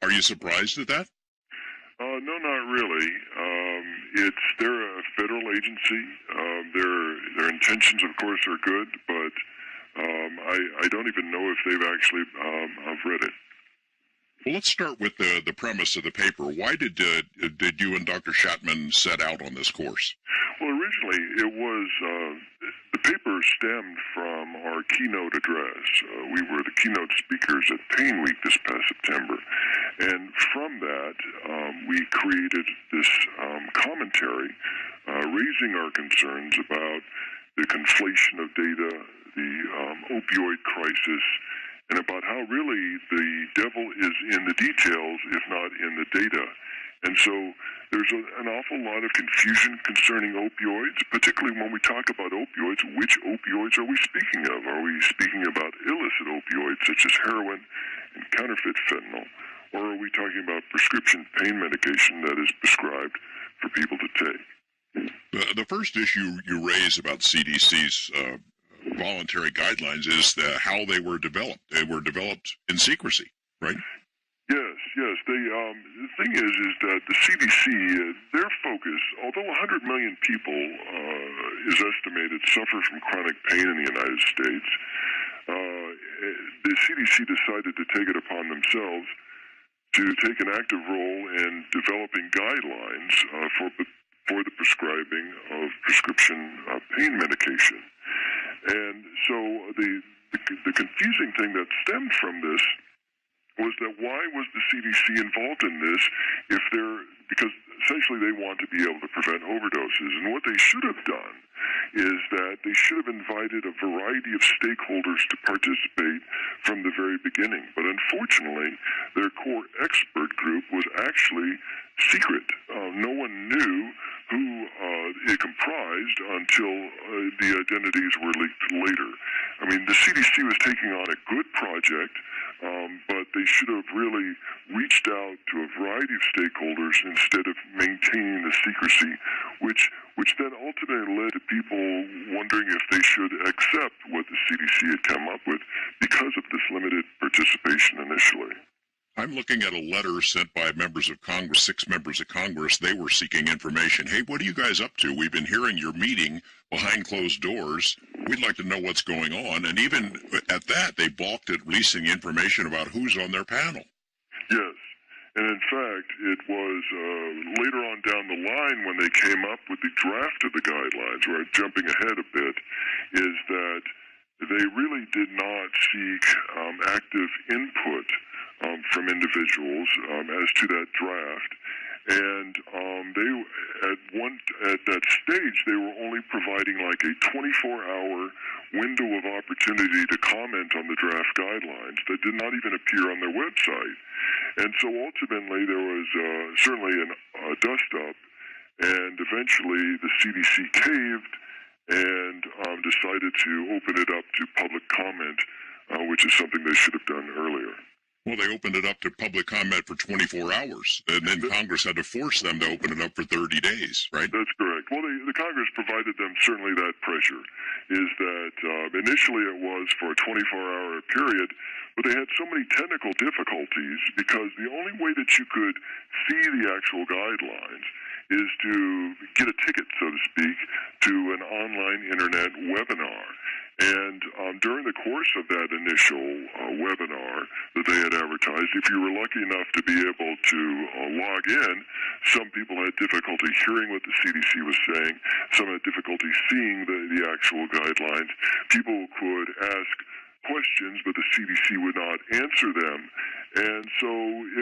Are you surprised at that? No, not really. They're a federal agency. Their intentions, of course, are good, but I don't even know if they've actually read it. Well, let's start with the premise of the paper. Why did you and Dr. Shatman set out on this course? Well, originally it was the paper stemmed from our keynote address. We were the keynote speakers at Pain Week this past September, and from that we created this commentary raising our concerns about the conflation of data, the opioid crisis, and about how really the devil is in the details, if not in the data. And so there's an awful lot of confusion concerning opioids, particularly when we talk about opioids. Which opioids are we speaking of? Are we speaking about illicit opioids such as heroin and counterfeit fentanyl? Or are we talking about prescription pain medication that is prescribed for people to take? The first issue you raise about CDC's voluntary guidelines is how they were developed. They were developed in secrecy, right? Yes. The thing is that the CDC, their focus, although 100 million people is estimated suffer from chronic pain in the United States, the CDC decided to take it upon themselves to take an active role in developing guidelines for the prescribing of prescription pain medication. And so the confusing thing that stemmed from this was that why was the CDC involved in this because essentially they want to be able to prevent overdoses. And what they should have done is that they should have invited a variety of stakeholders to participate from the very beginning. But unfortunately, their core expert group was actually secret. No one knew who it comprised until the identities were leaked later. I mean, the CDC was taking on a good project, but they should have really reached out to a variety of stakeholders instead of maintaining the secrecy, which then ultimately led to people wondering if they should accept what the CDC had come up with because of this limited participation initially. I'm looking at a letter sent by members of Congress, 6 members of Congress. They were seeking information. Hey, what are you guys up to? We've been hearing your meeting behind closed doors. We'd like to know what's going on. And even at that, they balked at releasing information about who's on their panel. Yes. And in fact, it was later on down the line when they came up with the draft of the guidelines, right, jumping ahead a bit, is that they really did not seek active input from individuals as to that draft. And at that stage, they were only providing like a 24-hour window of opportunity to comment on the draft guidelines that did not even appear on their website. And so ultimately, there was certainly a dust-up, and eventually the CDC caved and decided to open it up to public comment, which is something they should have done earlier. Well, they opened it up to public comment for 24 hours, and then Congress had to force them to open it up for 30 days, right? That's correct. Well, the Congress provided them certainly that pressure, is that initially it was for a 24-hour period, but they had so many technical difficulties because the only way that you could see the actual guidelines is to get a ticket, so to speak, to an online internet webinar. And during the course of that initial webinar that they had advertised, if you were lucky enough to be able to log in, some people had difficulty hearing what the CDC was saying. Some had difficulty seeing the actual guidelines. People could ask questions, but the CDC would not answer them. And so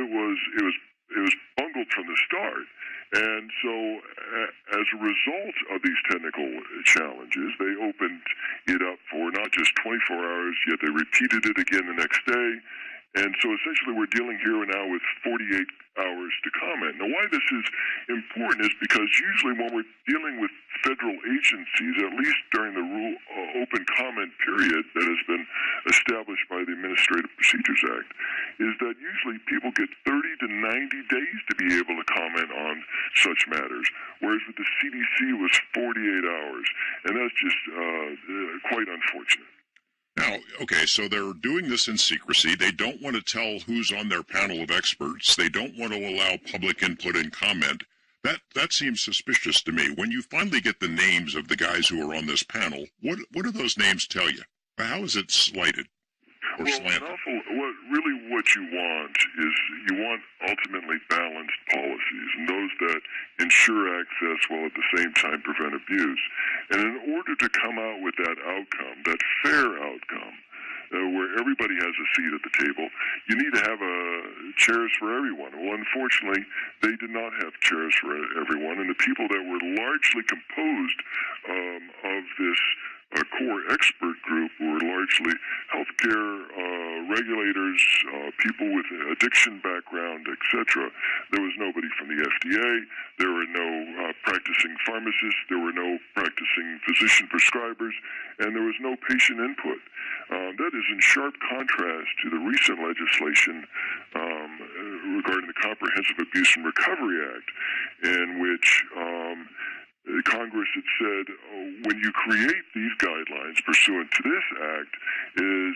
it was bungled from the start. And so as a result of these technical challenges, they opened it up for not just 24 hours, yet they repeated it again the next day. And so essentially we're dealing here now with 48 hours to comment. Now why this is important is because usually when we're dealing with federal agencies, at least during the open comment period that has been established by the Administrative Procedures Act, is that usually people get 30 to 90 days to be able to comment on such matters, whereas with the CDC it was 48 hours. And that's just quite unfortunate. Now, okay, so they're doing this in secrecy. They don't want to tell who's on their panel of experts. They don't want to allow public input and comment. That seems suspicious to me. When you finally get the names of the guys who are on this panel, what do those names tell you? How is it slighted or slanted? What you want is you want ultimately balanced policies, and those that ensure access while at the same time prevent abuse. And in order to come out with that outcome, that fair outcome, where everybody has a seat at the table, you need to have chairs for everyone. Well, unfortunately, they did not have chairs for everyone, and the people that were largely composed of this core expert group were largely healthcare regulators, people with addiction background, etc. There was nobody from the FDA. There were no practicing pharmacists. There were no practicing physician prescribers, and there was no patient input. That is in sharp contrast to the recent legislation regarding the Comprehensive Abuse and Recovery Act, in which Congress had said, when you create these guidelines pursuant to this act, is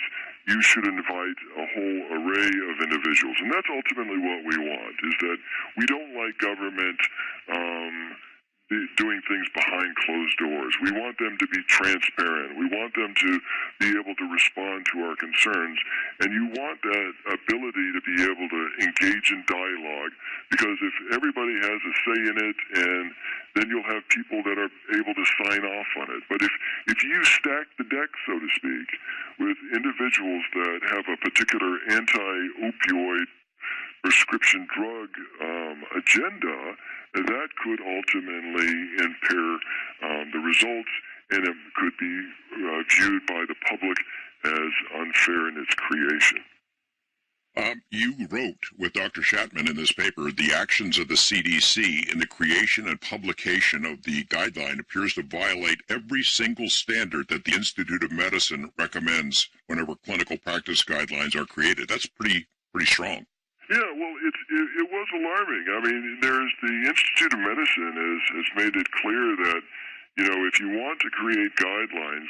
you should invite a whole array of individuals. And that's ultimately what we want, is that we don't like government doing things behind closed doors. We want them to be transparent. We want them to be able to respond to our concerns. And you want that ability to be able to engage in dialogue, because if everybody has a say in it, and then you'll have people that are able to sign off on it. But if you stack the deck, so to speak, with individuals that have a particular anti-opioid prescription drug agenda, that could ultimately impair the results, and it could be viewed by the public as unfair in its creation. You wrote with Dr. Shatman in this paper, the actions of the CDC in the creation and publication of the guideline appears to violate every single standard that the Institute of Medicine recommends whenever clinical practice guidelines are created. That's pretty strong. Yeah, well, it was alarming. I mean, the Institute of Medicine has made it clear that, if you want to create guidelines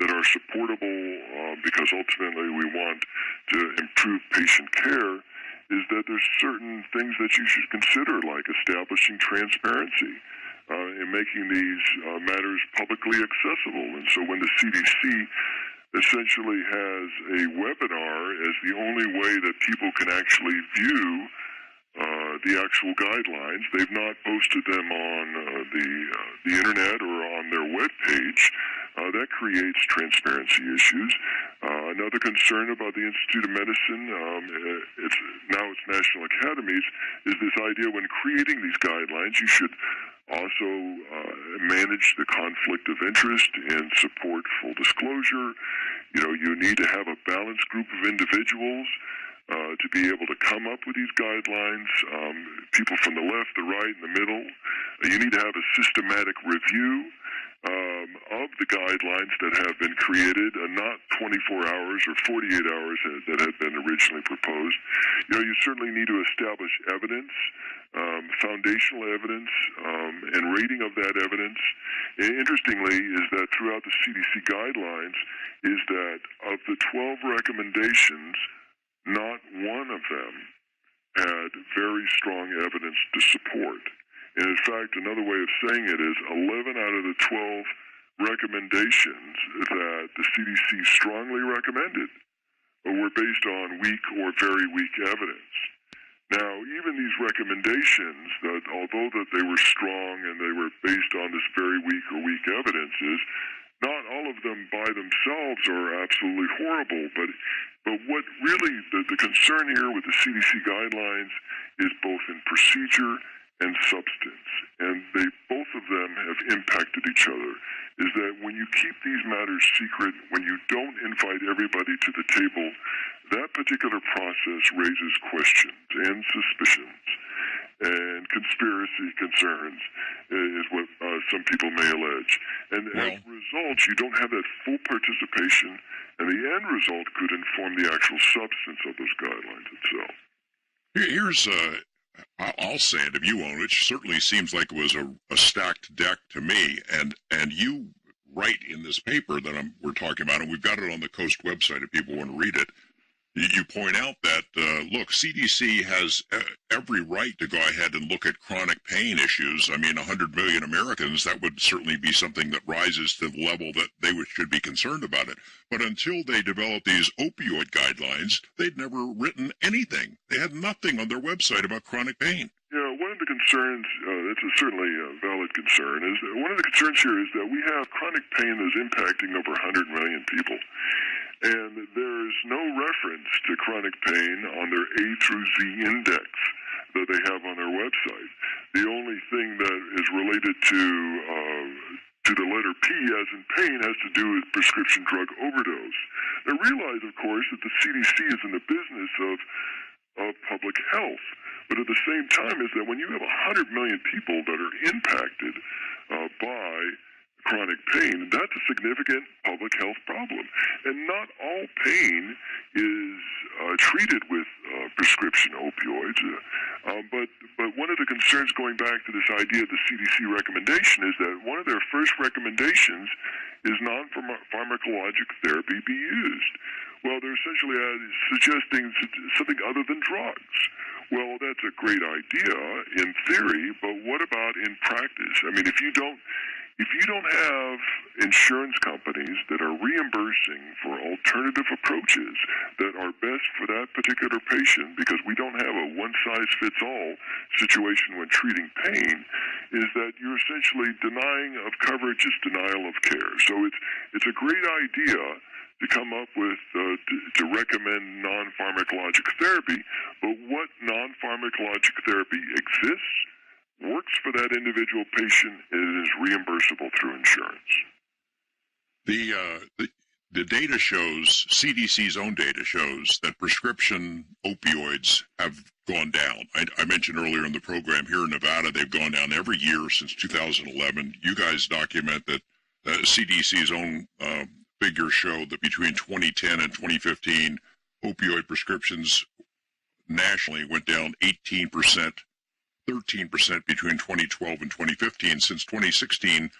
that are supportable, because ultimately we want to improve patient care, is that there's certain things that you should consider, like establishing transparency and making these matters publicly accessible. And so when the CDC essentially has a webinar as the only way that people can actually view the actual guidelines, they've not posted them on the internet or on their webpage. That creates transparency issues. Another concern about the Institute of Medicine, it's National Academies, is this idea when creating these guidelines, you should also manage the conflict of interest and support full disclosure. You need to have a balanced group of individuals to be able to come up with these guidelines, people from the left, the right, and the middle. You need to have a systematic review of the guidelines that have been created, not 24 hours or 48 hours that had been originally proposed. You certainly need to establish evidence, foundational evidence, and rating of that evidence. And interestingly, is that throughout the CDC guidelines, is that of the 12 recommendations, not one of them had very strong evidence to support. And in fact, another way of saying it is 11 out of the 12 recommendations that the CDC strongly recommended were based on weak or very weak evidence. Now, even these recommendations, that although that they were strong and they were based on this very weak or weak evidences, not all of them by themselves are absolutely horrible, but what really the concern here with the CDC guidelines is both in procedure and substance, and both of them have impacted each other, is that when you keep these matters secret, when you don't invite everybody to the table, that particular process raises questions and suspicions and conspiracy concerns, is what some people may allege. And as a result, you don't have that full participation, and the end result could inform the actual substance of those guidelines itself. Here's I'll say it, if you own it, certainly seems like it was a stacked deck to me. And you write in this paper that we're talking about, and we've got it on the Coast website if people want to read it. You point out that, look, CDC has every right to go ahead and look at chronic pain issues. I mean, 100 million Americans, that would certainly be something that rises to the level that they should be concerned about it. But until they developed these opioid guidelines, they'd never written anything. They had nothing on their website about chronic pain. Yeah, one of the concerns, that's certainly a valid concern, is one of the concerns here is that we have chronic pain that's impacting over 100 million people. And there's no reference to chronic pain on their A through Z index that they have on their website. The only thing that is related to the letter P, as in pain, has to do with prescription drug overdose. Now realize, of course, that the CDC is in the business of public health. But at the same time is that when you have 100 million people that are impacted by chronic pain, that's a significant public health problem. And not all pain is treated with prescription opioids. But one of the concerns going back to this idea of the CDC recommendation is that one of their first recommendations is non-pharmacologic therapy be used. Well, they're essentially suggesting something other than drugs. Well, that's a great idea in theory, but what about in practice? I mean, if you don't have insurance companies that are reimbursing for alternative approaches that are best for that particular patient, because we don't have a one-size-fits-all situation when treating pain, is that you're essentially denying of coverage is denial of care. So it's a great idea to come up with, to recommend non-pharmacologic therapy, but what non-pharmacologic therapy exists, works for that individual patient, and is reimbursable through insurance. The data shows, CDC's own data shows, that prescription opioids have gone down. I mentioned earlier in the program here in Nevada, they've gone down every year since 2011. You guys document that CDC's own figures show that between 2010 and 2015, opioid prescriptions nationally went down 18%, 13% between 2012 and 2015. Since 2016,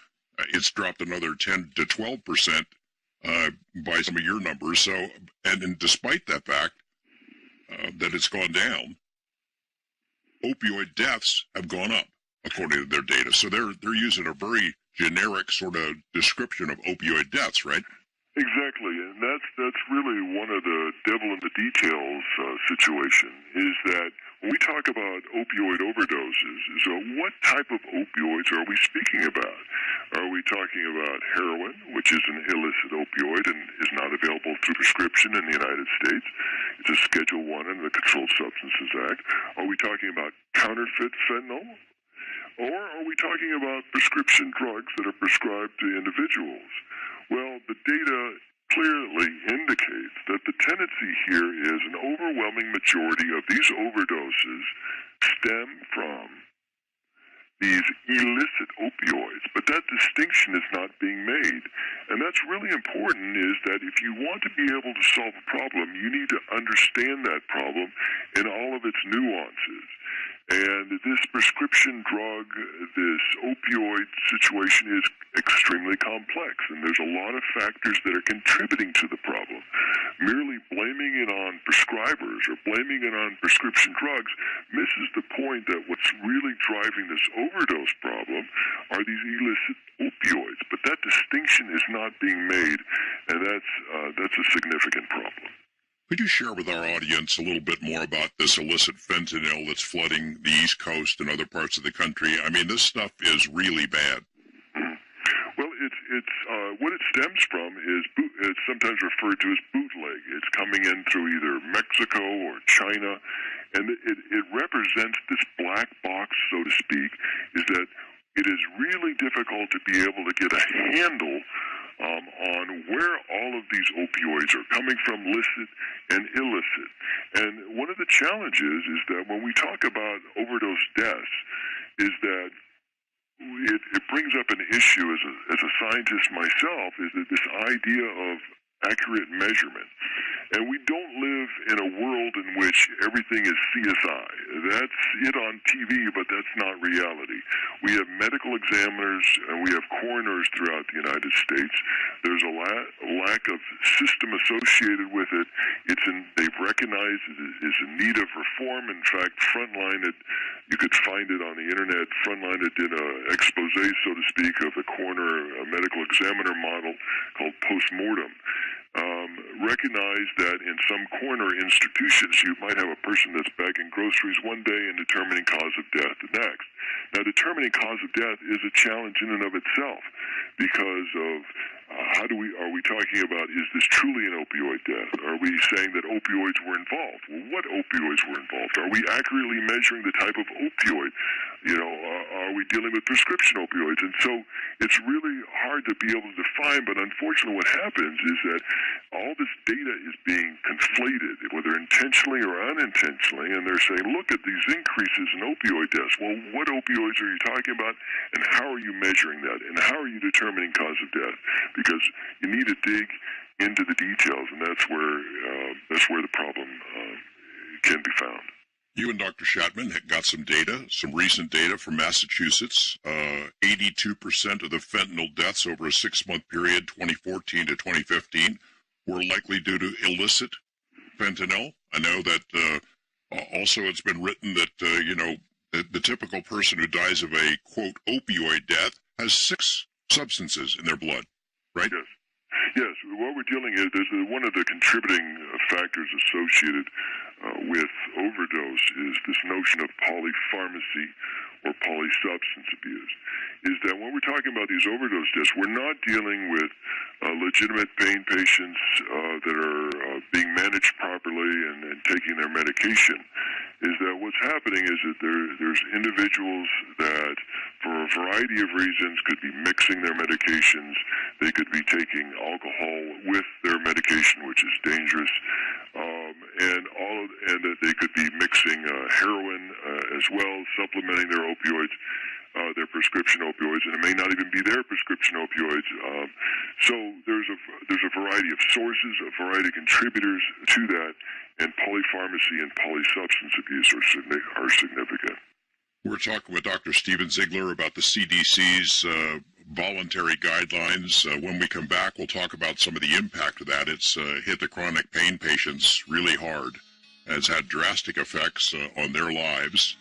it's dropped another 10 to 12% by some of your numbers. So, and despite that fact that it's gone down, opioid deaths have gone up according to their data. So they're using a very generic sort of description of opioid deaths, right? Exactly, and that's really one of the devil in the details situation, is that when we talk about opioid overdoses, so what type of opioids are we speaking about? Are we talking about heroin, which is an illicit opioid and is not available through prescription in the United States? It's a Schedule I in the Controlled Substances Act. Are we talking about counterfeit fentanyl? Or are we talking about prescription drugs that are prescribed to individuals? Well, the data clearly indicates that the tendency here is an overwhelming majority of these overdoses stem from these illicit opioids, but that distinction is not being made. And that's really important, is that if you want to be able to solve a problem, you need to understand that problem in all of its nuances. And this prescription drug, this opioid situation is extremely complex, and there's a lot of factors that are contributing to the problem. Merely blaming it on prescribers or blaming it on prescription drugs misses the point that what's really driving this overdose problem are these illicit opioids. But that distinction is not being made, and that's a significant problem. Could you share with our audience a little bit more about this illicit fentanyl that's flooding the East Coast and other parts of the country? I mean, this stuff is really bad. Well, it's what it stems from is it's sometimes referred to as bootleg. It's coming in through either Mexico or China, and it represents this black box, so to speak, is that it is really difficult to be able to get a handle on where all of these opioids are coming from, licit and illicit. And one of the challenges is that when we talk about overdose deaths, is that it brings up an issue as a scientist myself, is that this idea of accurate measurement. And we don't live in a world in which everything is CSI. That's it on TV, but that's not reality. We have medical examiners and we have coroners throughout the United States. There's a lack of system associated with it. They've recognized it is in need of reform. In fact, Frontline, you could find it on the internet. Frontline did an expose, so to speak, of the coroner medical examiner model called postmortem. Recognize that in some coroner institutions, you might have a person that's bagging groceries one day and determining cause of death the next. Now, determining cause of death is a challenge in and of itself, because of are we talking about, is this truly an opioid death? Are we saying that opioids were involved? Well, what opioids were involved? Are we accurately measuring the type of opioid? Are we dealing with prescription opioids? And so it's really hard to be able to define, but unfortunately what happens is that all this data is being conflated, whether intentionally or unintentionally, and they're saying, look at these increases in opioid deaths. Well, what opioids are you talking about, and how are you measuring that, and how are you determining cause of death? Because you need to dig into the details, and that's where the problem can be found. You and Dr. Shatman got some data, some recent data from Massachusetts. 82% of the fentanyl deaths over a 6-month period, 2014 to 2015, were likely due to illicit fentanyl. I know that also it's been written that, the typical person who dies of a, quote, opioid death has 6 substances in their blood, right? Yes. Yes, what we're dealing with is one of the contributing factors associated with overdose is this notion of polypharmacy or polysubstance abuse. Is that when we're talking about these overdose deaths, we're not dealing with legitimate pain patients that are being managed properly and taking their medication. Is that what's happening is that there's individuals that, for a variety of reasons, could be mixing their medications. They could be taking alcohol with their medication, which is dangerous, and that they could be mixing heroin as well, supplementing their opioids, their prescription opioids, and it may not even be their prescription opioids. So there's a variety of sources, a variety of contributors to that, and polypharmacy and polysubstance abuse are significant. We're talking with Dr. Steven Ziegler about the CDC's voluntary guidelines. When we come back, we'll talk about some of the impact of that. It's hit the chronic pain patients really hard, has had drastic effects on their lives,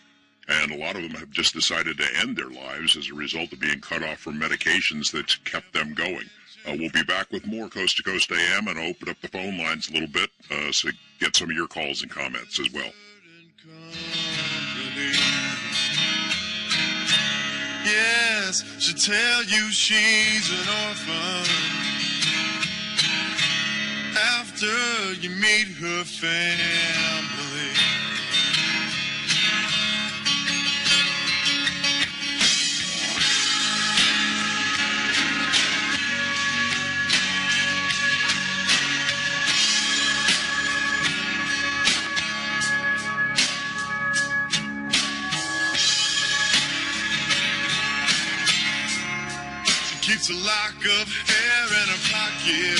and a lot of them have just decided to end their lives as a result of being cut off from medications that kept them going. We'll be back with more Coast to Coast AM and open up the phone lines a little bit so get some of your calls and comments as well. Yes, she'll tell you she's an orphan after you meet her family. Keeps a lock of hair in her pocket.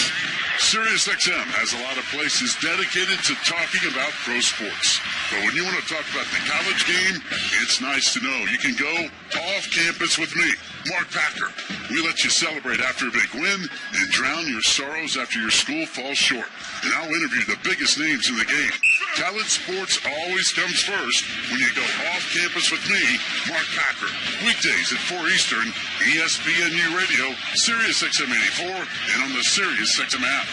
SiriusXM has a lot of places dedicated to talking about pro sports. But when you want to talk about the college game, it's nice to know you can go off campus with me, Mark Packer. We let you celebrate after a big win and drown your sorrows after your school falls short. And I'll interview the biggest names in the game. College sports always comes first when you go off campus with me, Mark Packer. Weekdays at 4 Eastern, ESPNU Radio, SiriusXM 84, and on the SiriusXM app.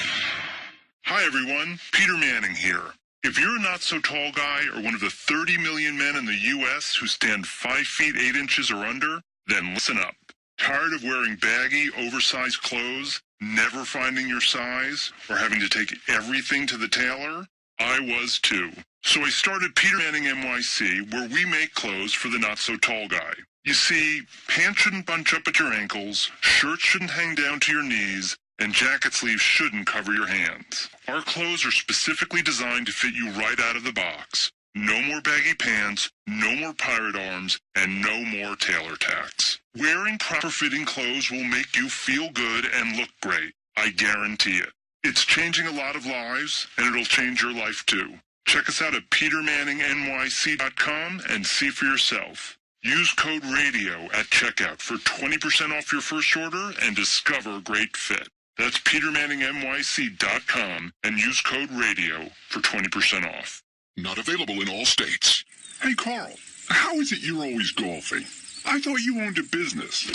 Hi everyone, Peter Manning here. If you're a not-so-tall guy or one of the 30 million men in the U.S. who stand 5 feet 8 inches or under, then listen up. Tired of wearing baggy, oversized clothes, never finding your size, or having to take everything to the tailor? I was too. So I started Peter Manning NYC, where we make clothes for the not-so-tall guy. You see, pants shouldn't bunch up at your ankles, shirts shouldn't hang down to your knees, and jacket sleeves shouldn't cover your hands. Our clothes are specifically designed to fit you right out of the box. No more baggy pants, no more pirate arms, and no more tailor tacks. Wearing proper fitting clothes will make you feel good and look great. I guarantee it. It's changing a lot of lives, and it'll change your life too. Check us out at petermanningnyc.com and see for yourself. Use code RADIO at checkout for 20% off your first order and discover great fit. That's petermanningnyc.com and use code RADIO for 20% off. Not available in all states. Hey, Carl, how is it you're always golfing? I thought you owned a business.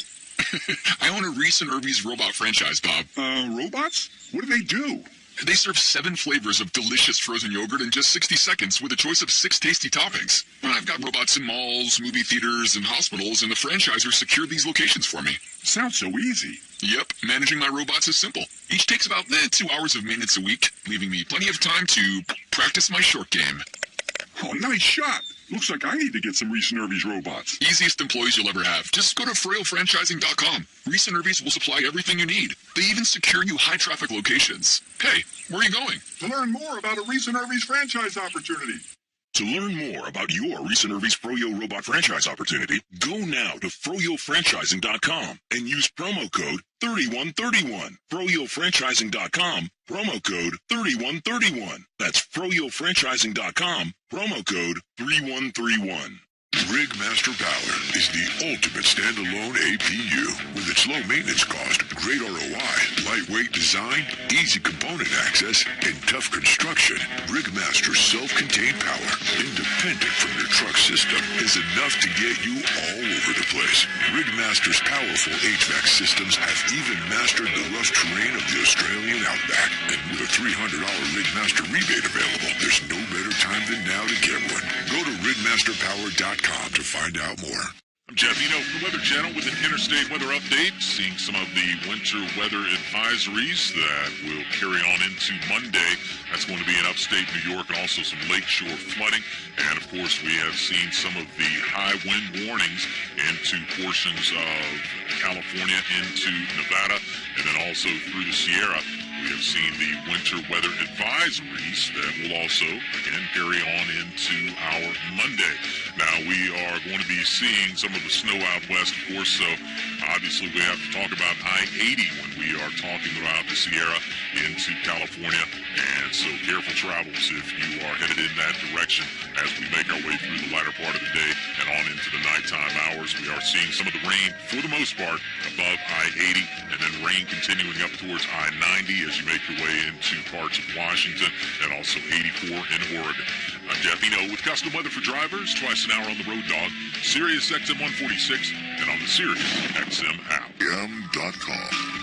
I own a Reese and Irby's robot franchise, Bob. Robots? What do they do? They serve 7 flavors of delicious frozen yogurt in just 60 seconds with a choice of 6 tasty toppings. I've got robots in malls, movie theaters, and hospitals, and the franchisor secured these locations for me. Sounds so easy. Yep, managing my robots is simple. Each takes about 2 hours of maintenance a week, leaving me plenty of time to practice my short game. Oh, nice shot. Looks like I need to get some Reese and Irvy's robots. Easiest employees you'll ever have. Just go to FroyoFranchising.com. Reese and Irvy's will supply everything you need. They even secure you high-traffic locations. Hey, where are you going? To learn more about a Reese and Irvy's franchise opportunity. To learn more about your Reese and Irvy's Froyo robot franchise opportunity, go now to FroyoFranchising.com and use promo code 3131. FroyoFranchising.com, promo code 3131. That's FroyoFranchising.com, promo code 3131. Rigmaster Power is the ultimate standalone APU. With its low maintenance cost, great ROI, lightweight design, easy component access, and tough construction, Rigmaster's self-contained power, independent from your truck system, is enough to get you all over the place. Rigmaster's powerful HVAC systems have even mastered the rough terrain of the Australian outback. And with a $300 Rigmaster rebate available, there's no better time than now to get one. Go to rigmasterpower.com to find out more. I'm Jeff Eno from the Weather Channel with an interstate weather update, seeing some of the winter weather advisories that will carry on into Monday. That's going to be in upstate New York and also some lakeshore flooding. And, of course, we have seen some of the high wind warnings into portions of California, into Nevada, and then also through the Sierra. We have seen the winter weather advisories that will also, again, carry on into our Monday. Now, we are going to be seeing some of the snow out west, of course, so obviously we have to talk about I-80 when we are talking about the Sierra into California, and so careful travels if you are headed in that direction as we make our way through the latter part of the day and on into the nighttime hours. We are seeing some of the rain, for the most part, above I-80, and then rain continuing up towards I-90 as you make your way into parts of Washington and also 84 in Oregon. I'm Jeff Eno with custom weather for drivers, twice an hour on the road dog, Sirius XM 146, and on the Sirius XM app. M.com.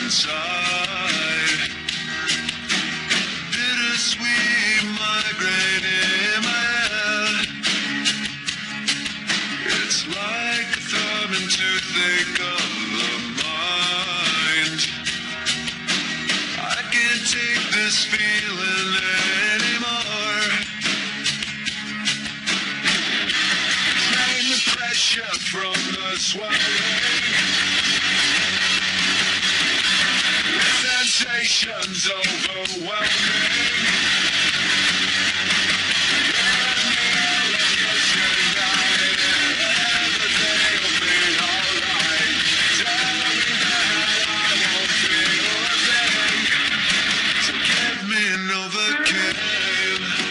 Inside, bittersweet migraine in my head. It's like a throbbing toothache of the mind. I can't take this feeling anymore. Drain the pressure from the swelling. Sensations overwhelming.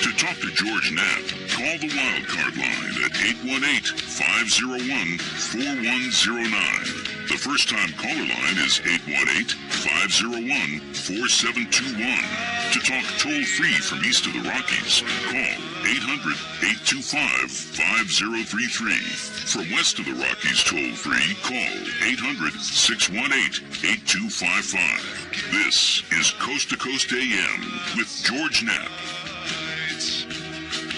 To talk to George Knapp, call the Wildcard line at 818-501-4109. The first-time caller line is 818-501-4721. To talk toll-free from east of the Rockies, call 800-825-5033. From west of the Rockies toll-free, call 800-618-8255. This is Coast to Coast AM with George Knapp.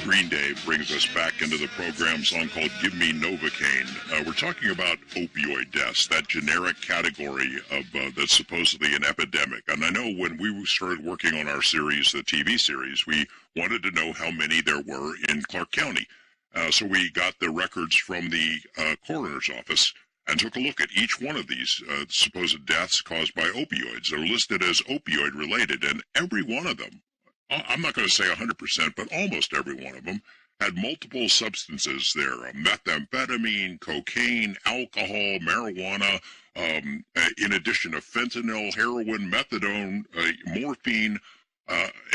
Green Day brings us back into the program, song called Give Me Novocaine. We're talking about opioid deaths, that generic category of that's supposedly an epidemic. And I know when we started working on our series, the TV series, we wanted to know how many there were in Clark County. So we got the records from the coroner's office and took a look at each one of these supposed deaths caused by opioids. They're listed as opioid related, and every one of them, I'm not going to say 100%, but almost every one of them had multiple substances there, methamphetamine, cocaine, alcohol, marijuana, in addition to fentanyl, heroin, methadone, morphine,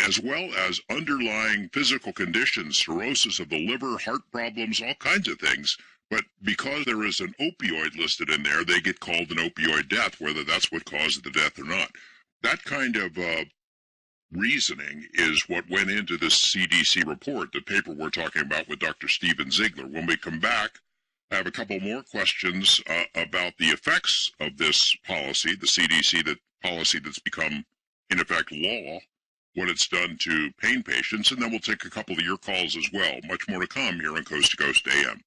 as well as underlying physical conditions, cirrhosis of the liver, heart problems, all kinds of things. But because there is an opioid listed in there, they get called an opioid death, whether that's what caused the death or not. That kind of reasoning is what went into this CDC report, the paper we're talking about with Dr. Steven Ziegler. When we come back, I have a couple more questions about the effects of this policy, the CDC policy that's become, in effect, law, what it's done to pain patients, and then we'll take a couple of your calls as well. Much more to come here on Coast to Coast AM.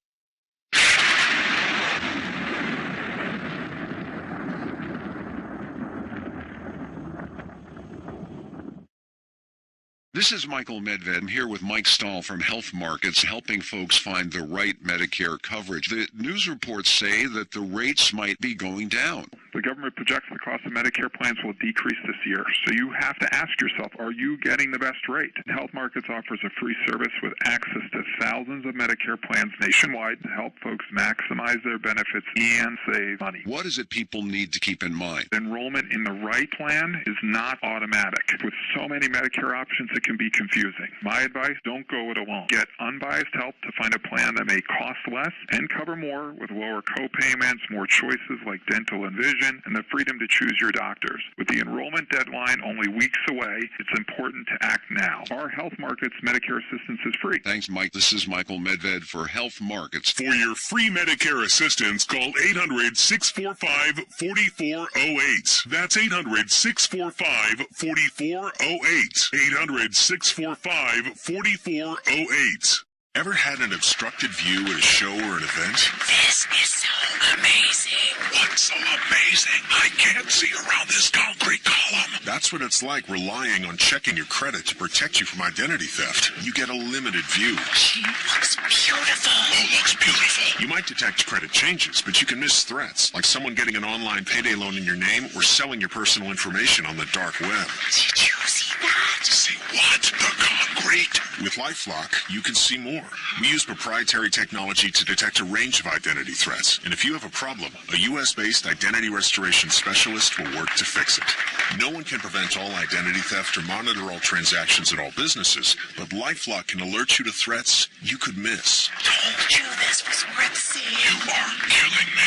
This is Michael Medved. I'm here with Mike Stahl from Health Markets, helping folks find the right Medicare coverage. The news reports say that the rates might be going down. The government projects the cost of Medicare plans will decrease this year. So you have to ask yourself, are you getting the best rate? Health Markets offers a free service with access to thousands of Medicare plans nationwide to help folks maximize their benefits and save money. What is it people need to keep in mind? Enrollment in the right plan is not automatic. With so many Medicare options, it can be confusing. My advice, don't go it alone. Get unbiased help to find a plan that may cost less and cover more with lower co-payments, more choices like dental and vision, and the freedom to choose your doctors. With the enrollment deadline only weeks away, it's important to act now. Our Health Markets Medicare assistance is free. Thanks, Mike. This is Michael Medved for Health Markets. For your free Medicare assistance, call 800-645-4408. That's 800-645-4408. 800-645-4408. Ever had an obstructed view at a show or an event? This is so amazing. What's so amazing? I can't see around this concrete column. That's what it's like relying on checking your credit to protect you from identity theft. You get a limited view. She looks beautiful. Who looks beautiful? You might detect credit changes, but you can miss threats, like someone getting an online payday loan in your name or selling your personal information on the dark web. Did you see that? See what? The concrete? With LifeLock, you can see more. We use proprietary technology to detect a range of identity threats, and if you have a problem, a U.S.-based identity restoration specialist will work to fix it. No one can prevent all identity theft or monitor all transactions at all businesses, but LifeLock can alert you to threats you could miss. Told you this was worth seeing. You are killing me.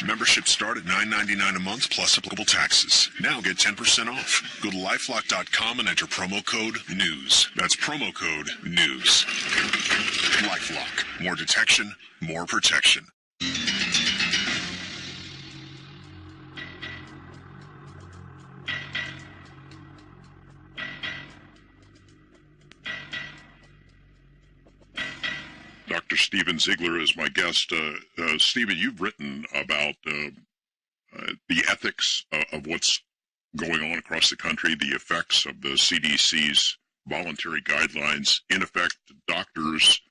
Memberships start at $9.99 a month plus applicable taxes. Now get 10% off. Go to LifeLock.com and enter promo code NEWS. That's promo code NEWS. LifeLock. More detection, more protection. Dr. Stephen Ziegler is my guest. Stephen, you've written about the ethics of what's going on across the country, the effects of the CDC's voluntary guidelines. In effect, doctors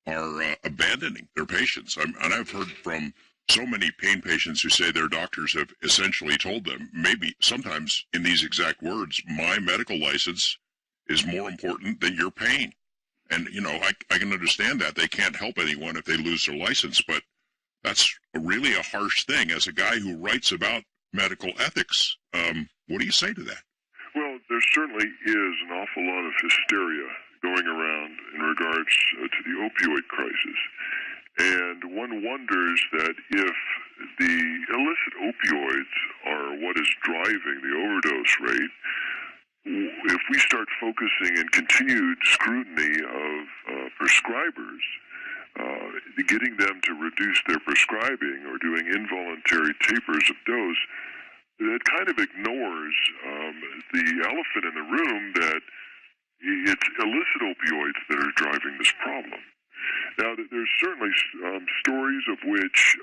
are abandoning their patients. And I've heard from so many pain patients who say their doctors have essentially told them, maybe sometimes in these exact words, my medical license is more important than your pain. And, you know, I can understand that. They can't help anyone if they lose their license, but that's really a harsh thing. As a guy who writes about medical ethics, what do you say to that? Well, there certainly is an awful lot of hysteria going around in regards to the opioid crisis. And one wonders that if the illicit opioids are what is driving the overdose rate, if we start focusing and continued scrutiny of prescribers, getting them to reduce their prescribing or doing involuntary tapers of dose, that kind of ignores the elephant in the room that it's illicit opioids that are driving this problem. Now, there's certainly stories of which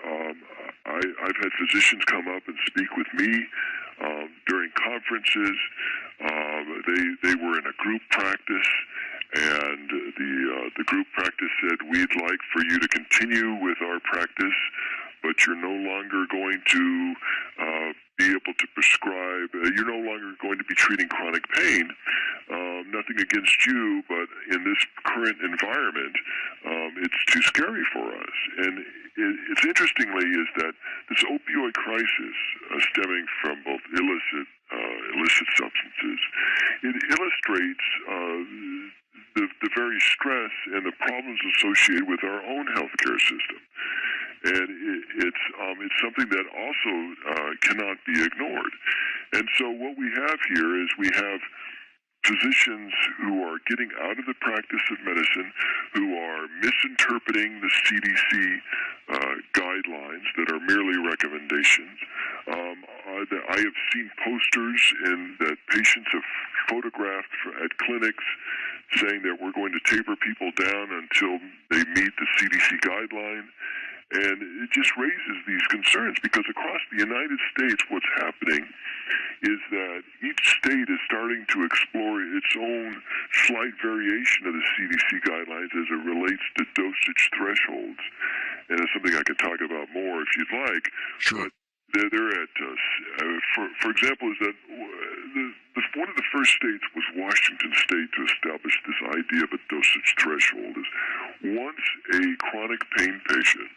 I've had physicians come up and speak with me during conferences. They were in a group practice, and the group practice said, we'd like for you to continue with our practice, but you're no longer going to be able to prescribe, you're no longer going to be treating chronic pain. Nothing against you, but in this current environment, it's too scary for us. And it's interestingly is that this opioid crisis stemming from both illicit substances, it illustrates the very stress and the problems associated with our own healthcare system. And it's something that also cannot be ignored. And so what we have here is we have physicians who are getting out of the practice of medicine, who are misinterpreting the CDC guidelines that are merely recommendations. I have seen posters that patients have photographed at clinics saying that we're going to taper people down until they meet the CDC guideline. And it just raises these concerns because across the United States, what's happening is that each state is starting to explore its own slight variation of the CDC guidelines as it relates to dosage thresholds. And it's something I can talk about more if you'd like. Sure. But they're at, for example, is that one of the first states was Washington State to establish this idea of a dosage threshold. Is once a chronic pain patient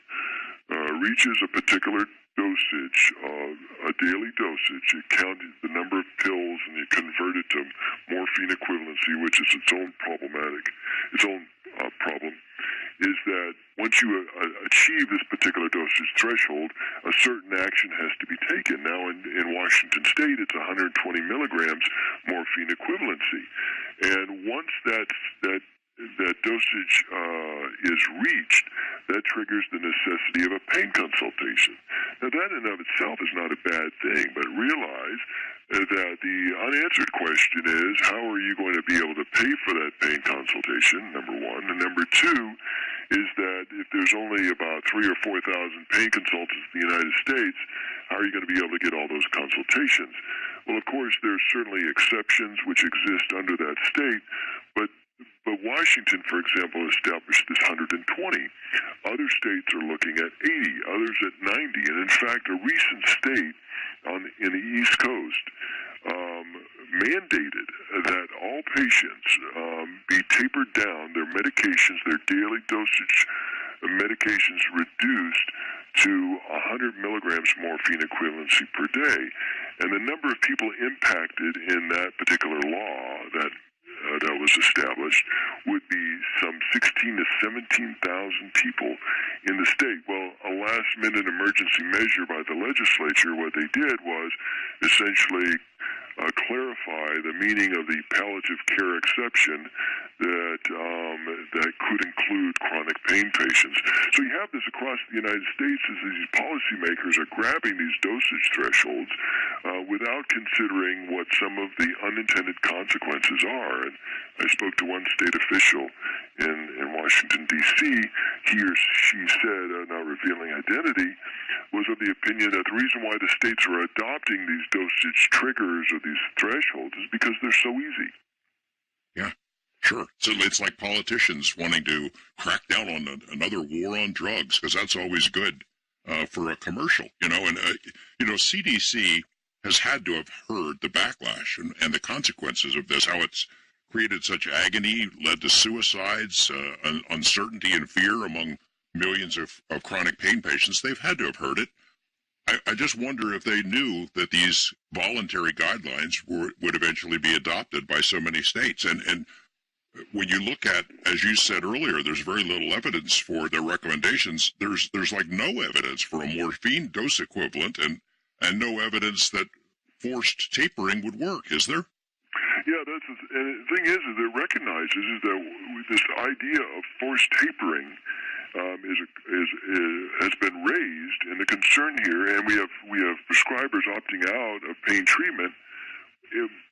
reaches a particular dosage, a daily dosage, it counted the number of pills and you convert it to morphine equivalency, which is its own problem, is that once you achieve this particular dosage threshold, a certain action has to be taken. Now, in Washington State, it's 120 milligrams morphine equivalency. And once that dosage is reached, that triggers the necessity of a pain consultation. Now, that in and of itself is not a bad thing, but realize that the unanswered question is, how are you going to be able to pay for that pain consultation, number one? And number two is that if there's only about 3,000 or 4,000 pain consultants in the United States, how are you going to be able to get all those consultations? Well, of course, there's certainly exceptions which exist under that state, but Washington, for example, established this 120. Other states are looking at 80, others at 90. And in fact, a recent state in the East Coast mandated that all patients be tapered down, their medications, their daily dosage medications reduced to 100 milligrams morphine equivalency per day. And the number of people impacted in that particular law that was established would be some 16 to 17,000 people in the state. Well, a last-minute emergency measure by the legislature, what they did was essentially clarify the meaning of the palliative care exception that could include chronic pain patients. So you have this across the United States as these policymakers are grabbing these dosage thresholds without considering what some of the unintended consequences are. And I spoke to one state official in Washington, D.C. He or she said, not revealing identity, was of the opinion that the reason why the states are adopting these dosage triggers or these thresholds is because they're so easy. Yeah, sure. So it's like politicians wanting to crack down on another war on drugs, because that's always good for a commercial, you know. And, CDC has had to have heard the backlash and the consequences of this, how it's created such agony, led to suicides, uncertainty and fear among millions of chronic pain patients. They've had to have heard it. I just wonder if they knew that these voluntary guidelines would eventually be adopted by so many states. And when you look at, as you said earlier, there's very little evidence for their recommendations. There's like no evidence for a morphine dose equivalent and no evidence that forced tapering would work, is there? Yeah, and the thing is it recognizes is that this idea of forced tapering has been raised, and the concern here, and we have prescribers opting out of pain treatment,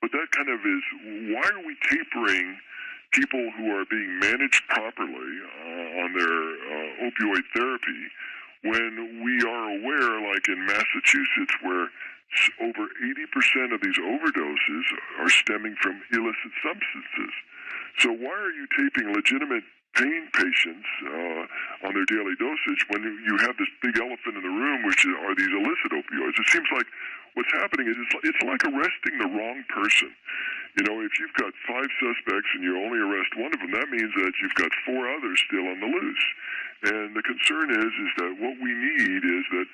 but that kind of is, why are we tapering people who are being managed properly on their opioid therapy when we are aware, like in Massachusetts, where over 80% of these overdoses are stemming from illicit substances. So why are you taping legitimate pain patients on their daily dosage when you have this big elephant in the room, which are these illicit opioids? It seems like what's happening is it's like arresting the wrong person. You know, if you've got 5 suspects and you only arrest one of them, that means that you've got 4 others still on the loose. And the concern is that what we need is that,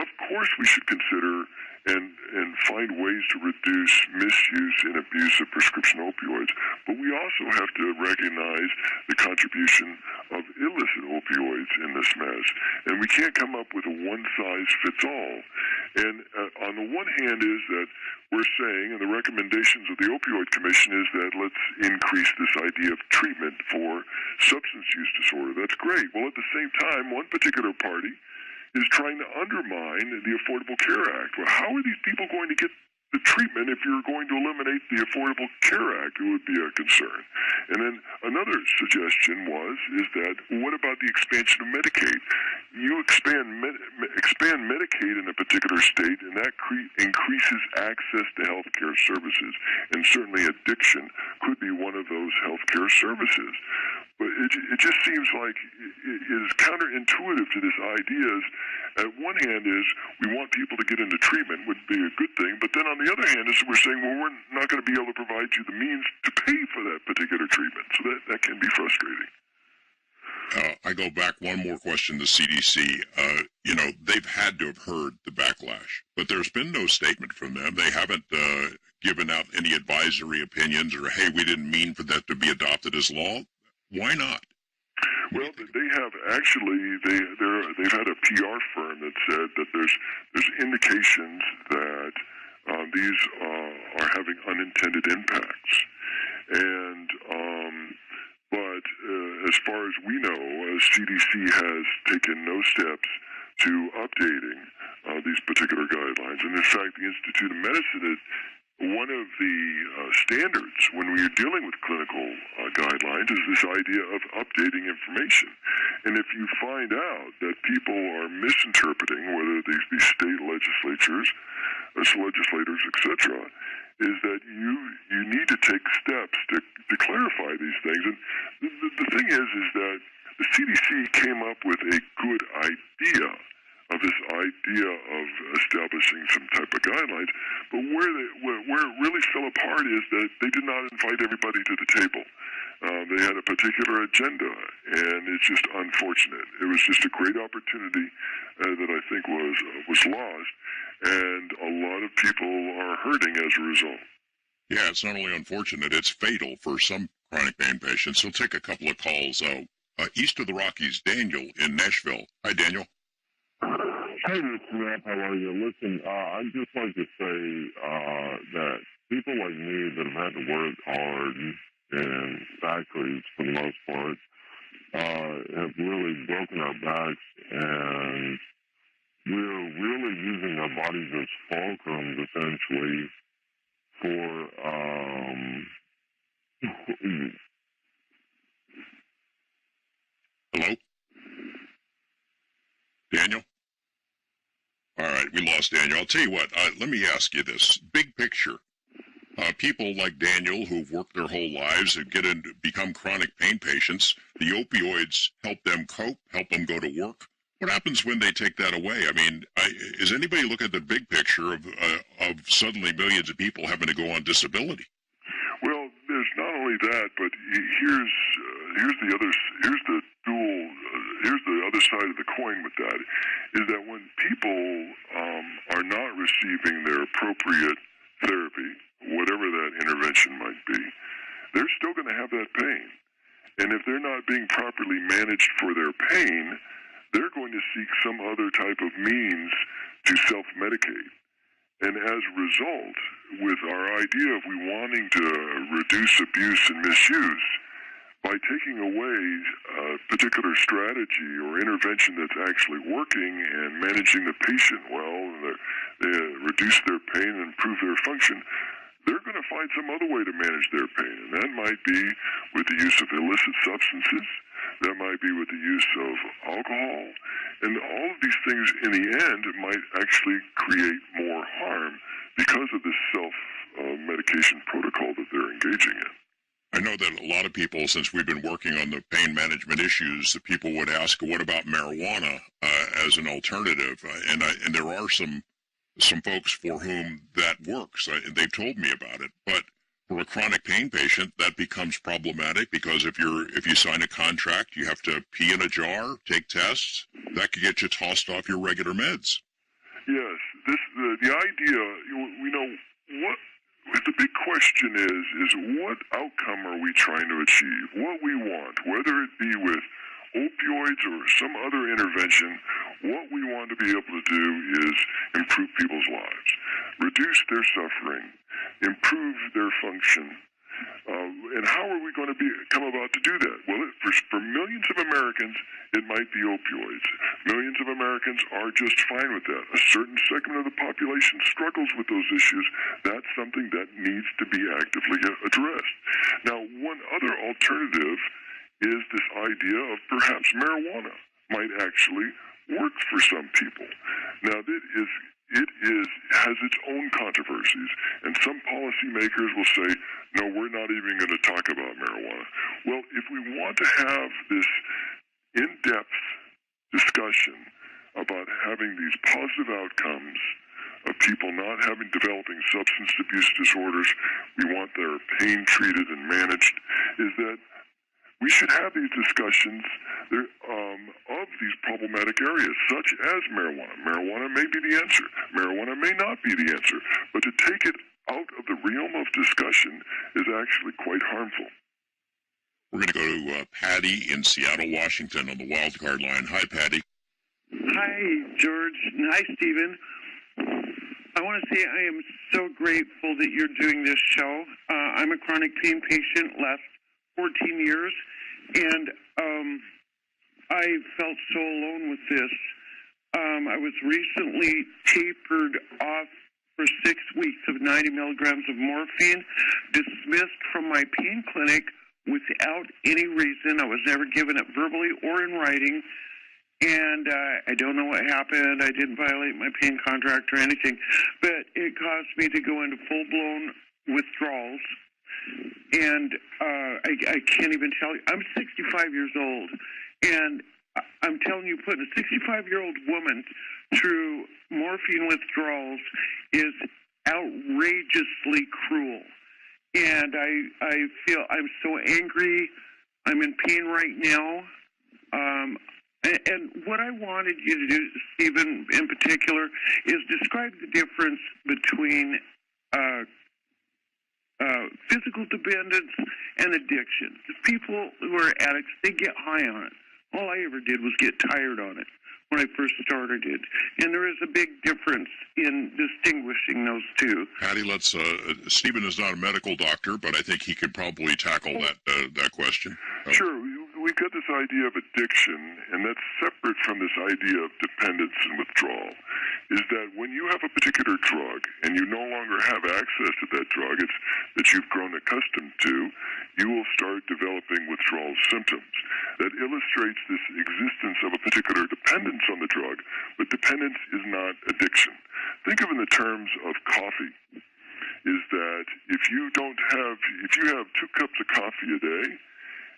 of course, we should consider and find ways to reduce misuse and abuse of prescription opioids. But we also have to recognize the contribution of illicit opioids in this mess, and we can't come up with a one-size-fits-all. And on the one hand is that we're saying, and the recommendations of the Opioid Commission is that let's increase this idea of treatment for substance use disorder. That's great. Well, at the same time, one particular party is trying to undermine the Affordable Care Act. Well, how are these people going to get the treatment if you're going to eliminate the Affordable Care Act? It would be a concern. And then another suggestion is that what about the expansion of Medicaid? You expand Medicaid in a particular state, and that increases access to health care services. And certainly addiction could be one of those health care services. But it just seems like it is counterintuitive to this idea. At one hand is we want people to get into treatment would be a good thing, but then on the other hand is we're saying, well, we're not going to be able to provide you the means to pay for that particular treatment. So that can be frustrating. I go back one more question to CDC. They've had to have heard the backlash, but there's been no statement from them. They haven't given out any advisory opinions or, hey, we didn't mean for that to be adopted as law. Why not? Well, they have actually. They've had a PR firm that said that there's indications that these are having unintended impacts, and but as far as we know, CDC has taken no steps to updating these particular guidelines, and in fact, the Institute of Medicine one of the standards when we are dealing with clinical guidelines is this idea of updating information. And if you find out that people are misinterpreting, whether these state legislators, etc., is that you need to take steps to clarify these things. And the thing is that the CDC came up with a good idea of this idea of establishing some type of guidelines, but where it really fell apart is that they did not invite everybody to the table. They had a particular agenda, and it's just unfortunate. It was just a great opportunity that I think was lost, and a lot of people are hurting as a result. Yeah, it's not only unfortunate, it's fatal for some chronic pain patients. We'll take a couple of calls. East of the Rockies, Daniel in Nashville. Hi, Daniel. Hey, Mr. Knapp, how are you? Listen, I'd just like to say that people like me that have had to work hard in factories for the most part have really broken our backs, and we're really using our bodies as fulcrums, essentially, for Hello? Daniel? All right, we lost Daniel. I'll tell you what, let me ask you this. Big picture, people like Daniel who've worked their whole lives and become chronic pain patients, the opioids help them cope, help them go to work. What happens when they take that away? I mean, is anybody look at the big picture of suddenly millions of people having to go on disability? Well, there's not only that, but here's the other side of the coin with that, is that when people are not receiving their appropriate therapy, whatever that intervention might be, they're still going to have that pain. And if they're not being properly managed for their pain, they're going to seek some other type of means to self-medicate. And as a result, with our idea of we wanting to reduce abuse and misuse, by taking away a particular strategy or intervention that's actually working and managing the patient well, they reduce their pain and improve their function, they're going to find some other way to manage their pain. And that might be with the use of illicit substances. That might be with the use of alcohol. And all of these things, in the end, might actually create more harm because of this self-medication protocol that they're engaging in. I know that a lot of people, since we've been working on the pain management issues, that people would ask, what about marijuana as an alternative? And there are some folks for whom that works. They've told me about it. But for a chronic pain patient, that becomes problematic because if you sign a contract, you have to pee in a jar, take tests. That could get you tossed off your regular meds. Yes, the idea, we know what. The big question is what outcome are we trying to achieve? What we want, whether it be with opioids or some other intervention, what we want to be able to do is improve people's lives, reduce their suffering, improve their function. And how are we going to come about to do that? Well, for millions of Americans, it might be opioids. Millions of Americans are just fine with that. A certain segment of the population struggles with those issues. That's something that needs to be actively addressed. Now, one other alternative is this idea of perhaps marijuana might actually work for some people. Now, it has its own controversies, and some policymakers will say, no, we're not even going to talk about marijuana. Well, if we want to have this in-depth discussion about having these positive outcomes of people not developing substance abuse disorders, we want their pain treated and managed, is that we should have these discussions of these problematic areas, such as marijuana. Marijuana may be the answer. Marijuana may not be the answer. But to take it out of the realm of discussion is actually quite harmful. We're going to go to Patty in Seattle, Washington on the wild card line. Hi, Patty. Hi, George. Hi, Stephen. I want to say I am so grateful that you're doing this show. I'm a chronic pain patient, last 14 years, and I felt so alone with this. I was recently tapered off for 6 weeks of 90 milligrams of morphine, dismissed from my pain clinic without any reason. I was never given it verbally or in writing, and I don't know what happened. I didn't violate my pain contract or anything, but it caused me to go into full-blown withdrawals. And I can't even tell you. I'm 65 years old, and I'm telling you, putting a 65-year-old woman through morphine withdrawals is outrageously cruel. And I feel I'm so angry. I'm in pain right now. And what I wanted you to do, Stephen, in particular, is describe the difference between physical dependence and addiction. Because people who are addicts, they get high on it. All I ever did was get tired on it when I first started it. And there is a big difference in distinguishing those two. Patty, let's, Stephen is not a medical doctor, but I think he could probably tackle that question. Sure. We've got this idea of addiction, and that's separate from this idea of dependence and withdrawal, is that when you have a particular drug and you no longer have access to that drug that you've grown accustomed to, you will start developing withdrawal symptoms. That illustrates this existence of a particular dependence on the drug, but dependence is not addiction. Think of it in the terms of coffee, is that if you have 2 cups of coffee a day,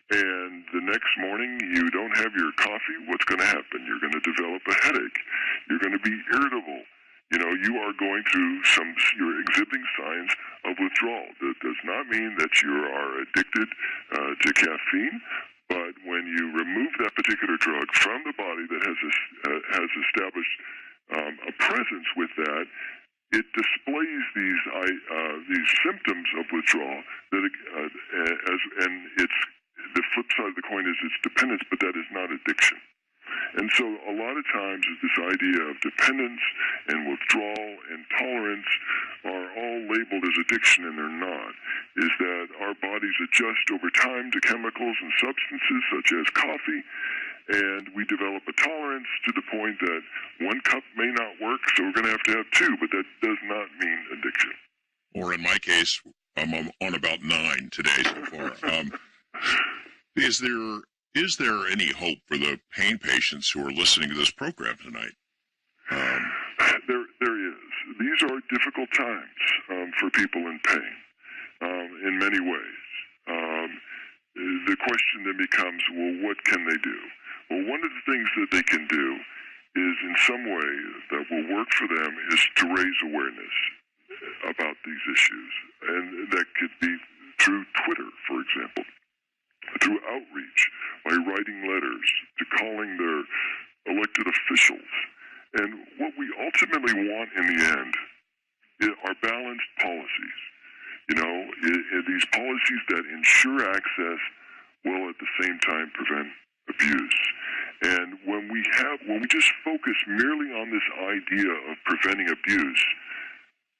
and the next morning you don't have your coffee, what's going to happen? You're going to develop a headache. You're going to be irritable. You know, you are going through you're exhibiting signs of withdrawal. That does not mean that you are addicted to caffeine, but when you remove that particular drug from the body that has established a presence with that, it displays these symptoms of withdrawal and it's the flip side of the coin is it's dependence, but that is not addiction. And so a lot of times this idea of dependence and withdrawal and tolerance are all labeled as addiction, and they're not, is that our bodies adjust over time to chemicals and substances such as coffee, and we develop a tolerance to the point that 1 cup may not work, so we're going to have 2, but that does not mean addiction. Or in my case, I'm on about 9 today so far. Is there any hope for the pain patients who are listening to this program tonight? There is. These are difficult times for people in pain in many ways. The question then becomes, well, what can they do? Well, one of the things that they can do is in some way that will work for them is to raise awareness about these issues. And that could be through Twitter, for example, through outreach, by writing letters, to calling their elected officials. And what we ultimately want in the end are balanced policies. You know, these policies that ensure access while at the same time prevent abuse. And when we just focus merely on this idea of preventing abuse,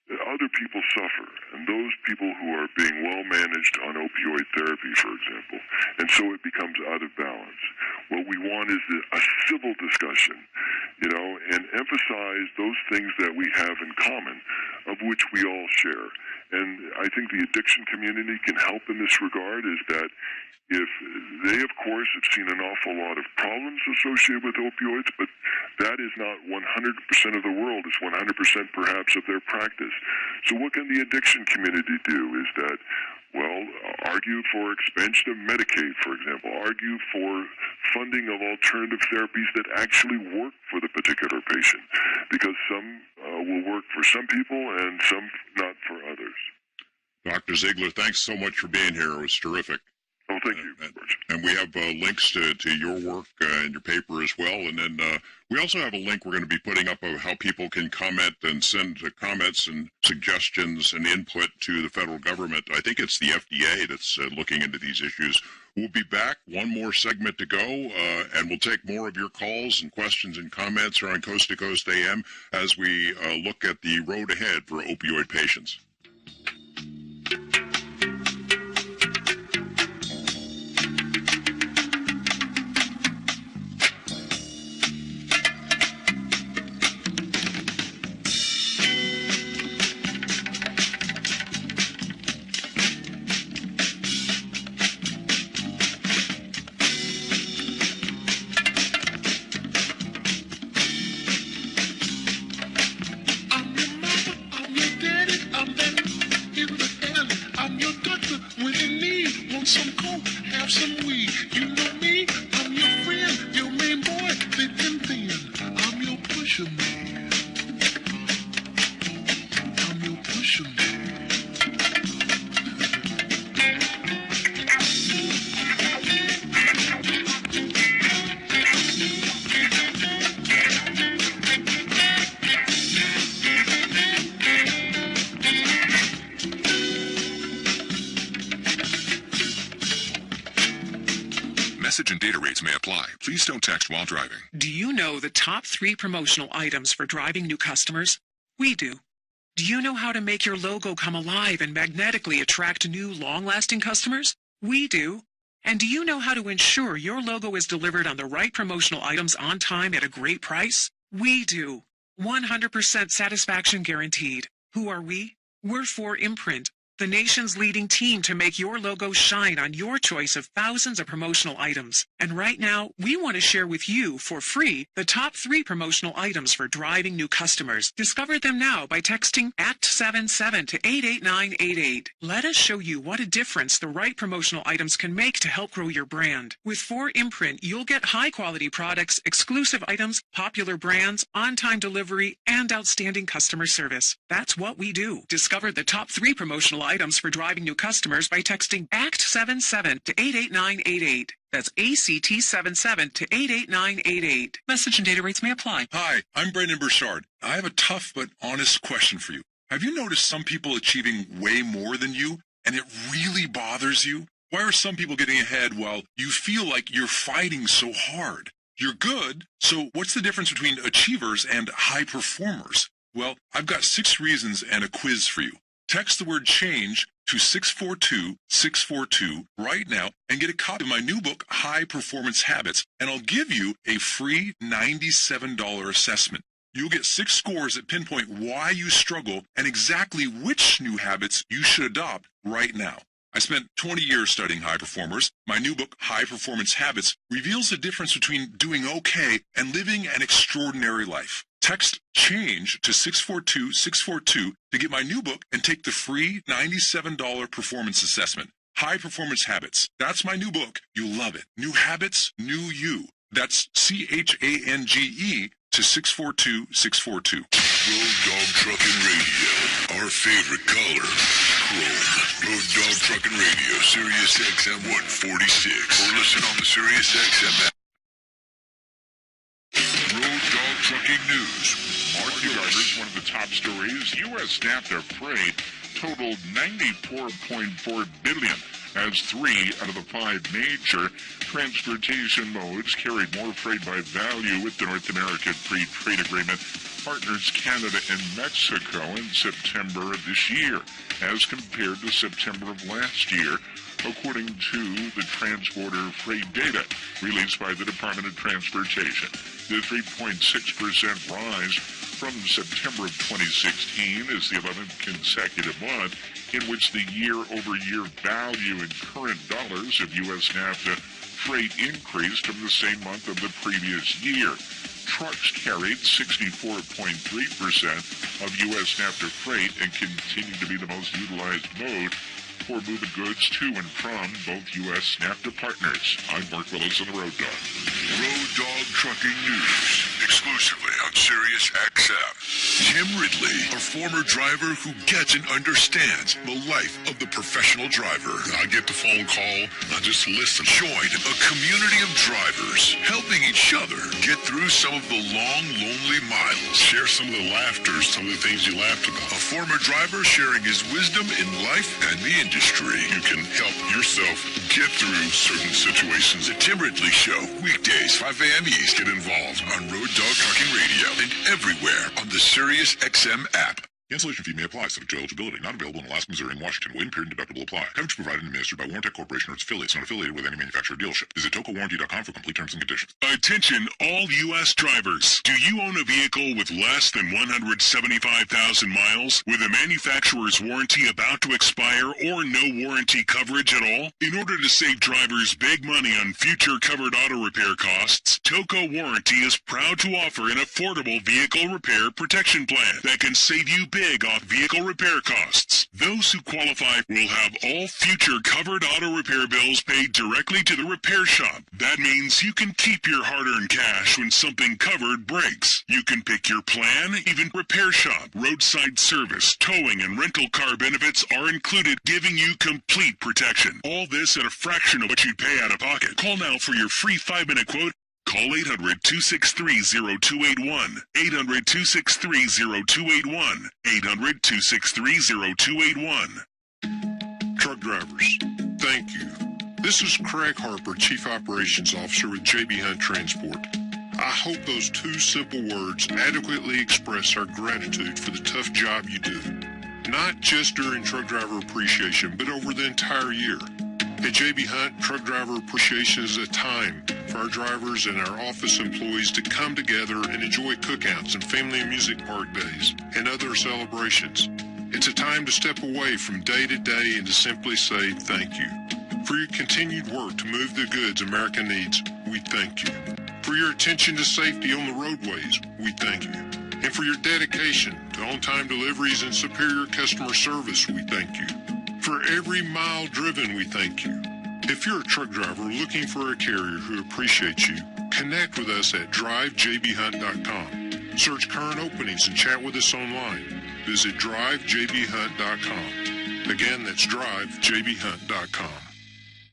other people suffer, and those people who are being well managed on opioid therapy, for example, and so it becomes out of balance. What we want is a civil discussion, and emphasize those things that we have in common, of which we all share. And I think the addiction community can help in this regard, is that if they, of course, have seen an awful lot of problems associated with opioids, but that is not 100% of the world. It's 100% perhaps of their practice. So what can the addiction community do is that, argue for expansion of Medicaid, for example, argue for funding of alternative therapies that actually work for the particular patient, because some will work for some people and some not for others. Dr. Ziegler, thanks so much for being here. It was terrific. Oh, thank you. And we have links to your work and your paper as well. And then we also have a link we're going to be putting up of how people can comment and send comments and suggestions and input to the federal government. I think it's the FDA that's looking into these issues. We'll be back. One more segment to go, and we'll take more of your calls and questions and comments here on Coast to Coast AM as we look at the road ahead for opioid patients. Message and data rates may apply. Please don't text while driving. Do you know the top 3 promotional items for driving new customers? We do. Do you know how to make your logo come alive and magnetically attract new, long-lasting customers? We do. And do you know how to ensure your logo is delivered on the right promotional items on time at a great price? We do. 100% satisfaction guaranteed. Who are we? We're 4imprint, the nation's leading team to make your logo shine on your choice of thousands of promotional items. And right now, we want to share with you, for free, the top 3 promotional items for driving new customers. Discover them now by texting ACT77 to 88988. Let us show you what a difference the right promotional items can make to help grow your brand. With 4imprint, you'll get high-quality products, exclusive items, popular brands, on-time delivery, and outstanding customer service. That's what we do. Discover the top 3 promotional items for driving new customers by texting ACT77 to 88988. That's ACT77 to 88988. Message and data rates may apply. Hi, I'm Brendan Burchard. I have a tough but honest question for you. Have you noticed some people achieving way more than you, and it really bothers you? Why are some people getting ahead while you feel like you're fighting so hard? You're good, so what's the difference between achievers and high performers? Well, I've got 6 reasons and a quiz for you. Text the word change to 642-642 right now and get a copy of my new book, High Performance Habits, and I'll give you a free $97 assessment. You'll get 6 scores that pinpoint why you struggle and exactly which new habits you should adopt right now. I spent 20 years studying high performers. My new book, High Performance Habits, reveals the difference between doing okay and living an extraordinary life. Text CHANGE to 642-642 to get my new book and take the free $97 performance assessment. High Performance Habits. That's my new book. You'll love it. New habits, new you. That's CHANGE to 642-642. Road Dog Trucking Radio. Our favorite color, chrome. Road Dog Trucking Radio, Sirius XM 146. Or listen on the Sirius XM app. Road Dog Trucking News. Mark Gardner's one of the top stories. U.S. staff their parade totaled $94.4 billion, as 3 out of the 5 major transportation modes carried more freight by value with the North American Free Trade Agreement partners Canada and Mexico in September of this year, as compared to September of last year, according to the Transborder Freight data released by the Department of Transportation. The 3.6% rise from September of 2016 is the 11th consecutive month in which the year-over-year value in current dollars of U.S. NAFTA freight increased from the same month of the previous year. Trucks carried 64.3% of U.S. NAFTA freight and continue to be the most utilized mode for moving goods to and from both U.S. NAFTA partners. I'm Mark Willis on the Road Dog. Road Dog Trucking News, exclusively on Sirius XM. Tim Ridley, a former driver who gets and understands the life of the professional driver. I get the phone call, I just listen. Join a community of drivers helping each other get through some of the long, lonely miles. Share some of the laughter, some of the things you laughed about. A former driver sharing his wisdom in life and the industry. You can help yourself get through certain situations. The Tim Ridley Show, weekdays, 5 a.m. East. Get involved on Road Dog Trucking Radio and everywhere on the Sirius XM app. Cancellation fee may apply, subject to eligibility. Not available in Alaska, Missouri, and Washington. Waiting period and deductible apply. Coverage provided and administered by Warranty Corporation or its affiliates, not affiliated with any manufacturer or dealership. Visit tocowarranty.com for complete terms and conditions. Attention, all U.S. drivers. Do you own a vehicle with less than 175,000 miles, with a manufacturer's warranty about to expire or no warranty coverage at all? In order to save drivers big money on future covered auto repair costs, Toco Warranty is proud to offer an affordable vehicle repair protection plan that can save you big off vehicle repair costs. Those who qualify will have all future covered auto repair bills paid directly to the repair shop. That means you can keep your hard-earned cash when something covered breaks. You can pick your plan, even repair shop, roadside service, towing, and rental car benefits are included, giving you complete protection. All this at a fraction of what you'd pay out of pocket. Call now for your free 5-minute quote. Call 800-263-0281, 800-263-0281, 800-263-0281. Truck drivers, thank you. This is Craig Harper, Chief Operations Officer with JB Hunt Transport. I hope those 2 simple words adequately express our gratitude for the tough job you do, not just during Truck Driver Appreciation, but over the entire year. At JB Hunt, Truck Driver Appreciation is a time for our drivers and our office employees to come together and enjoy cookouts and family and music park days and other celebrations. It's a time to step away from day to day and to simply say thank you. For your continued work to move the goods America needs, we thank you. For your attention to safety on the roadways, we thank you. And for your dedication to on-time deliveries and superior customer service, we thank you. For every mile driven, we thank you. If you're a truck driver looking for a carrier who appreciates you, connect with us at drivejbhunt.com. Search current openings and chat with us online. Visit drivejbhunt.com. Again, that's drivejbhunt.com.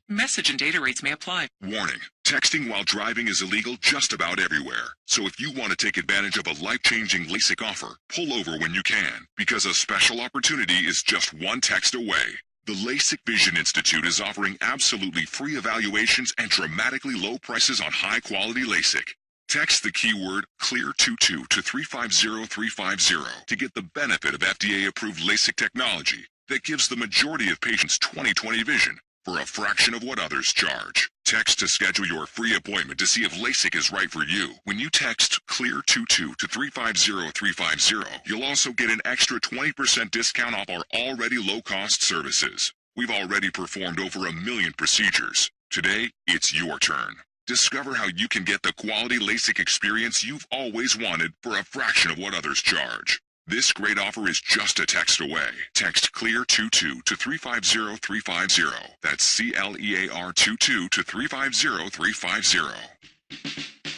Message and data rates may apply. Warning. Texting while driving is illegal just about everywhere. So if you want to take advantage of a life-changing LASIK offer, pull over when you can, because a special opportunity is just one text away. The LASIK Vision Institute is offering absolutely free evaluations and dramatically low prices on high-quality LASIK. Text the keyword CLEAR22 to 350350 to get the benefit of FDA-approved LASIK technology that gives the majority of patients 20/20 vision for a fraction of what others charge. Text to schedule your free appointment to see if LASIK is right for you. When you text CLEAR22 to 350350, you'll also get an extra 20% discount off our already low-cost services. We've already performed over 1 million procedures. Today, it's your turn. Discover how you can get the quality LASIK experience you've always wanted for a fraction of what others charge. This great offer is just a text away. Text CLEAR22 to 350350. That's CLEAR22 to 350350.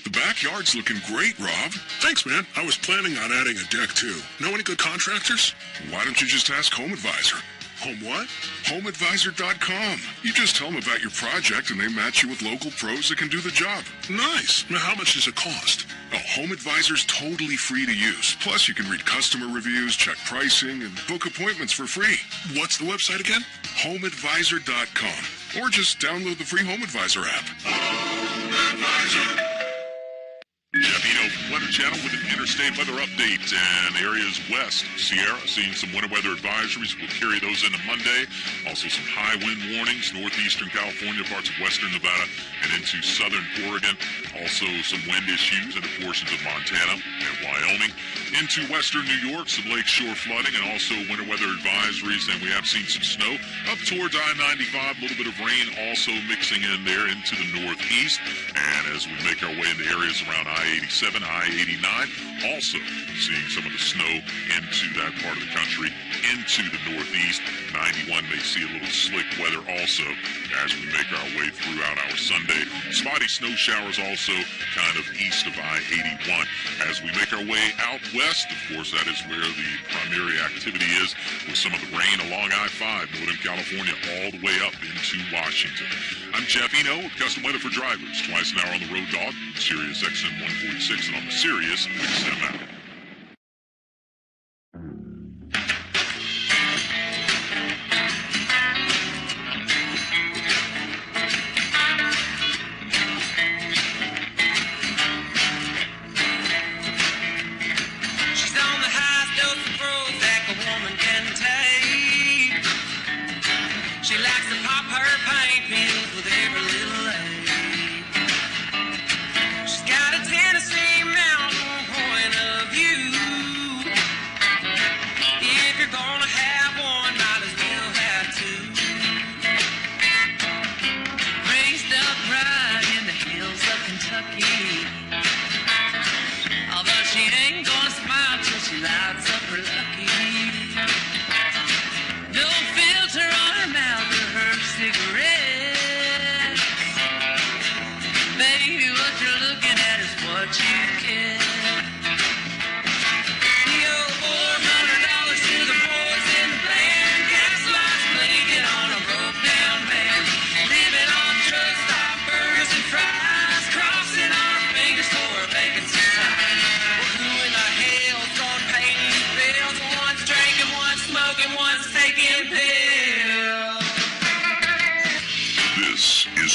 The backyard's looking great, Rob. Thanks, man. I was planning on adding a deck, too. Know any good contractors? Why don't you just ask Home Advisor? Home what? HomeAdvisor.com. You just tell them about your project and they match you with local pros that can do the job. Nice. Now, how much does it cost? Oh, HomeAdvisor's totally free to use. Plus, you can read customer reviews, check pricing, and book appointments for free. What's the website again? HomeAdvisor.com. Or just download the free HomeAdvisor app. HomeAdvisor. Javino Weather Channel with an interstate weather update. And areas west, Sierra, seeing some winter weather advisories. We'll carry those into Monday. Also some high wind warnings, northeastern California, parts of western Nevada, and into southern Oregon. Also some wind issues into portions of Montana and Wyoming. Into western New York, some lakeshore flooding and also winter weather advisories. And we have seen some snow up towards I-95. A little bit of rain also mixing in there into the northeast. And as we make our way into areas around I-87, I-89, also seeing some of the snow into that part of the country, into the northeast. 91 may see a little slick weather also as we make our way throughout our Sunday. Spotty snow showers also kind of east of I-81. As we make our way out west, of course, that is where the primary activity is, with some of the rain along I-5, Northern California, all the way up into Washington. I'm Jeff Eno with Custom Weather for Drivers, twice an hour on the Road Dog, Sirius XM 146, and on the Sirius XM app.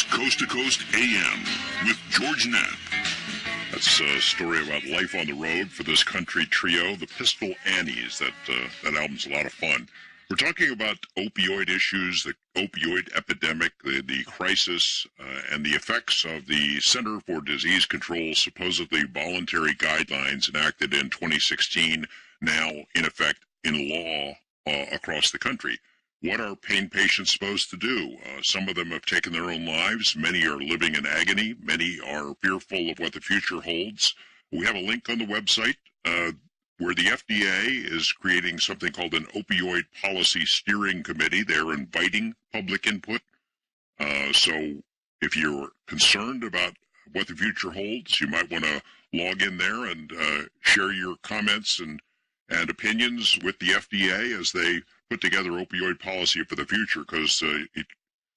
Coast to Coast AM with George Knapp. That's a story about life on the road for this country trio, the Pistol Annies. That album's a lot of fun. We're talking about opioid issues, the opioid epidemic, the crisis, and the effects of the Center for Disease Control supposedly voluntary guidelines enacted in 2016, now in effect in law across the country. What are pain patients supposed to do? Some of them have taken their own lives. Many are living in agony. Many are fearful of what the future holds. We have a link on the website where the FDA is creating something called an opioid policy steering committee. They're inviting public input. So if you're concerned about what the future holds, you might want to log in there and share your comments and opinions with the FDA as they put together opioid policy for the future, because it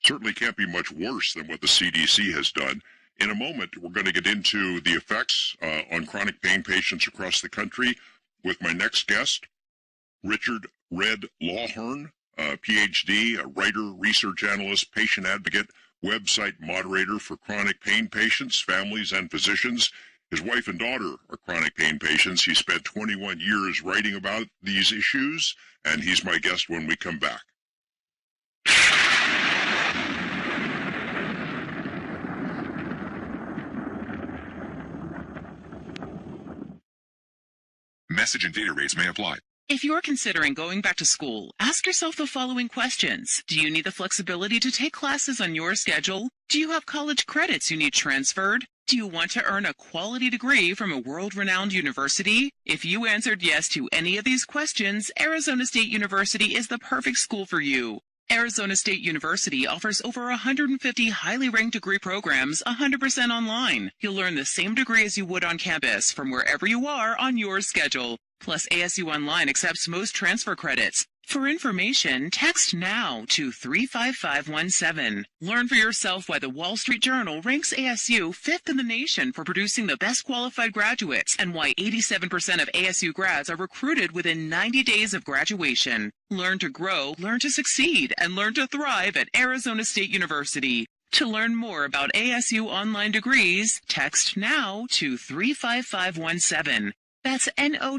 certainly can't be much worse than what the CDC has done. In a moment, we're going to get into the effects on chronic pain patients across the country with my next guest, Richard Red Lawhorn, PhD, a writer, research analyst, patient advocate, website moderator for chronic pain patients, families, and physicians. His wife and daughter are chronic pain patients. He spent 21 years writing about these issues, and he's my guest when we come back. Message and data rates may apply. If you're considering going back to school, ask yourself the following questions. Do you need the flexibility to take classes on your schedule? Do you have college credits you need transferred? Do you want to earn a quality degree from a world-renowned university? If you answered yes to any of these questions, Arizona State University is the perfect school for you. Arizona State University offers over 150 highly ranked degree programs 100% online. You'll learn the same degree as you would on campus from wherever you are on your schedule. Plus, ASU Online accepts most transfer credits. For information, text NOW to 35517. Learn for yourself why the Wall Street Journal ranks ASU 5th in the nation for producing the best qualified graduates and why 87% of ASU grads are recruited within 90 days of graduation. Learn to grow, learn to succeed, and learn to thrive at Arizona State University. To learn more about ASU online degrees, text NOW to 35517. That's NOW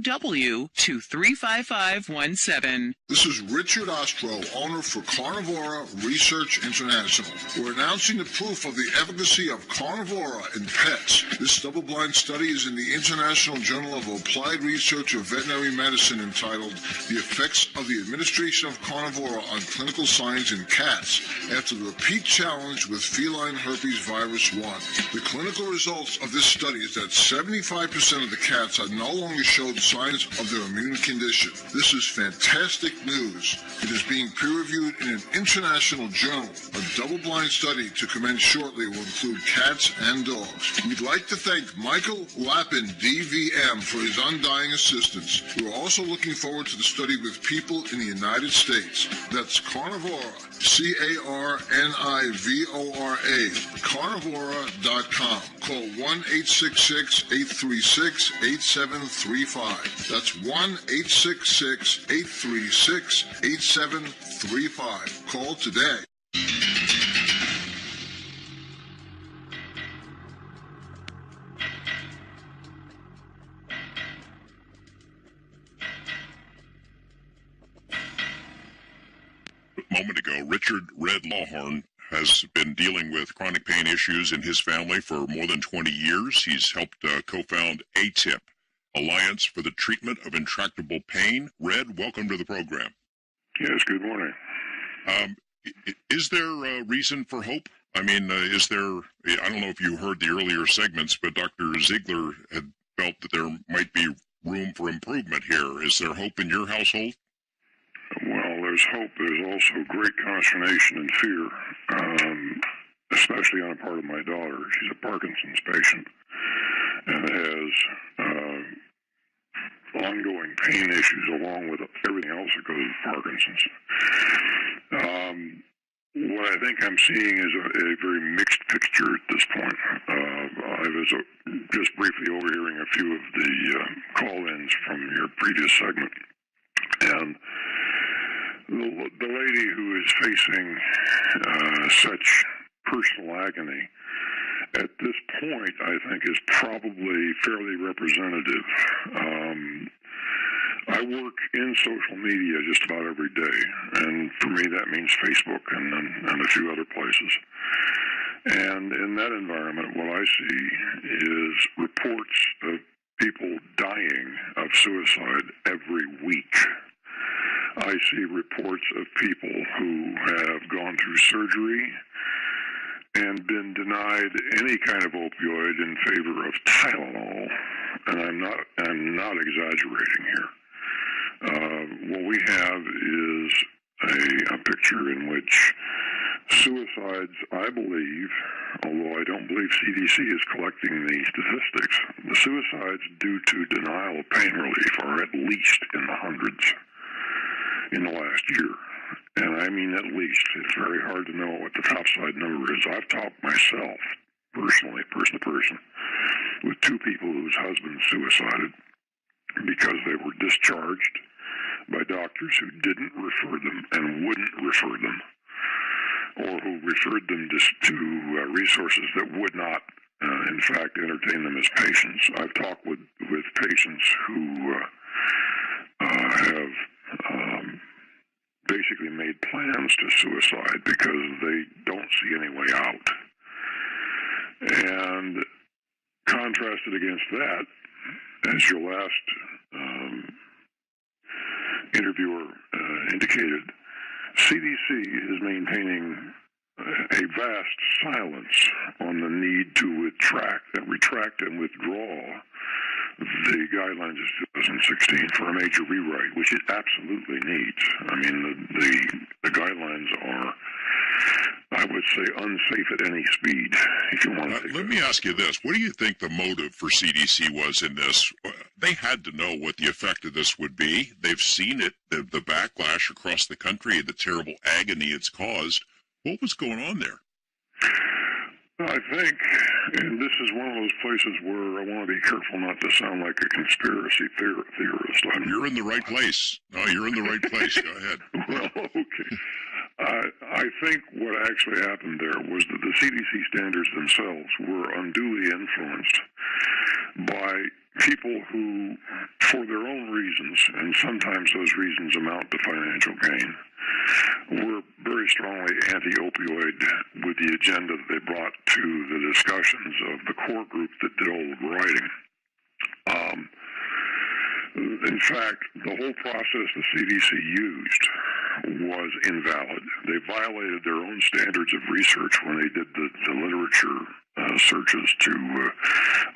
to 35517. This is Richard Ostro, owner for Carnivora Research International. We're announcing the proof of the efficacy of Carnivora in pets. This double-blind study is in the International Journal of Applied Research of Veterinary Medicine entitled The Effects of the Administration of Carnivora on Clinical Signs in Cats after the repeat challenge with feline herpes virus 1. The clinical results of this study is that 75% of the cats had no longer showed signs of their immune condition. This is fantastic news. It is being peer-reviewed in an international journal. A double-blind study to commence shortly will include cats and dogs. We'd like to thank Michael Lappin, DVM, for his undying assistance. We're also looking forward to the study with people in the United States. That's Carnivora, C-A-R-N-I-V-O-R-A, carnivora.com. Call 1-866-836-8735. That's 1-866-836-8735. Call today. A moment ago, Richard Red Lawhorn has been dealing with chronic pain issues in his family for more than 20 years. He's helped co-found ATIP, Alliance for the Treatment of Intractable Pain. Red, welcome to the program. Yes, good morning. Is there a reason for hope? I mean, I don't know if you heard the earlier segments, but Dr. Ziegler had felt that there might be room for improvement here. Is there hope in your household? Well, there's hope. There's also great consternation and fear, especially on the part of my daughter. She's a Parkinson's patient and has ongoing pain issues along with everything else that goes with Parkinson's. What I think I'm seeing is a very mixed picture at this point. I was just briefly overhearing a few of the call-ins from your previous segment, and the lady who is facing such personal agony at this point, I think, is probably fairly representative. I work in social media just about every day, and for me that means Facebook and a few other places. And in that environment, what I see is reports of people dying of suicide every week. I see reports of people who have gone through surgery and been denied any kind of opioid in favor of Tylenol, and I'm not exaggerating here. What we have is a picture in which suicides, I believe, although I don't believe CDC is collecting the statistics, the suicides due to denial of pain relief are at least in the hundreds in the last year. And I mean at least. It's very hard to know what the topside number is. I've talked myself, personally, person to person, with two people whose husbands suicided because they were discharged by doctors who didn't refer them and wouldn't refer them, or who referred them to resources that would not, in fact, entertain them as patients. I've talked with patients who have basically made plans to suicide because they don't see any way out. And contrasted against that, as your last interviewer indicated, CDC is maintaining a vast silence on the need to retract and withdraw the guidelines of 2016 for a major rewrite, which it absolutely needs. I mean, the guidelines are I would say unsafe at any speed, if you want to. Let me ask you this. What do you think the motive for CDC was in this? They had to know what the effect of this would be. They've seen it, the backlash across the country, the terrible agony it's caused. What was going on there? I think, and this is one of those places where I want to be careful not to sound like a conspiracy theorist. You're in the right place. No, you're in the right place. Go ahead. Well, okay. I think what actually happened there was that the CDC standards themselves were unduly influenced by people who, for their own reasons, and sometimes those reasons amount to financial gain, were very strongly anti-opioid with the agenda that they brought to the discussions of the core group that did all the writing. In fact, the whole process the CDC used was invalid. They violated their own standards of research when they did the literature searches to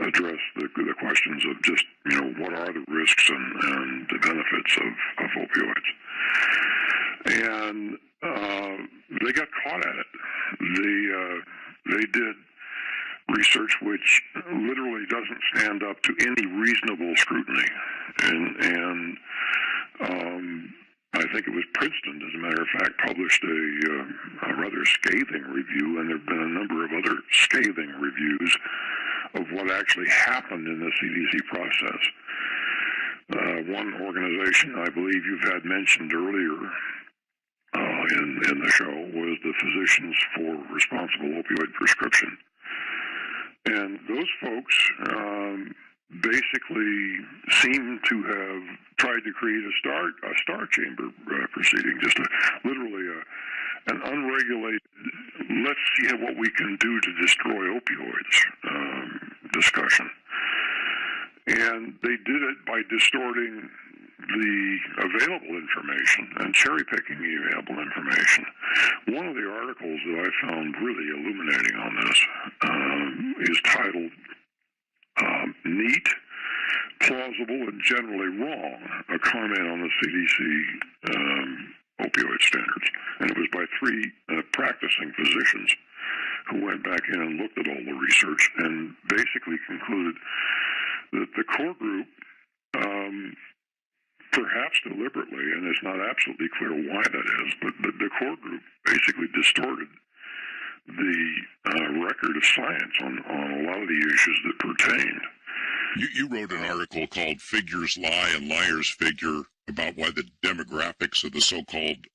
address the questions of just, what are the risks and the benefits of opioids. And they got caught at it. They did research which literally doesn't stand up to any reasonable scrutiny. And I think it was Princeton, as a matter of fact, published a rather scathing review, and there have been a number of other scathing reviews of what actually happened in the CDC process. One organization I believe you've had mentioned earlier in the show was the Physicians for Responsible Opioid Prescription. And those folks basically seem to have tried to create a star chamber proceeding, just literally an unregulated, let's see what we can do to destroy opioids discussion. And they did it by distorting the available information and cherry-picking the available information. One of the articles that I found really illuminating on this is titled Neat, Plausible, and Generally Wrong, a comment on the CDC opioid standards. And it was by three practicing physicians who went back in and looked at all the research and basically concluded that the core group, perhaps deliberately, and it's not absolutely clear why that is, but the core group basically distorted the record of science on a lot of the issues that pertained. You wrote an article called Figures Lie and Liars Figure about why the demographics of the so-called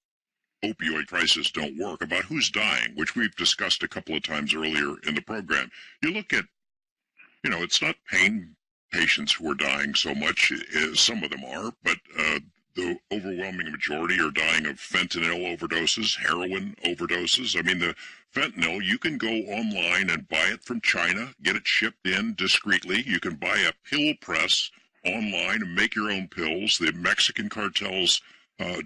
opioid crisis don't work, about who's dying, which we've discussed a couple of times earlier in the program. You look at, it's not pain patients who are dying so much, some of them are, but the overwhelming majority are dying of fentanyl overdoses, heroin overdoses. I mean, the fentanyl, you can go online and buy it from China, get it shipped in discreetly. You can buy a pill press online and make your own pills. The Mexican cartels,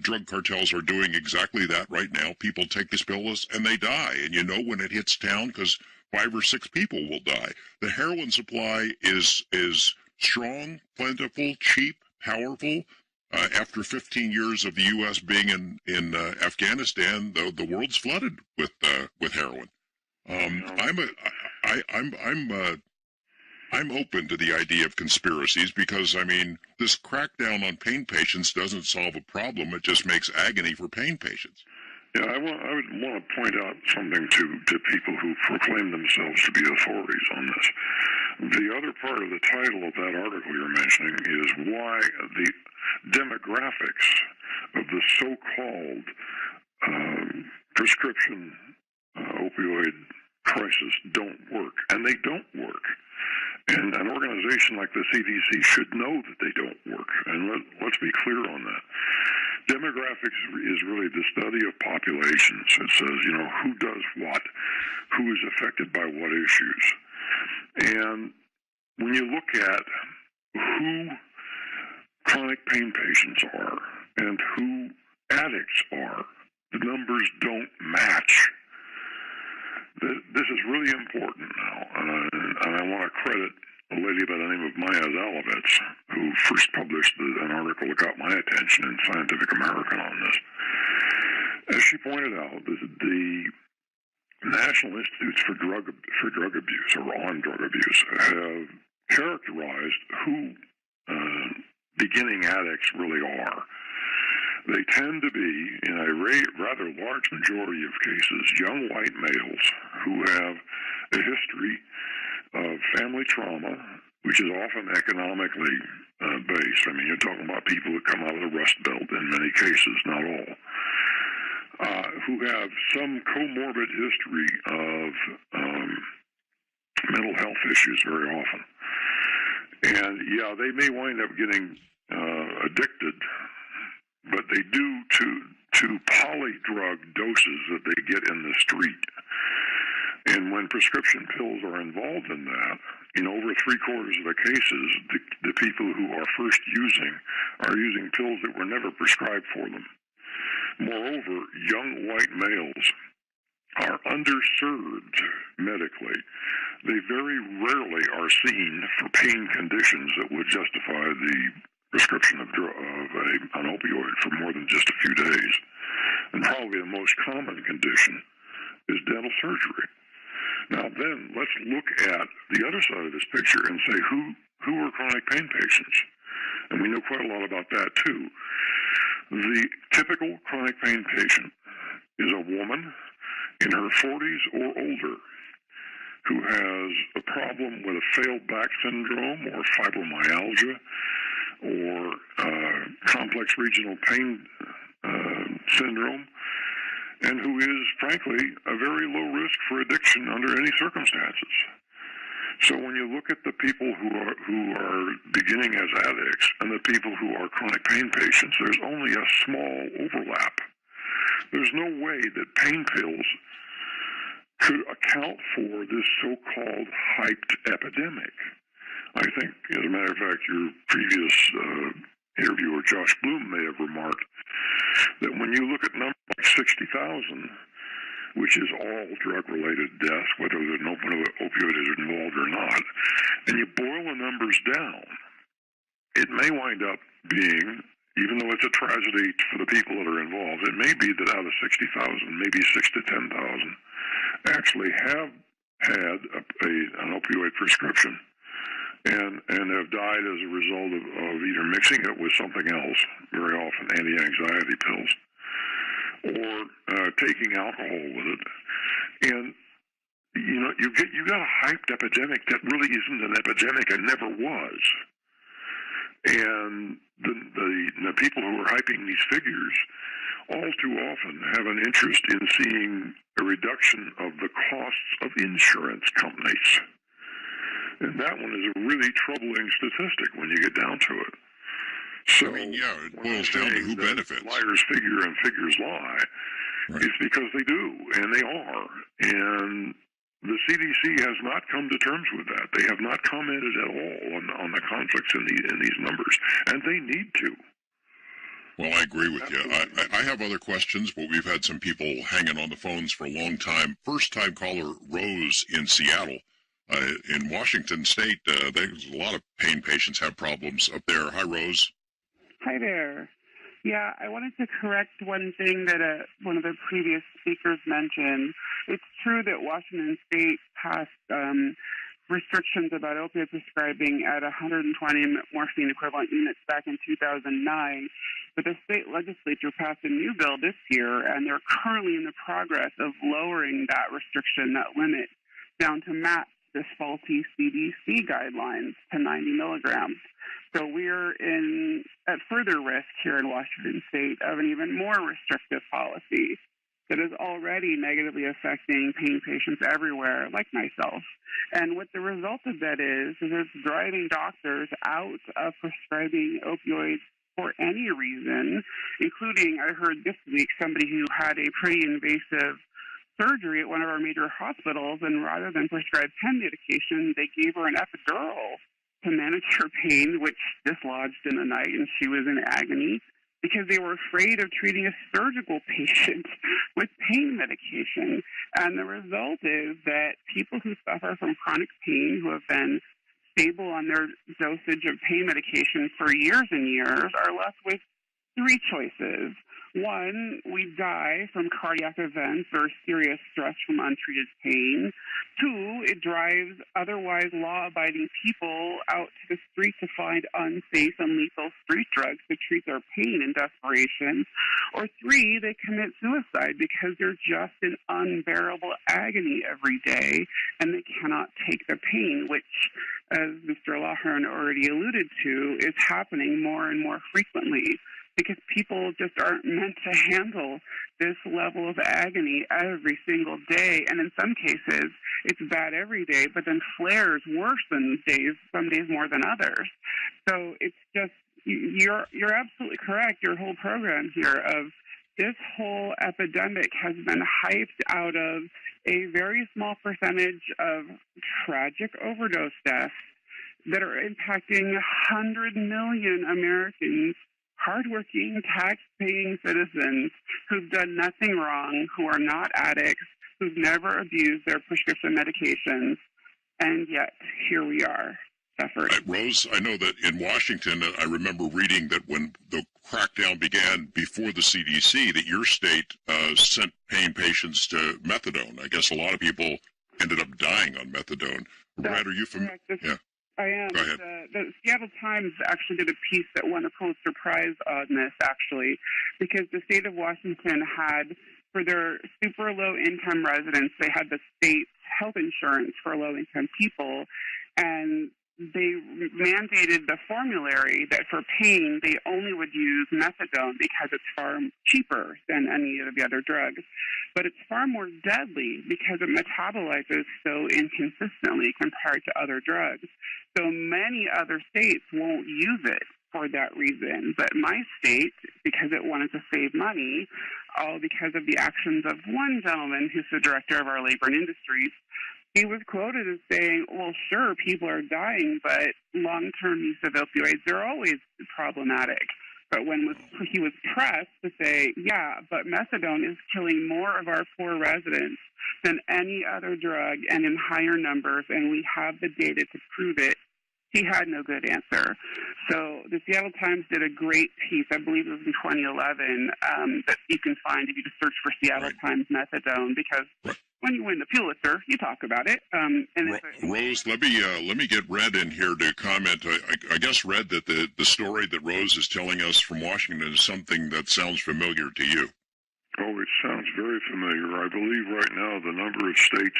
drug cartels are doing exactly that right now. People take these pills and they die, and you know when it hits town because 5 or 6 people will die. The heroin supply is strong, plentiful, cheap, powerful. After 15 years of the U.S. being in Afghanistan, the world's flooded with heroin. I'm open to the idea of conspiracies because, this crackdown on pain patients doesn't solve a problem. It just makes agony for pain patients. Yeah, I would want to point out something to people who proclaim themselves to be authorities on this. The other part of the title of that article you're mentioning is why the demographics of the so-called prescription opioid crisis don't work. And they don't work. And an organization like the CDC should know that they don't work. And let's be clear on that. Demographics is really the study of populations. It says, who does what, who is affected by what issues. And when you look at who chronic pain patients are and who addicts are, the numbers don't match. This is really important now, and I want to credit a lady by the name of Maya Zalovitz, who first published an article that got my attention in Scientific American on this. As she pointed out, the National Institutes for Drug Abuse or on drug abuse have characterized who beginning addicts really are. They tend to be, in a rather large majority of cases, young white males who have a history of family trauma, which is often economically based. I mean, you're talking about people that come out of the Rust Belt in many cases, not all, who have some comorbid history of mental health issues very often. And, yeah, they may wind up getting addicted, but they do to polydrug doses that they get in the street. And when prescription pills are involved in that, in over 3/4 of the cases, the people who are first are using pills that were never prescribed for them. Moreover, young white males are underserved medically. They very rarely are seen for pain conditions that would justify the prescription of an opioid for more than just a few days. And probably the most common condition is dental surgery. Now then, let's look at the other side of this picture and say who are chronic pain patients. And we know quite a lot about that too. The typical chronic pain patient is a woman in her 40s or older who has a problem with a failed back syndrome or fibromyalgia or complex regional pain syndrome, and who is, frankly, a very low risk for addiction under any circumstances. So when you look at the people who are beginning as addicts and the people who are chronic pain patients, there's only a small overlap. There's no way that pain pills could account for this so-called hyped epidemic. I think, as a matter of fact, your previous interviewer, Josh Bloom, may have remarked that when you look at numbers like 60,000, which is all drug-related deaths, whether an opioid is involved or not, and you boil the numbers down, it may wind up being, even though it's a tragedy for the people that are involved, it may be that out of 60,000, maybe 6,000 to 10,000 actually have had an opioid prescription and have died as a result of either mixing it with something else, very often anti-anxiety pills, or taking alcohol with it. And you got a hyped epidemic that really isn't an epidemic and never was. And the people who are hyping these figures all too often have an interest in seeing a reduction of the costs of insurance companies. And that one is a really troubling statistic when you get down to it. So, I mean, yeah, it boils down to who benefits. Liars figure and figures lie. Right. It's because they do, and they are. And the CDC has not come to terms with that. They have not commented at all on the conflicts in these numbers, and they need to. Well, I agree with you. I have other questions, but we've had some people hanging on the phones for a long time. First-time caller Rose in Seattle. In Washington State, there's a lot of pain patients have problems up there. Hi, Rose. Hi there. Yeah, I wanted to correct one thing that one of the previous speakers mentioned. It's true that Washington State passed restrictions about opioid prescribing at 120 morphine equivalent units back in 2009, but the state legislature passed a new bill this year, and they're currently in the progress of lowering that restriction, that limit, down to match this faulty CDC guidelines to 90 milligrams. So we're at further risk here in Washington State of an even more restrictive policy that is already negatively affecting pain patients everywhere, like myself. And what the result of that is it's driving doctors out of prescribing opioids for any reason, including, I heard this week, somebody who had a pretty invasive surgery at one of our major hospitals, and rather than prescribe pain medication, they gave her an epidural to manage her pain, which dislodged in the night, and she was in agony because they were afraid of treating a surgical patient with pain medication. And the result is that people who suffer from chronic pain, who have been stable on their dosage of pain medication for years and years, are left with three choices. One, we die from cardiac events or serious stress from untreated pain. Two, it drives otherwise law-abiding people out to the street to find unsafe and lethal street drugs to treat their pain in desperation. Or three, they commit suicide because they're just in unbearable agony every day and they cannot take the pain, which, as Mr. Lawhorn already alluded to, is happening more and more frequently, because people just aren't meant to handle this level of agony every single day. And in some cases, it's bad every day, but then flares worse than some days more than others. So it's just, you're absolutely correct. Your whole program here of this whole epidemic has been hyped out of a very small percentage of tragic overdose deaths that are impacting 100 million Americans, hardworking, tax-paying citizens who've done nothing wrong, who are not addicts, who've never abused their prescription medications, and yet here we are, suffering. Rose, I know that in Washington, I remember reading that when the crackdown began before the CDC, that your state sent pain patients to methadone. I guess a lot of people ended up dying on methadone. Brad, are you familiar? Yeah. I am. Go ahead. The Seattle Times actually did a piece that won a Pulitzer Prize on this, actually, because the state of Washington had, for their super low-income residents, they had the state health insurance for low-income people, and they mandated the formulary that for pain, they only would use methadone because it's far cheaper than any of the other drugs. But it's far more deadly because it metabolizes so inconsistently compared to other drugs. So many other states won't use it for that reason. But my state, because it wanted to save money, all because of the actions of one gentleman who's the director of our labor and industries, he was quoted as saying, well, sure, people are dying, but long-term use of opioids are always problematic. But when he was pressed to say, yeah, but methadone is killing more of our poor residents than any other drug and in higher numbers, and we have the data to prove it, he had no good answer. So the Seattle Times did a great piece, I believe it was in 2011, that you can find if you just search for Seattle Times methadone, because when you win the Pulitzer, you talk about it. Rose, let me get Red in here to comment. I guess, Red, that the story that Rose is telling us from Washington is something that sounds familiar to you. Oh, it sounds very familiar. I believe right now the number of states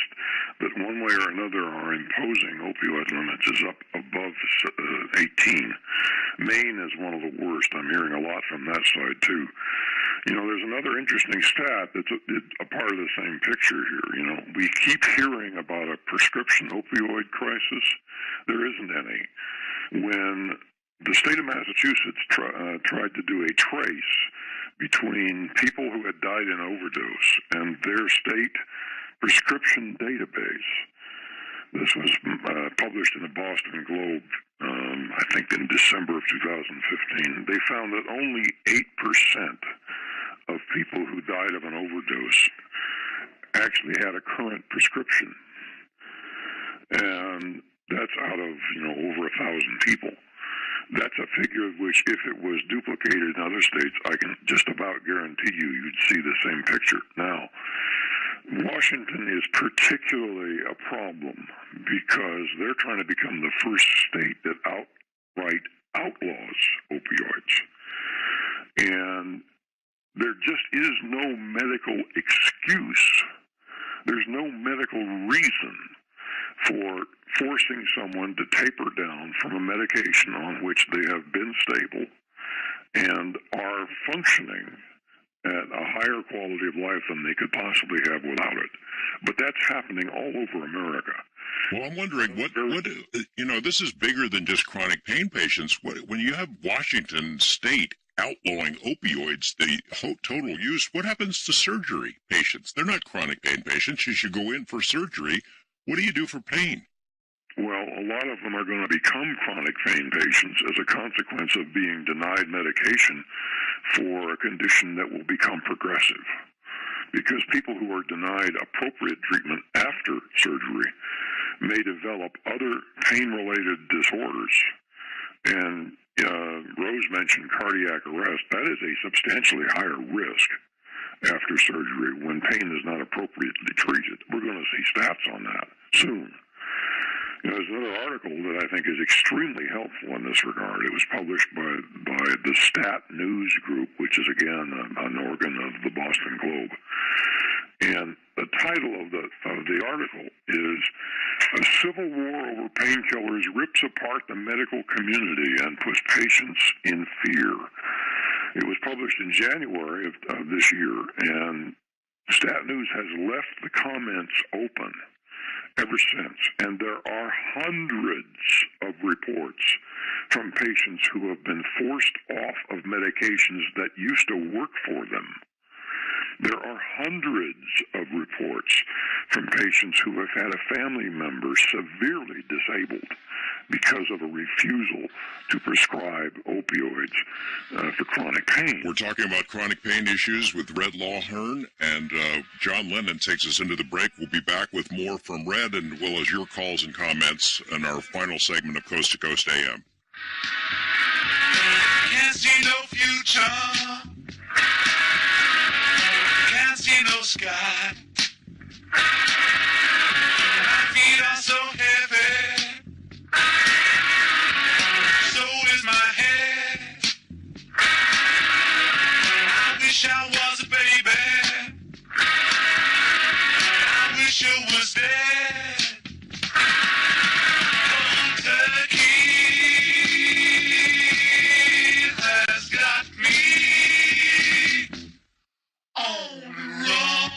that one way or another are imposing opioid limits is up above 18. Maine is one of the worst. I'm hearing a lot from that side, too. You know, there's another interesting stat that's a part of the same picture here. You know, we keep hearing about a prescription opioid crisis. There isn't any. When the state of Massachusetts tried to do a trace between people who had died in overdose and their state prescription database. This was published in the Boston Globe, I think in December of 2015. They found that only 8% of people who died of an overdose actually had a current prescription. And that's out of, over 1,000 people. That's a figure which, if it was duplicated in other states, I can just about guarantee you'd see the same picture. Now, Washington is particularly a problem because they're trying to become the first state that outright outlaws opioids. And there just is no medical excuse. There's no medical reason for forcing someone to taper down from a medication on which they have been stable and are functioning at a higher quality of life than they could possibly have without it. But that's happening all over America. Well, I'm wondering, what this is bigger than just chronic pain patients. When you have Washington State outlawing opioids, the total use, what happens to surgery patients? They're not chronic pain patients. You should go in for surgery. What do you do for pain? Well, a lot of them are going to become chronic pain patients as a consequence of being denied medication for a condition that will become progressive. Because people who are denied appropriate treatment after surgery may develop other pain-related disorders. And Rose mentioned cardiac arrest. That is a substantially higher risk after surgery when pain is not appropriately treated. We're going to see stats on that soon. There's another article that I think is extremely helpful in this regard. It was published by the Stat News Group, which is, again, an organ of the Boston Globe. And the title of the article is "A Civil War Over Painkillers Rips Apart the Medical Community and Puts Patients in Fear." It was published in January of this year, and Stat News has left the comments open ever since. And there are hundreds of reports from patients who have been forced off of medications that used to work for them. There are hundreds of reports from patients who have had a family member severely disabled because of a refusal to prescribe opioids for chronic pain. We're talking about chronic pain issues with Red Lawhern, and John Lennon takes us into the break. We'll be back with more from Red, and as well as your calls and comments in our final segment of Coast to Coast AM. Can't see no future. Can't see no sky. My feet are so heavy. So is my head. I wish I was a baby. I wish I was dead. Kentucky has got me on the run.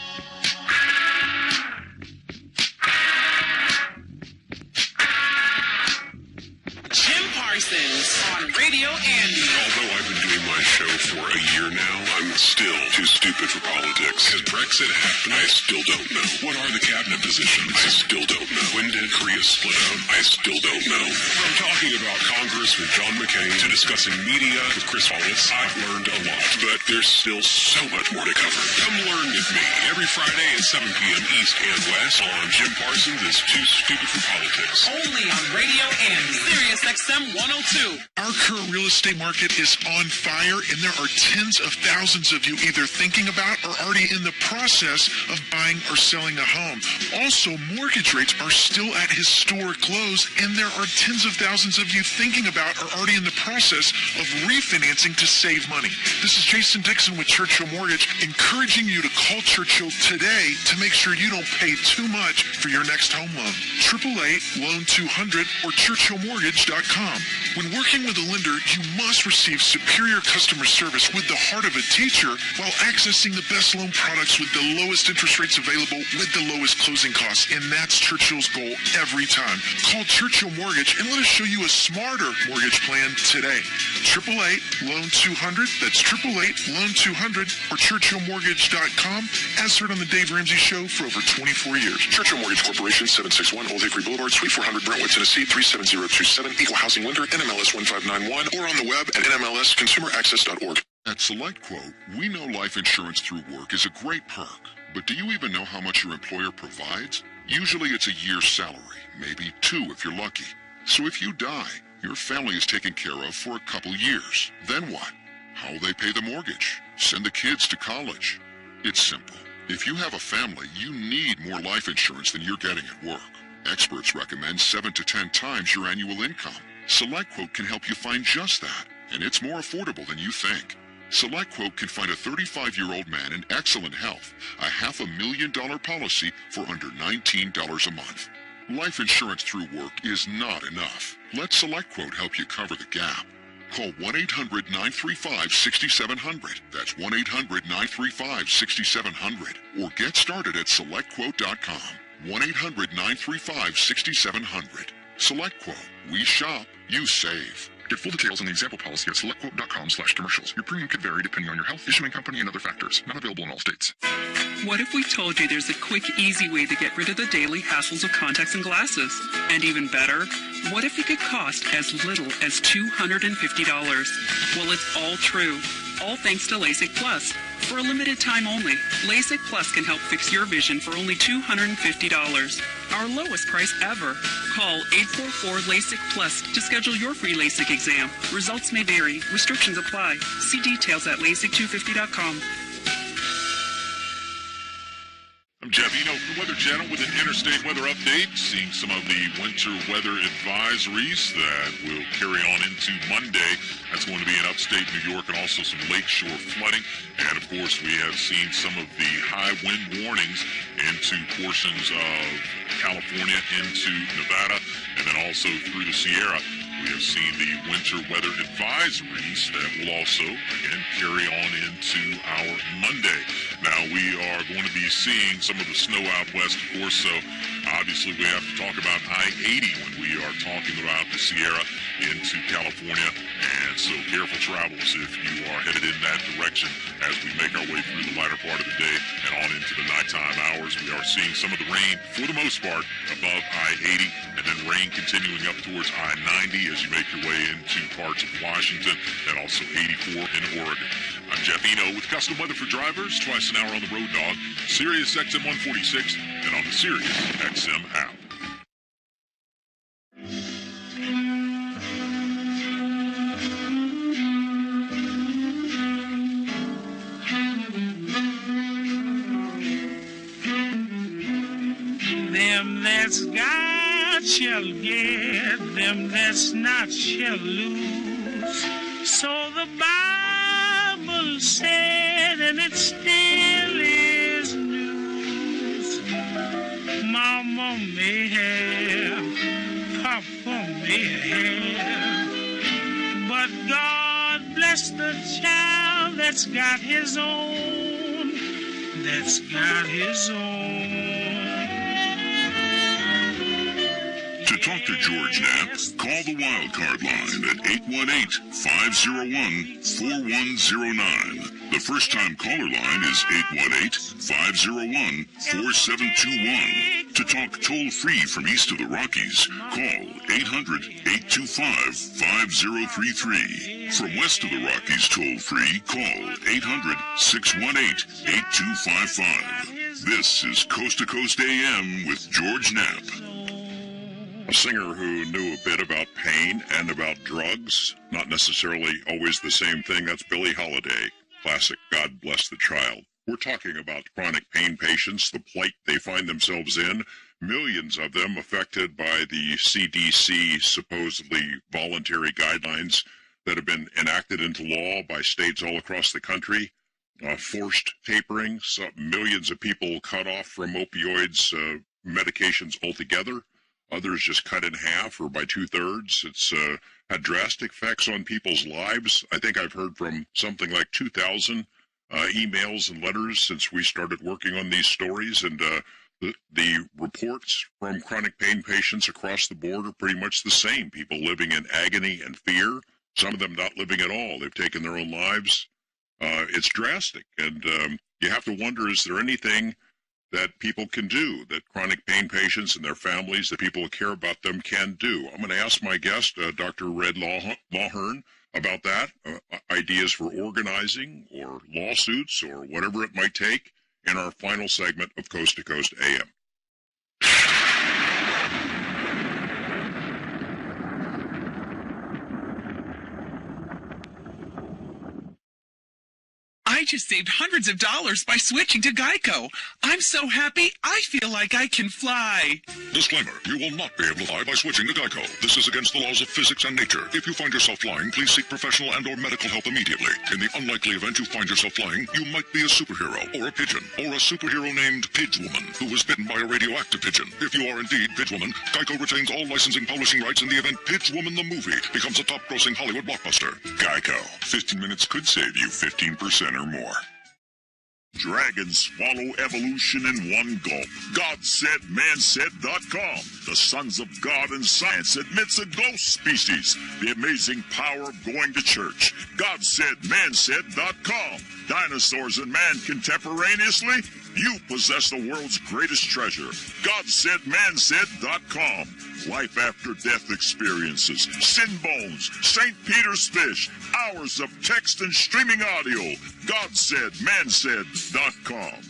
Jim Parsons on Radio Andy. Although I've been doing my show for a year now, I'm still too stupid for politics. Has Brexit happened? I still don't know. What are the cabinet positions? I still don't know. When did Korea split out? I still don't know. From talking about Congress with John McCain to discussing media with Chris Paulides, I've learned a lot, but there's still so much more to cover. Come learn with me every Friday at 7 p.m. East and West on Jim Parsons is Too Stupid for Politics. Only on Radio Andy. Sirius XM 102. Our current real estate market is on fire, and there are tens of thousands of you either thinking about or already in the process of buying or selling a home. Also, mortgage rates are still at historic lows, and there are tens of thousands of you thinking about or already in the process of refinancing to save money. This is Jason Dixon with Churchill Mortgage, encouraging you to call Churchill today to make sure you don't pay too much for your next home loan. 888-LOAN-200 or ChurchillMortgage.com. When working with a lender, you must receive superior customer service with the heart of a teacher while accessing the best loan products with the lowest interest rates available with the lowest closing costs. And that's Churchill's goal every time. Call Churchill Mortgage and let us show you a smarter mortgage plan today. 888-LOAN-200. That's 888-LOAN-200 or ChurchillMortgage.com. As heard on the Dave Ramsey Show for over 24 years. Churchill Mortgage Corporation, 761 Old Hickory Boulevard, Suite 400, Brentwood, Tennessee, 37027. Equal housing lender, NMLS 1591, or on the web at NMLSconsumeraccess.org. At SelectQuote, we know life insurance through work is a great perk, but do you even know how much your employer provides? Usually it's a year's salary, maybe two if you're lucky. So if you die, your family is taken care of for a couple years. Then what? How will they pay the mortgage? Send the kids to college? It's simple. If you have a family, you need more life insurance than you're getting at work. Experts recommend 7 to 10 times your annual income. SelectQuote can help you find just that, and it's more affordable than you think. SelectQuote can find a 35-year-old man in excellent health a $500,000 policy for under $19 a month. Life insurance through work is not enough. Let SelectQuote help you cover the gap. Call 1-800-935-6700. That's 1-800-935-6700. Or get started at SelectQuote.com. 1-800-935-6700. SelectQuote. We shop, you save. Get full details on the example policy at selectquote.com/commercials. Your premium could vary depending on your health, issuing company, and other factors. Not available in all states. What if we told you there's a quick, easy way to get rid of the daily hassles of contacts and glasses? And even better, what if it could cost as little as $250? Well, it's all true. All thanks to LASIK Plus. For a limited time only, LASIK Plus can help fix your vision for only $250. our lowest price ever. Call 844-LASIK-PLUS to schedule your free LASIK exam. Results may vary. Restrictions apply. See details at LASIK250.com. I'm Jeff Eno from the Weather Channel with an interstate weather update, seeing some of the winter weather advisories that will carry on into Monday. That's going to be in upstate New York and also some lakeshore flooding. And, of course, we have seen some of the high wind warnings into portions of California, into Nevada, and then also through the Sierra. We have seen the winter weather advisories that will also, again, carry on into our Monday. Now, we are going to be seeing some of the snow out west, of course, so obviously we have to talk about I-80 when we are talking about the Sierra into California. And so careful travels if you are headed in that direction as we make our way through the latter part of the day and on into the nighttime hours. We are seeing some of the rain, for the most part, above I-80, and then rain continuing up towards I-90 as you make your way into parts of Washington and also 84 in Oregon. I'm Jeff Eno with custom weather for drivers, twice an hour on the Road Dog, Sirius XM 146, and on the Sirius XM app. Them that's got shall get, them that's not shall lose. So the Bible said, and it still is news. Mama may have, Papa may have, but God bless the child that's got his own, that's got his own. To talk to George Knapp, call the Wildcard line at 818-501-4109. The first-time caller line is 818-501-4721. To talk toll-free from east of the Rockies, call 800-825-5033. From west of the Rockies toll-free, call 800-618-8255. This is Coast to Coast AM with George Knapp. A singer who knew a bit about pain and about drugs, not necessarily always the same thing. That's Billie Holiday, classic God Bless the Child. We're talking about chronic pain patients, the plight they find themselves in, millions of them affected by the CDC supposedly voluntary guidelines that have been enacted into law by states all across the country. Forced tapering, so millions of people cut off from opioids medications altogether. Others just cut in half or by 2/3. It's had drastic effects on people's lives. I think I've heard from something like 2,000 emails and letters since we started working on these stories. And the reports from chronic pain patients across the board are pretty much the same. People living in agony and fear, some of them not living at all. They've taken their own lives. It's drastic. And you have to wonder, is there anything that people can do, that chronic pain patients and their families, that people who care about them can do? I'm going to ask my guest, Dr. Red Lawhern, about that, ideas for organizing or lawsuits or whatever it might take in our final segment of Coast to Coast AM. I just saved hundreds of dollars by switching to Geico. I'm so happy, I feel like I can fly. Disclaimer, you will not be able to fly by switching to Geico. This is against the laws of physics and nature. If you find yourself flying, please seek professional and or medical help immediately. In the unlikely event you find yourself flying, you might be a superhero, or a pigeon, or a superhero named Pidgewoman, who was bitten by a radioactive pigeon. If you are indeed Pidgewoman, Geico retains all licensing publishing rights in the event Pidgewoman the movie becomes a top-grossing Hollywood blockbuster. Geico. 15 minutes could save you 15% or more. Dragons swallow evolution in one gulp. GodSaidManSaid.com. The Sons of God and Science admits a ghost species. The amazing power of going to church. GodSaidManSaid.com. Dinosaurs and man contemporaneously? You possess the world's greatest treasure. GodSaidManSaid.com. Life after death experiences, sin bones, St. Peter's fish, hours of text and streaming audio. GodSaidManSaid.com.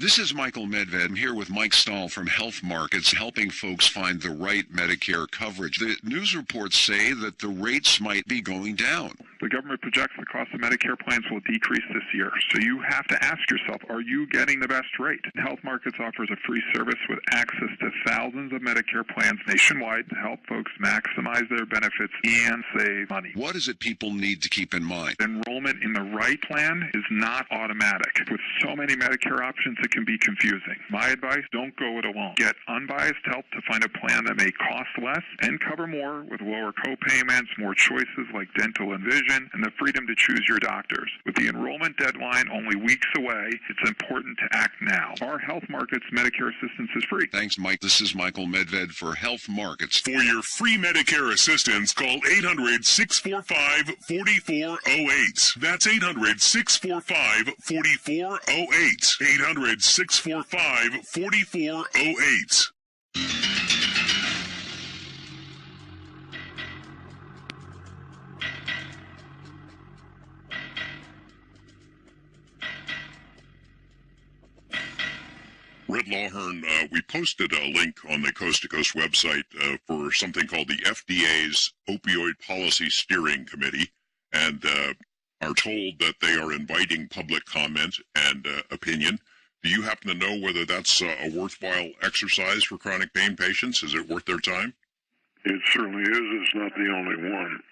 This is Michael Medved. I'm here with Mike Stahl from Health Markets, helping folks find the right Medicare coverage. The news reports say that the rates might be going down. The government projects the cost of Medicare plans will decrease this year. So you have to ask yourself, are you getting the best rate? Health Markets offers a free service with access to thousands of Medicare plans nationwide to help folks maximize their benefits and save money. What is it people need to keep in mind? Enrollment in the right plan is not automatic. With so many Medicare options, it can be confusing. My advice, don't go it alone. Get unbiased help to find a plan that may cost less and cover more with lower co-payments, more choices like dental and vision, and the freedom to choose your doctors. With the enrollment deadline only weeks away, it's important to act now. Our Health Markets Medicare assistance is free. Thanks, Mike. This is Michael Medved for Health Markets. For your free Medicare assistance, call 800-645-4408. That's 800-645-4408. 800-645-4408. Red Lawhorn, we posted a link on the Coast to Coast website for something called the FDA's Opioid Policy Steering Committee, and are told that they are inviting public comment and opinion. Do you happen to know whether that's a worthwhile exercise for chronic pain patients? Is it worth their time? It certainly is. It's not the only one.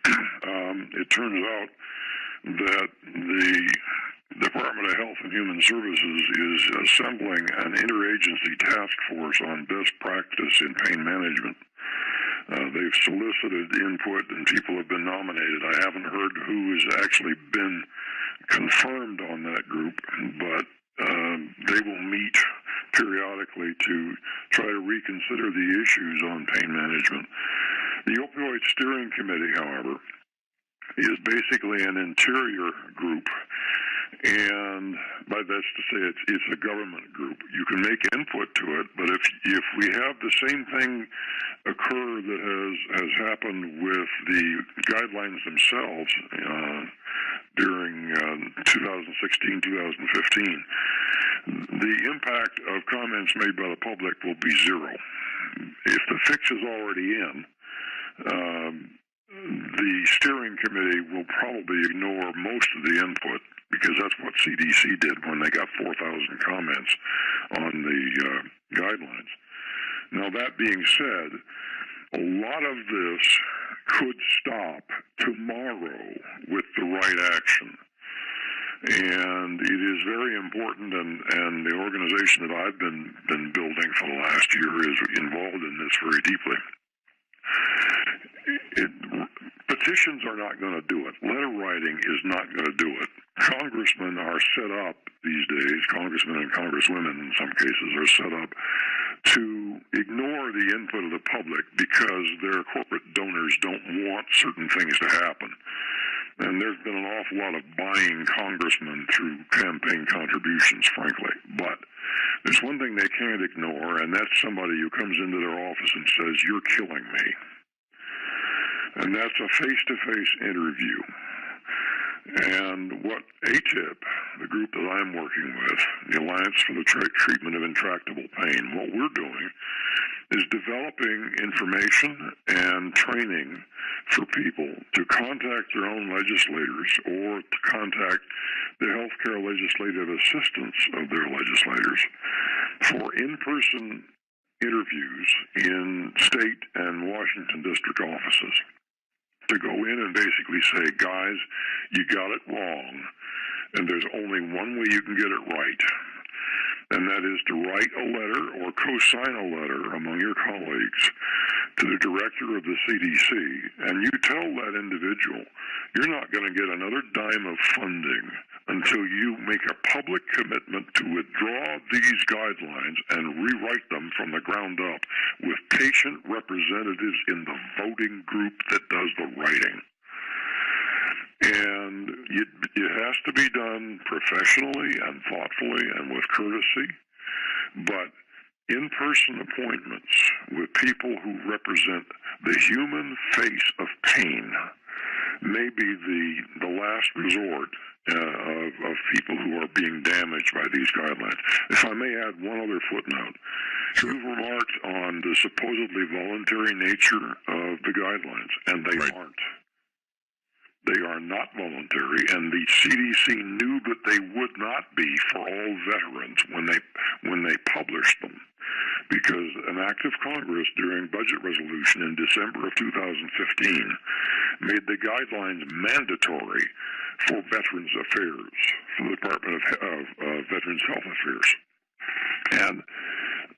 It turns out that the Department of Health and Human Services is assembling an interagency task force on best practice in pain management. They've solicited input and people have been nominated. I haven't heard who has actually been confirmed on that group, but they will meet periodically to try to reconsider the issues on pain management. The Opioid Steering Committee, however, is basically an interior group, and by that's to say it's a government group. You can make input to it, but if we have the same thing occur that has happened with the guidelines themselves during 2016-2015, the impact of comments made by the public will be zero. If the fix is already in, the steering committee will probably ignore most of the input, because that's what CDC did when they got 4,000 comments on the guidelines. Now, that being said, a lot of this could stop tomorrow with the right action. And it is very important, and the organization that I've been building for the last year is involved in this very deeply. Petitions are not going to do it. Letter writing is not going to do it. Congressmen are set up these days, congressmen and congresswomen in some cases are set up to ignore the input of the public because their corporate donors don't want certain things to happen. And there's been an awful lot of buying congressmen through campaign contributions, frankly. But there's one thing they can't ignore, and that's somebody who comes into their office and says, "You're killing me." And that's a face-to-face interview. And what ATIP, the group that I'm working with, the Alliance for the Treatment of Intractable Pain, what we're doing is developing information and training for people to contact their own legislators or to contact the healthcare legislative assistants of their legislators for in-person interviews in state and Washington district offices, to go in and basically say, "Guys, you got it wrong, and there's only one way you can get it right." And that is to write a letter or co-sign a letter among your colleagues to the director of the CDC, and you tell that individual you're not going to get another dime of funding until you make a public commitment to withdraw these guidelines and rewrite them from the ground up with patient representatives in the voting group that does the writing. And it has to be done professionally and thoughtfully and with courtesy, but in-person appointments with people who represent the human face of pain may be the last resort of people who are being damaged by these guidelines. If I may add one other footnote, you've remarked on the supposedly voluntary nature of the guidelines, and they aren't. They are not voluntary, and the CDC knew that they would not be for all veterans when they published them, because an act of Congress during budget resolution in December of 2015 made the guidelines mandatory for Veterans Affairs, for the Department of Veterans Health Affairs. And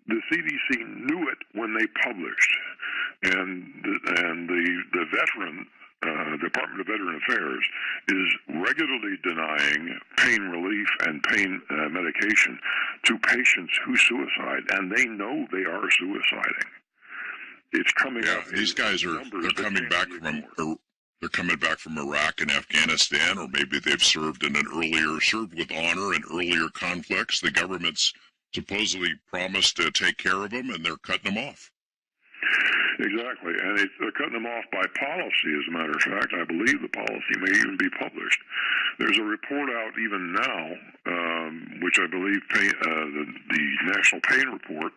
the CDC knew it when they published, and the veteran Department of Veteran Affairs is regularly denying pain relief and pain medication to patients who suicide, and they know they are suiciding. It's coming up. These guys they're coming back from Iraq and Afghanistan, or maybe they've served with honor in earlier conflicts. The government's supposedly promised to take care of them, and they're cutting them off. Exactly, and they're cutting them off by policy, as a matter of fact. I believe the policy may even be published. There's a report out even now, which I believe the National Pain Report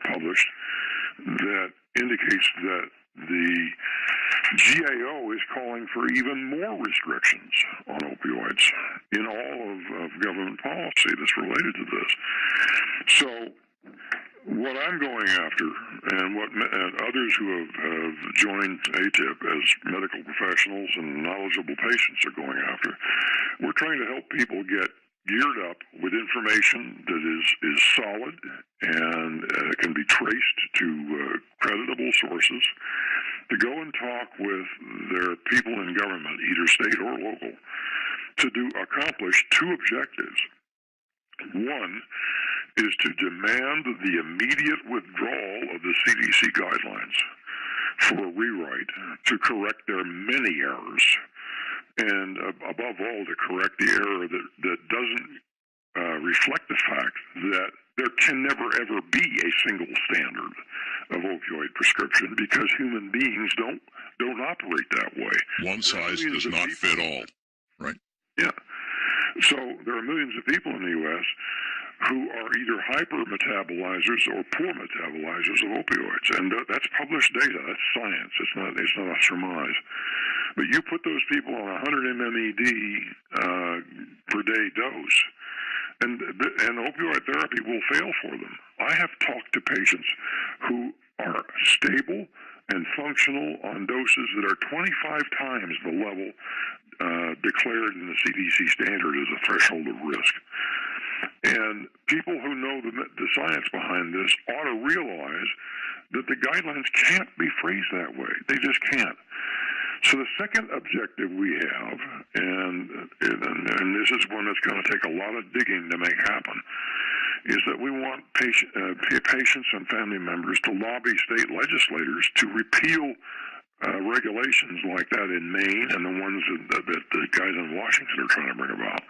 published, that indicates that the GAO is calling for even more restrictions on opioids in all of government policy that's related to this. So what I'm going after, and what others who have joined ATIP as medical professionals and knowledgeable patients are going after, we're trying to help people get geared up with information that is solid and can be traced to creditable sources, to go and talk with their people in government, either state or local, to accomplish two objectives. One is to demand the immediate withdrawal of the CDC guidelines for a rewrite to correct their many errors, and above all, to correct the error that doesn't reflect the fact that there can never ever be a single standard of opioid prescription, because human beings don't operate that way. One size does not fit all, right? Yeah. So there are millions of people in the U.S. who are either hyper-metabolizers or poor metabolizers of opioids, and that's published data. That's science. It's not a surmise. But you put those people on 100 mmED per day dose, and opioid therapy will fail for them. I have talked to patients who are stable and functional on doses that are 25 times the level declared in the CDC standard as a threshold of risk. And people who know the science behind this ought to realize that the guidelines can't be phrased that way. They just can't. So the second objective we have, and this is one that's going to take a lot of digging to make happen, is that we want patients and family members to lobby state legislators to repeal regulations like that in Maine, and the ones that the guys in Washington are trying to bring about,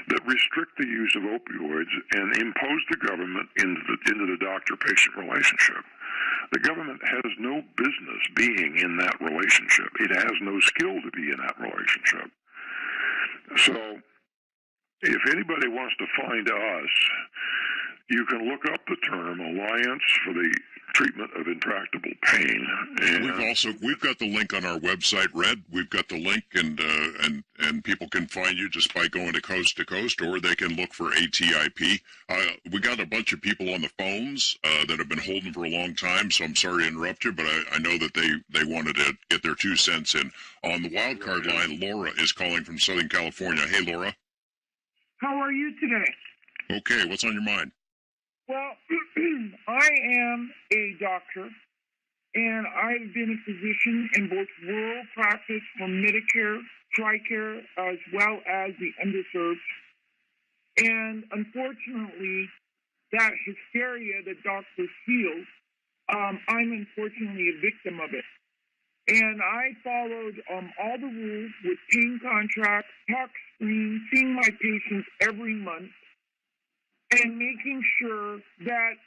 that restrict the use of opioids and impose the government into the doctor-patient relationship. The government has no business being in that relationship. It has no skill to be in that relationship. So if anybody wants to find us, you can look up the term Alliance for the Treatment of Intractable Pain. And we've got the link on our website, Red. We've got the link, and people can find you just by going to coast, or they can look for ATIP. We got a bunch of people on the phones that have been holding for a long time, so I'm sorry to interrupt you, but I know that they wanted to get their 2 cents in. On the wild card line, Laura is calling from Southern California. Hey, Laura. How are you today? Okay, what's on your mind? Well, I am a doctor, and I've been a physician in both rural practice for Medicare, TRICARE, as well as the underserved. And unfortunately, that hysteria that doctors feel, I'm unfortunately a victim of it. And I followed all the rules with pain contracts, talk screen, seeing my patients every month, and making sure that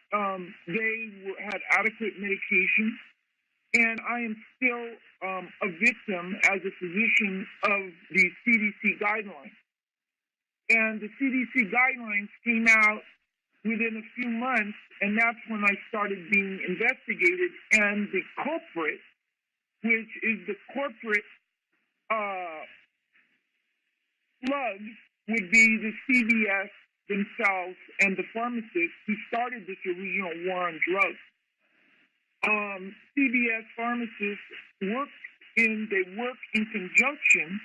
they had adequate medication. And I am still a victim as a physician of the CDC guidelines. And the CDC guidelines came out within a few months, and that's when I started being investigated. And the culprit, which is the corporate slugs, would be the CVS themselves and the pharmacists who started this original war on drugs. CVS pharmacists work in conjunction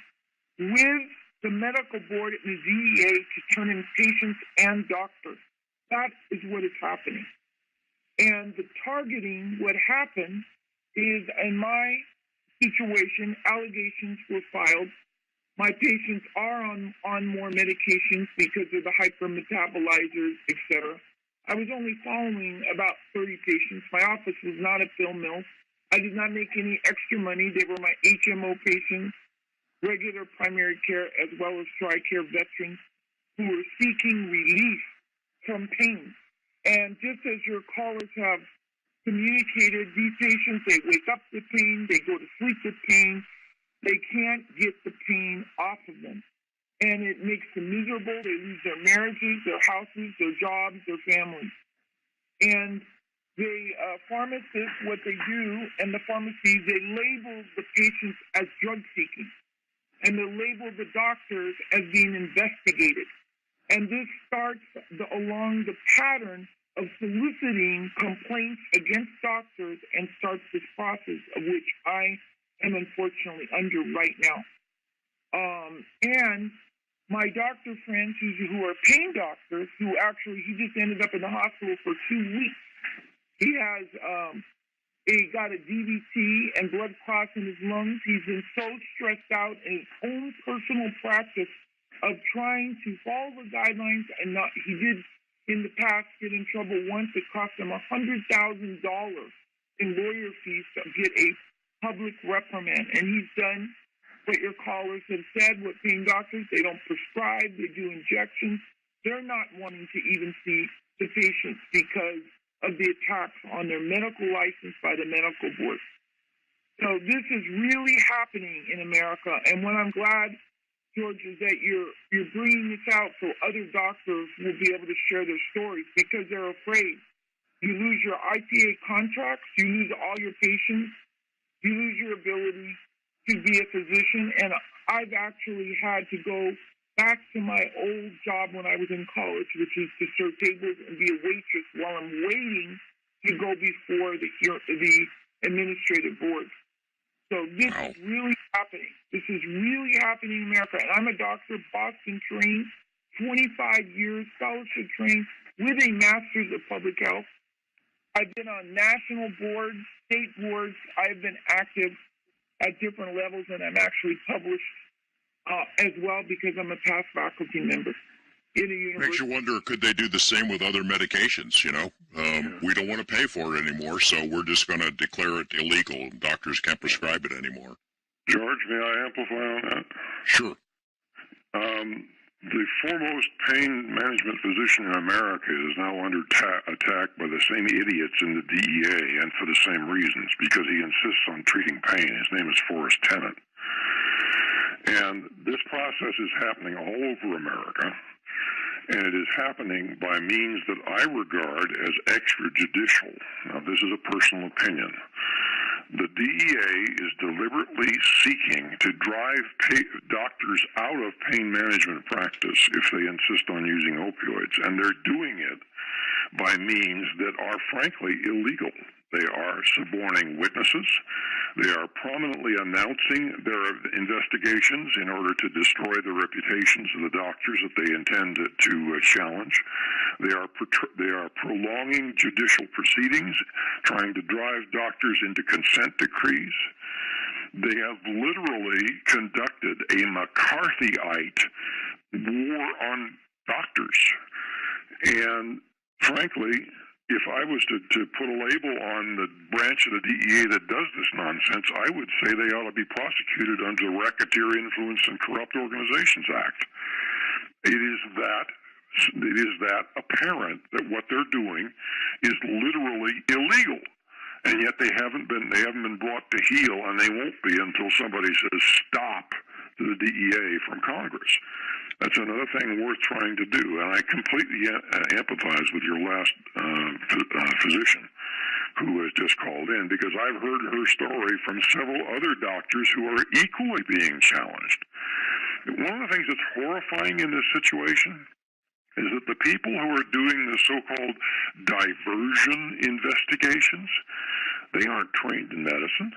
with the medical board and the DEA to turn in patients and doctors. That is what is happening. And the targeting, what happened is, in my situation, allegations were filed. My patients are on more medications because of the hypermetabolizers, etc. I was only following about 30 patients. My office was not a film mill. I did not make any extra money. They were my HMO patients, regular primary care, as well as TRICARE veterans who were seeking relief from pain. And just as your callers have communicated, these patients, they wake up with pain, they go to sleep with pain, they can't get the pain off of them. And it makes them miserable. They lose their marriages, their houses, their jobs, their families. And the pharmacists, what they do, and the pharmacies, they label the patients as drug seeking. And they label the doctors as being investigated. And this starts along the pattern of soliciting complaints against doctors and starts this process of which I am unfortunately under right now. And my doctor friends who are pain doctors, who actually, he just ended up in the hospital for 2 weeks. He has got a DVT and blood clots in his lungs. He's been so stressed out in his own personal practice of trying to follow the guidelines, and not, he did in the past get in trouble once. It cost him $100,000 in lawyer fees to get a public reprimand. And he's done what your callers have said, what pain doctors, they don't prescribe, they do injections. They're not wanting to even see the patients because of the attacks on their medical license by the medical board. So this is really happening in America. And what I'm glad, George, is that you're bringing this out so other doctors will be able to share their stories, because they're afraid. You lose your IPA contracts, you lose all your patients, you lose your ability to be a physician. And I've actually had to go back to my old job when I was in college, which is to serve tables and be a waitress while I'm waiting to go before the administrative board. So this is really happening. This is really happening in America. And I'm a doctor, Boston trained, 25 years, fellowship trained, with a master's of public health. I've been on national boards, state boards. I've been active at different levels, and I'm actually published as well because I'm a past faculty member in a university. Makes you wonder, could they do the same with other medications, you know? We don't want to pay for it anymore, so we're just going to declare it illegal. Doctors can't prescribe it anymore. George, may I amplify on that? Sure. The foremost pain management physician in America is now under attack by the same idiots in the DEA, and for the same reasons, because he insists on treating pain. His name is Forrest Tennant. And this process is happening all over America, and it is happening by means that I regard as extrajudicial. Now, this is a personal opinion. The DEA is deliberately seeking to drive doctors out of pain management practice if they insist on using opioids, and they're doing it by means that are frankly illegal. They are suborning witnesses. They are prominently announcing their investigations in order to destroy the reputations of the doctors that they intend to challenge. They are prolonging judicial proceedings, trying to drive doctors into consent decrees. They have literally conducted a McCarthyite war on doctors. And frankly, if I was to put a label on the branch of the DEA that does this nonsense, I would say they ought to be prosecuted under the Racketeer Influence and Corrupt Organizations Act. It is that apparent that what they're doing is literally illegal, and yet they haven't been brought to heel, and they won't be until somebody says stop to the DEA from Congress. That's another thing worth trying to do. And I completely empathize with your last physician who has just called in, because I've heard her story from several other doctors who are equally being challenged. One of the things that's horrifying in this situation is that the people who are doing the so-called diversion investigations, they aren't trained in medicine.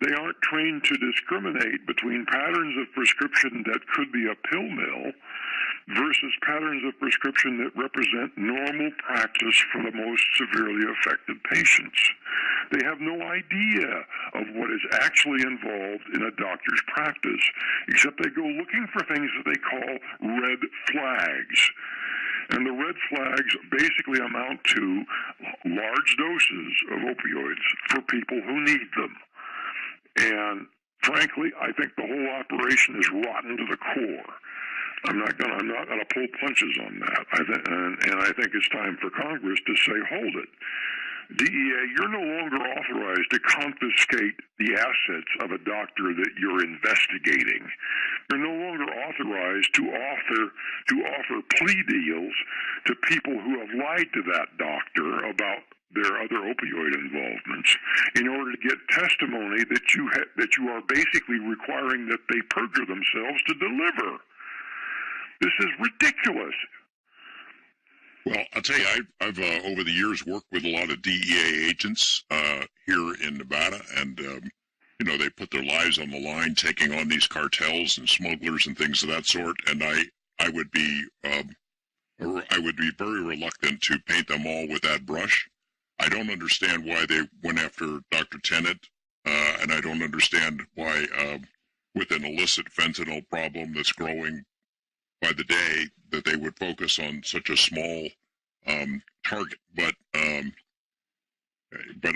They aren't trained to discriminate between patterns of prescription that could be a pill mill versus patterns of prescription that represent normal practice for the most severely affected patients. They have no idea of what is actually involved in a doctor's practice, except they go looking for things that they call red flags. And the red flags basically amount to large doses of opioids for people who need them. And frankly, I think the whole operation is rotten to the core. I'm not gonna pull punches on that. And I think it's time for Congress to say, hold it. DEA, you're no longer authorized to confiscate the assets of a doctor that you're investigating. You're no longer authorized to offer plea deals to people who have lied to that doctor about their other opioid involvements in order to get testimony that you are basically requiring that they perjure themselves to deliver. This is ridiculous. Well, I'll tell you, I've over the years worked with a lot of DEA agents here in Nevada, and they put their lives on the line taking on these cartels and smugglers and things of that sort. And I would be very reluctant to paint them all with that brush. I don't understand why they went after Dr. Tennant, and I don't understand why, with an illicit fentanyl problem that's growing by the day, that they would focus on such a small target. But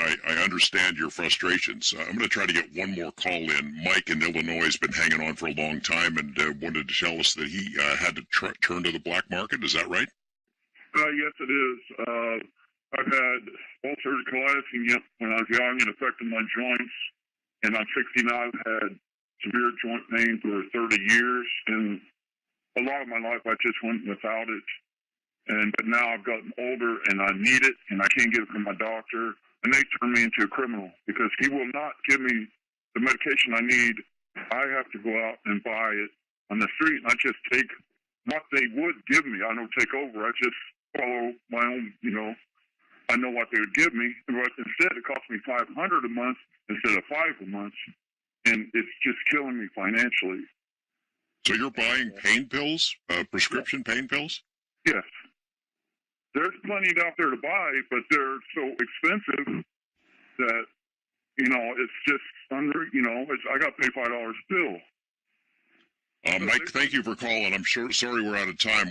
I understand your frustrations. I'm going to try to get one more call in. Mike in Illinois has been hanging on for a long time and wanted to tell us that he had to turn to the black market. Is that right? Yes, it is. I've had ulcerative colitis when I was young and affected my joints, and I'm 69. I've had severe joint pain for 30 years, and a lot of my life I just went without it. But now I've gotten older and I need it, and I can't get it from my doctor, and they turn me into a criminal because he will not give me the medication I need. I have to go out and buy it on the street, and I just take what they would give me. I don't take over. I just follow my own, I know what they would give me, but instead it costs me $500 a month instead of $5 a month, and it's just killing me financially. So you're buying pain pills, prescription pain pills? Yes. There's plenty out there to buy, but they're so expensive that, it's just under, I got to pay $5 a pill. Mike, thank you for calling. I'm sorry we're out of time.